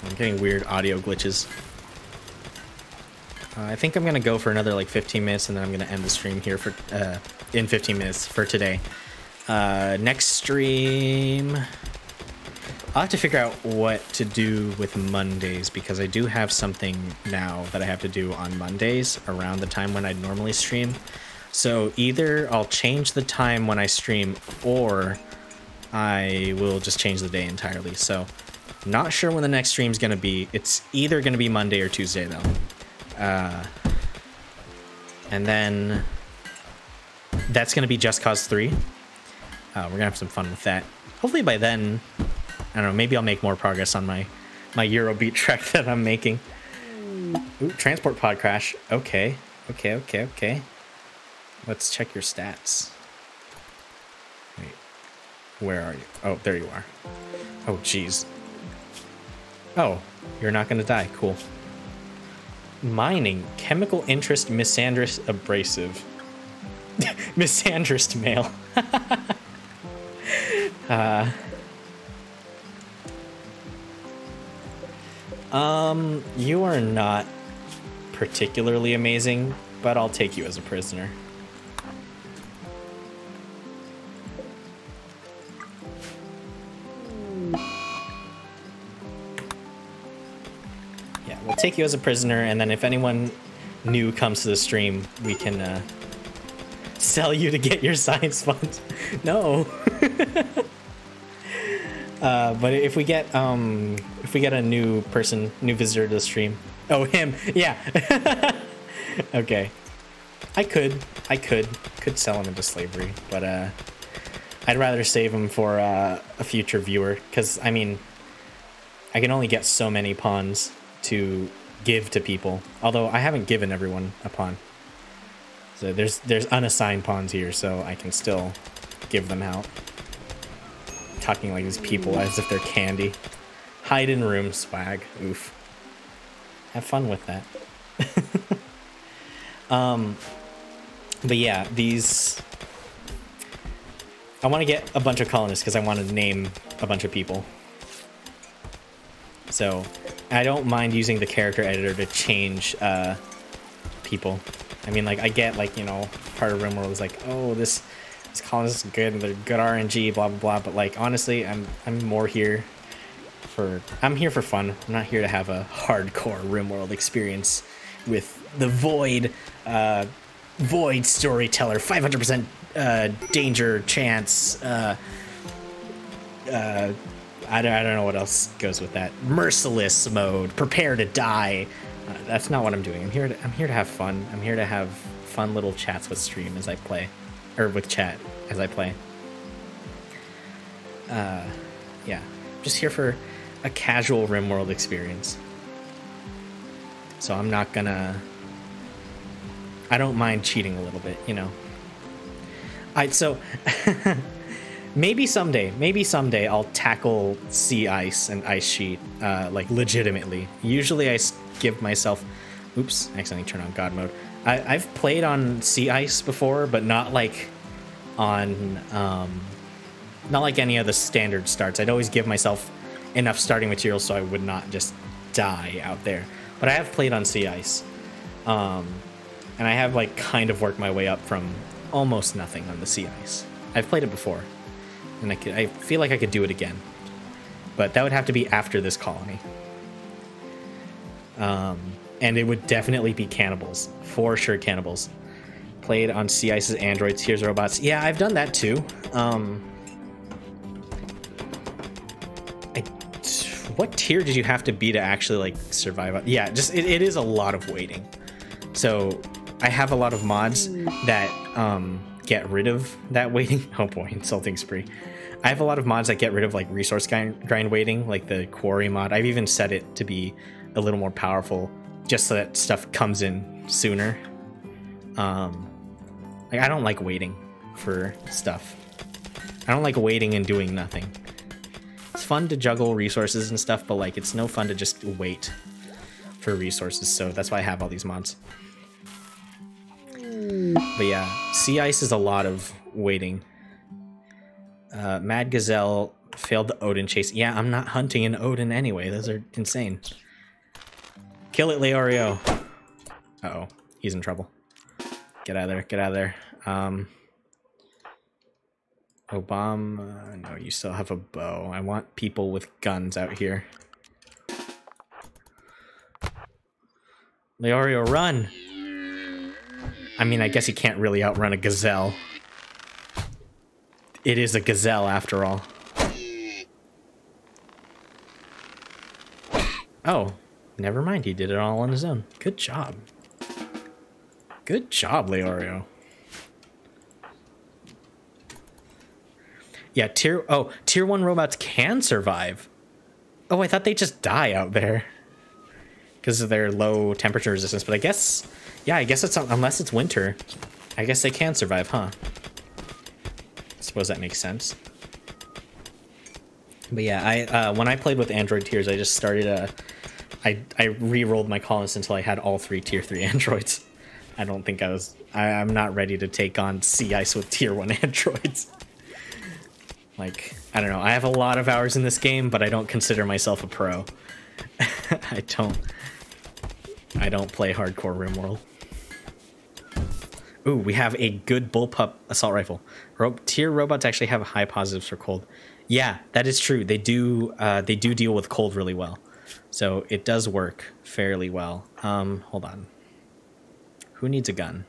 I'm getting weird audio glitches. I think I'm gonna go for another like 15 minutes and then I'm gonna end the stream here for in 15 minutes for today. Next stream, I'll have to figure out what to do with Mondays because I do have something now that I have to do on Mondays around the time when I'd normally stream. So either I'll change the time when I stream or I will just change the day entirely. So not sure when the next stream's gonna be. It's either gonna be Monday or Tuesday though. And then that's gonna be Just Cause 3. We're gonna have some fun with that. Hopefully by then, I don't know, maybe I'll make more progress on my Eurobeat track that I'm making. Ooh, transport pod crash. Okay. Let's check your stats. Wait, where are you? Oh, there you are. Oh, jeez. Oh, you're not gonna die. Cool. Mining. Chemical interest misandrist abrasive. Misandrist male. You are not particularly amazing, but I'll take you as a prisoner. we'll take you as a prisoner, and then if anyone new comes to the stream, we can sell you to get your science funds. No. But if we get a new person, new visitor to the stream. Oh, him. Yeah. Okay. I could sell him into slavery, but I'd rather save him for a future viewer, because I mean, I can only get so many pawns to give to people. Although I haven't given everyone a pawn, so there's unassigned pawns here, so I can still give them out. Talking like these people as if they're candy. Hide in room swag. Oof. Have fun with that. But yeah, these... I want to get a bunch of colonists because I want to name a bunch of people. So, I don't mind using the character editor to change people. I mean, like, I get, like, you know, part of RimWorld is like, oh, this colonist is good, they're good RNG, blah, blah, blah. But, like, honestly, I'm more here for... I'm here for fun. I'm not here to have a hardcore RimWorld experience with the Void... Void storyteller, 500% danger chance. I don't know what else goes with that. Merciless mode, prepare to die. That's not what I'm doing. I'm here to have fun. I'm here to have fun little chats with stream as I play, or with chat as I play. Yeah, just here for a casual RimWorld experience. So I'm not gonna... I don't mind cheating a little bit, you know. So maybe someday I'll tackle sea ice and ice sheet like legitimately. Usually I give myself... Oops, I accidentally turned on God mode. I've played on sea ice before, but not like on not like any of the standard starts. I'd always give myself enough starting materials so I would not just die out there. But I have played on sea ice. And I have, like, kind of worked my way up from almost nothing on the sea ice. I've played it before, and I feel like I could do it again. But that would have to be after this colony. And it would definitely be cannibals. For sure cannibals. Played on sea ice's androids, here's robots. Yeah, I've done that too. What tier did you have to be to actually, like, survive? Yeah, just it is a lot of waiting. So... I have a lot of mods that get rid of that waiting. Oh boy, insulting spree. I have a lot of mods that get rid of like resource grind waiting, like the quarry mod. I've even set it to be a little more powerful just so that stuff comes in sooner. Like I don't like waiting for stuff. I don't like waiting and doing nothing. It's fun to juggle resources and stuff, but like it's no fun to just wait for resources. So that's why I have all these mods. But yeah, sea ice is a lot of waiting. Mad Gazelle failed the Odin chase. Yeah, I'm not hunting an Odin anyway. Those are insane. Kill it, Leorio. Uh-oh, he's in trouble. Get out of there, get out of there. Obama, no, you still have a bow. I want people with guns out here. Leorio, run! I mean, I guess he can't really outrun a gazelle. It is a gazelle, after all. Oh, never mind. He did it all on his own. Good job. Good job, Leorio. Yeah, tier 1 robots can survive. Oh, I thought they just die out there because of their low temperature resistance, but I guess... Yeah, I guess it's unless it's winter. I guess they can survive, huh? I suppose that makes sense. But yeah, when I played with Android tiers, I just started I re-rolled my colonists until I had all 3 tier 3 androids. I don't think I'm not ready to take on sea ice with tier 1 androids. Like, I don't know. I have a lot of hours in this game, but I don't consider myself a pro. I don't play hardcore RimWorld. Ooh, we have a good bullpup assault rifle. Tier robots actually have high positives for cold. Yeah, that is true. They do deal with cold really well. So it does work fairly well. Hold on. Who needs a gun?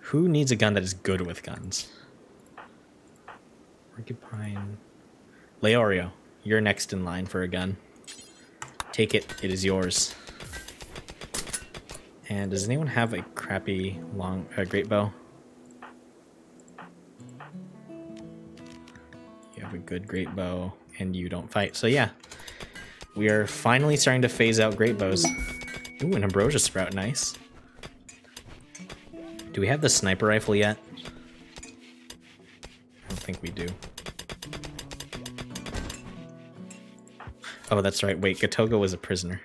Who needs a gun that is good with guns? Porcupine. Leorio, you're next in line for a gun. Take it. It is yours. And does anyone have a crappy long great bow? You have a good great bow, and you don't fight. So yeah, we are finally starting to phase out great bows. Ooh, an ambrosia sprout, nice. Do we have the sniper rifle yet? I don't think we do. Oh, that's right. Wait, Gatoga was a prisoner.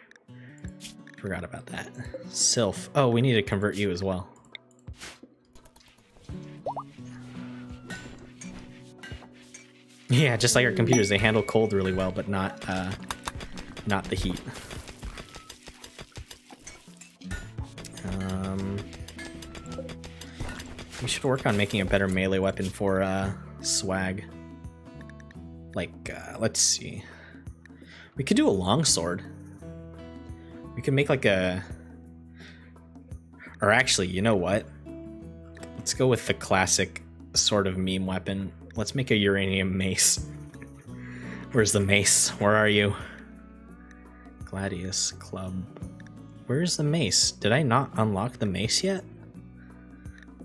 Forgot about that. Sylph. Oh, we need to convert you as well. Yeah, just like our computers, they handle cold really well, but not the heat. We should work on making a better melee weapon for swag. Like, let's see. We could do a longsword. We could make like a... Or actually, you know what? Let's go with the classic sort of meme weapon. Let's make a uranium mace. Where's the mace? Where are you? Gladius Club. Where's the mace? Did I not unlock the mace yet?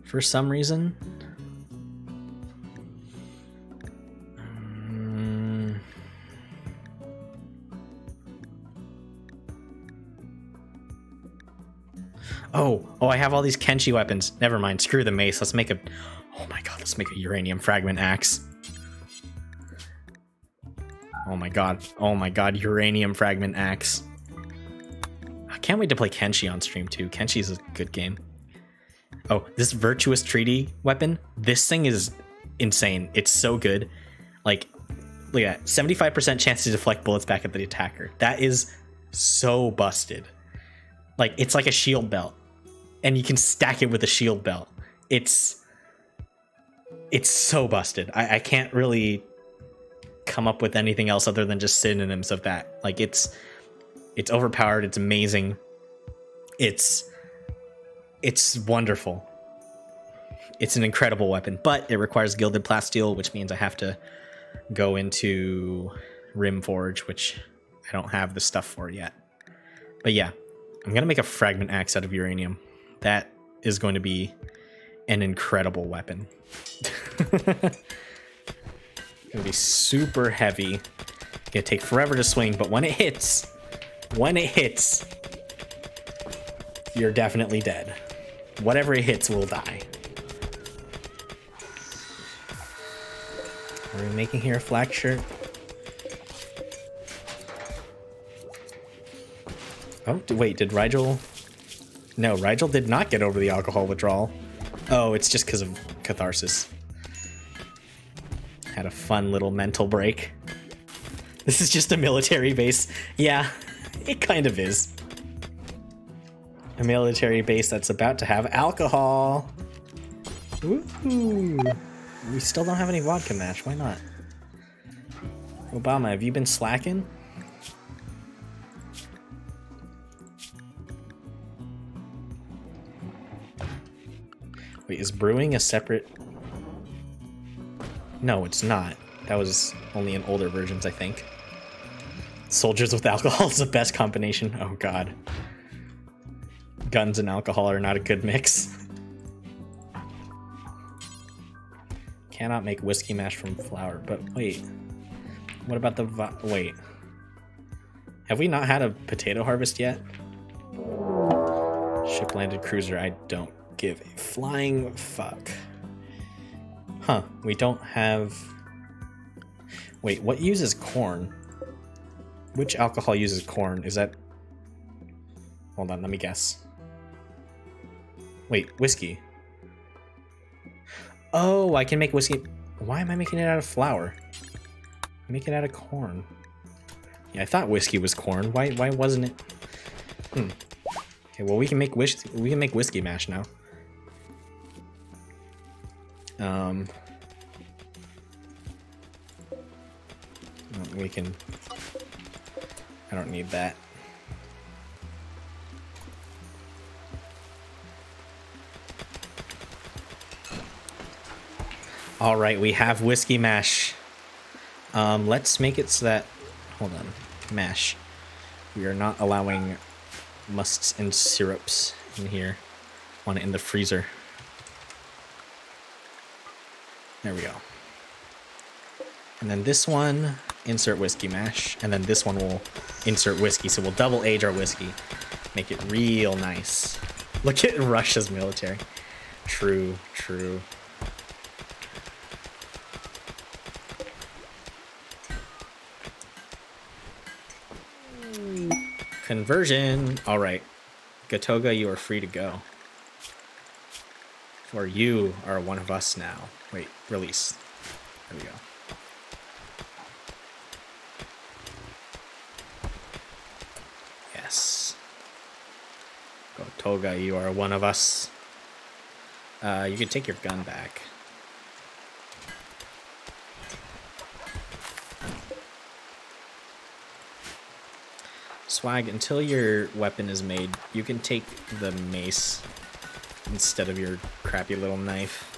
For some reason? Oh, I have all these Kenshi weapons. Never mind, screw the mace. Let's make a... Oh my god, let's make a uranium fragment axe. Oh my god, uranium fragment axe. I can't wait to play Kenshi on stream too. Kenshi is a good game. Oh, this Virtuous treaty weapon, this thing is insane. It's so good. Like, look at that, 75% chance to deflect bullets back at the attacker. That is so busted. Like, it's like a shield belt. And you can stack it with a shield belt. It's so busted. I can't really come up with anything else other than just synonyms of that. Like, it's overpowered, it's amazing. It's wonderful. It's an incredible weapon, but it requires gilded plasteel, which means I have to go into RimForge, which I don't have the stuff for yet. But yeah, I'm gonna make a fragment axe out of uranium. That is going to be an incredible weapon. Gonna be super heavy. Gonna take forever to swing, but when it hits, you're definitely dead. Whatever it hits will die. Are we making here a flak shirt? Oh, wait, did Rigel... No, Rigel did not get over the alcohol withdrawal. Oh, it's just because of catharsis. Had a fun little mental break. This is just a military base. Yeah, it kind of is. A military base that's about to have alcohol. Ooh. We still don't have any vodka match. Why not? Obama, have you been slacking? Wait, is brewing a separate... No, it's not. That was only in older versions, I think. Soldiers with alcohol is the best combination. Oh god. Guns and alcohol are not a good mix. Cannot make whiskey mash from flour, but wait. What about the... Wait. Have we not had a potato harvest yet? Ship landed cruiser, I don't give a flying fuck. Huh, we don't have... Wait, what uses corn? Which alcohol uses corn? Is that... Hold on, let me guess. Wait, whiskey. Oh, I can make whiskey... Why am I making it out of flour? Make it out of corn. Yeah, I thought whiskey was corn. Why wasn't it? Okay, well we can make whiskey mash now. We can... I don't need that. All right, we have whiskey mash. Let's make it so that... Hold on. Mash. We are not allowing musts and syrups in here. Want it in the freezer. There we go. And then this one, insert whiskey mash. And then this one will insert whiskey. So we'll double age our whiskey. Make it real nice. Look at Russia's military. True, true. Conversion. All right. Gatoga, you are free to go. For you are one of us now. Wait, release. There we go. Yes. Gatoga, you are one of us. You can take your gun back. Swag, until your weapon is made, you can take the mace instead of your crappy little knife.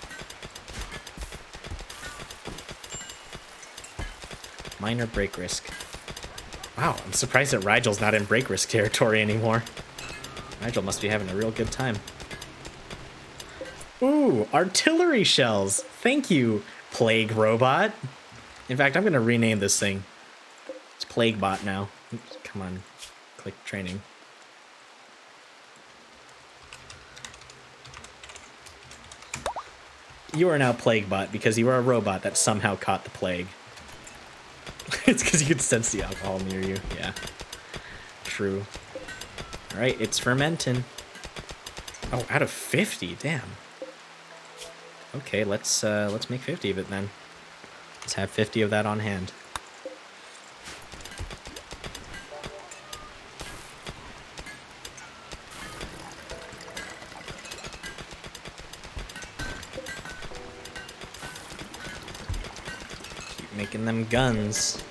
Minor break risk. Wow, I'm surprised that Rigel's not in break risk territory anymore. Rigel must be having a real good time. Ooh, artillery shells. Thank you, Plague Robot. In fact, I'm going to rename this thing. It's Plague Bot now. Oops, come on. Click training. You are now Plague Bot because you are a robot that somehow caught the plague. It's because you could sense the alcohol near you. Yeah. True. Alright, it's fermenting. Oh, out of 50, damn. Okay, let's make 50 of it then. Let's have 50 of that on hand. Keep making them guns.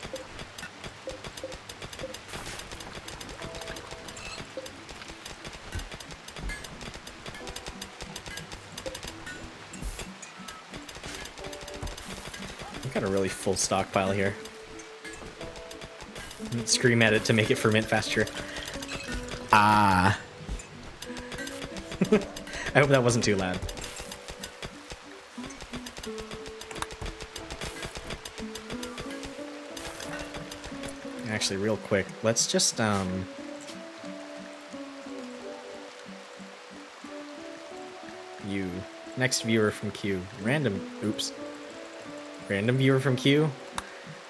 Got a really full stockpile here. Scream at it to make it ferment faster. Ah. I hope that wasn't too loud. Actually, real quick, let's just you. Next viewer from queue. Random. Oops. Random viewer from queue?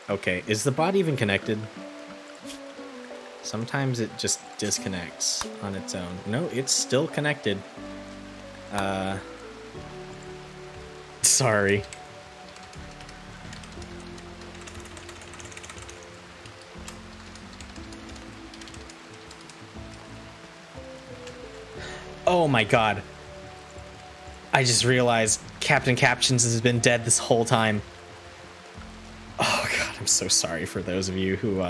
Okay, is the bot even connected? Sometimes it just disconnects on its own. No, it's still connected. Sorry. Oh my god. I just realized Captain Captions has been dead this whole time. Oh god, I'm so sorry for those of you who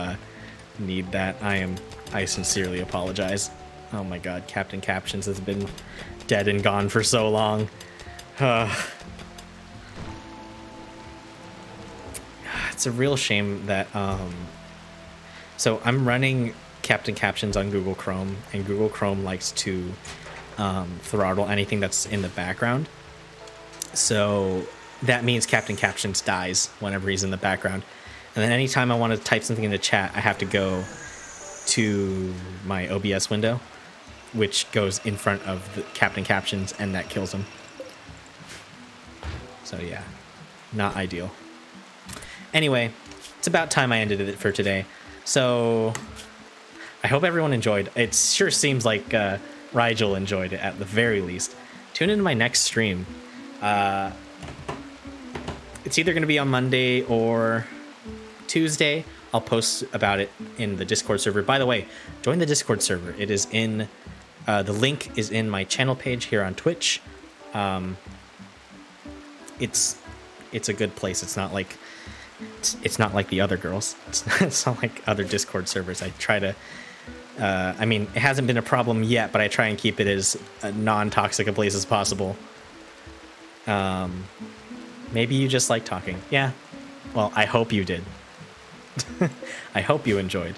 need that. I sincerely apologize. Oh my god, Captain Captions has been dead and gone for so long. It's a real shame that so I'm running Captain Captions on Google Chrome, and Google Chrome likes to throttle anything that's in the background. So that means Captain Captions dies whenever he's in the background. And then anytime I want to type something in the chat, I have to go to my OBS window, which goes in front of the Captain Captions, and that kills him. So yeah, not ideal. Anyway, it's about time I ended it for today. So I hope everyone enjoyed. It sure seems like Rigel enjoyed it at the very least. Tune into my next stream. It's either going to be on Monday or Tuesday. I'll post about it in the Discord server. By the way, join the Discord server. It is in the link is in my channel page here on Twitch. It's a good place. It's not like It's not like the other girls. It's not like other Discord servers. I try to. I mean, it hasn't been a problem yet, but I try and keep it as non-toxic a place as possible. Maybe you just like talking. Yeah. Well, I hope you did. I hope you enjoyed.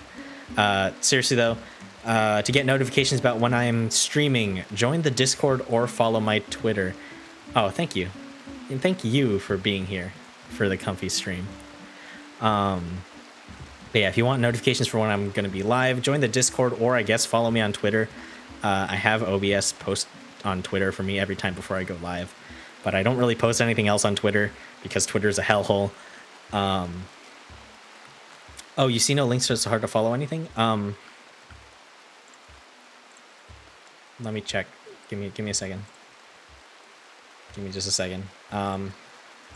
Seriously though, to get notifications about when I'm streaming, join the Discord or follow my Twitter. Oh, thank you. And thank you for being here for the comfy stream. But yeah, if you want notifications for when I'm going to be live, join the Discord or I guess follow me on Twitter. I have OBS post on Twitter for me every time before I go live. But I don't really post anything else on Twitter because Twitter is a hellhole. Oh, you see no links, so it's hard to follow anything? Let me check. Give me a second. Give me just a second.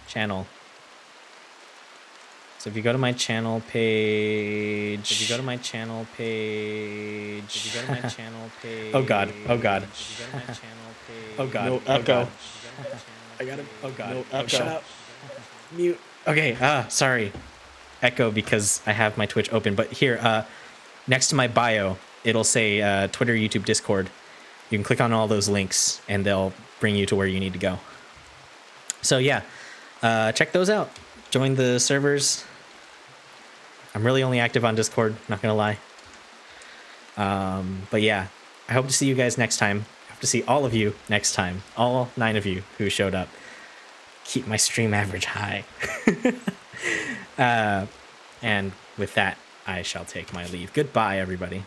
Channel. So if you go to my channel page... Oh god. Oh god. Oh god. No echo. I got him. Oh god. No echo. Shut up. Mute. Okay. Sorry. Echo because I have my Twitch open. But here, next to my bio, it'll say Twitter, YouTube, Discord. You can click on all those links and they'll bring you to where you need to go. So yeah, check those out. Join the servers. I'm really only active on Discord, not gonna lie. But yeah, I hope to see you guys next time. I hope to see all of you next time. All 9 of you who showed up. Keep my stream average high. And with that, I shall take my leave. Goodbye, everybody.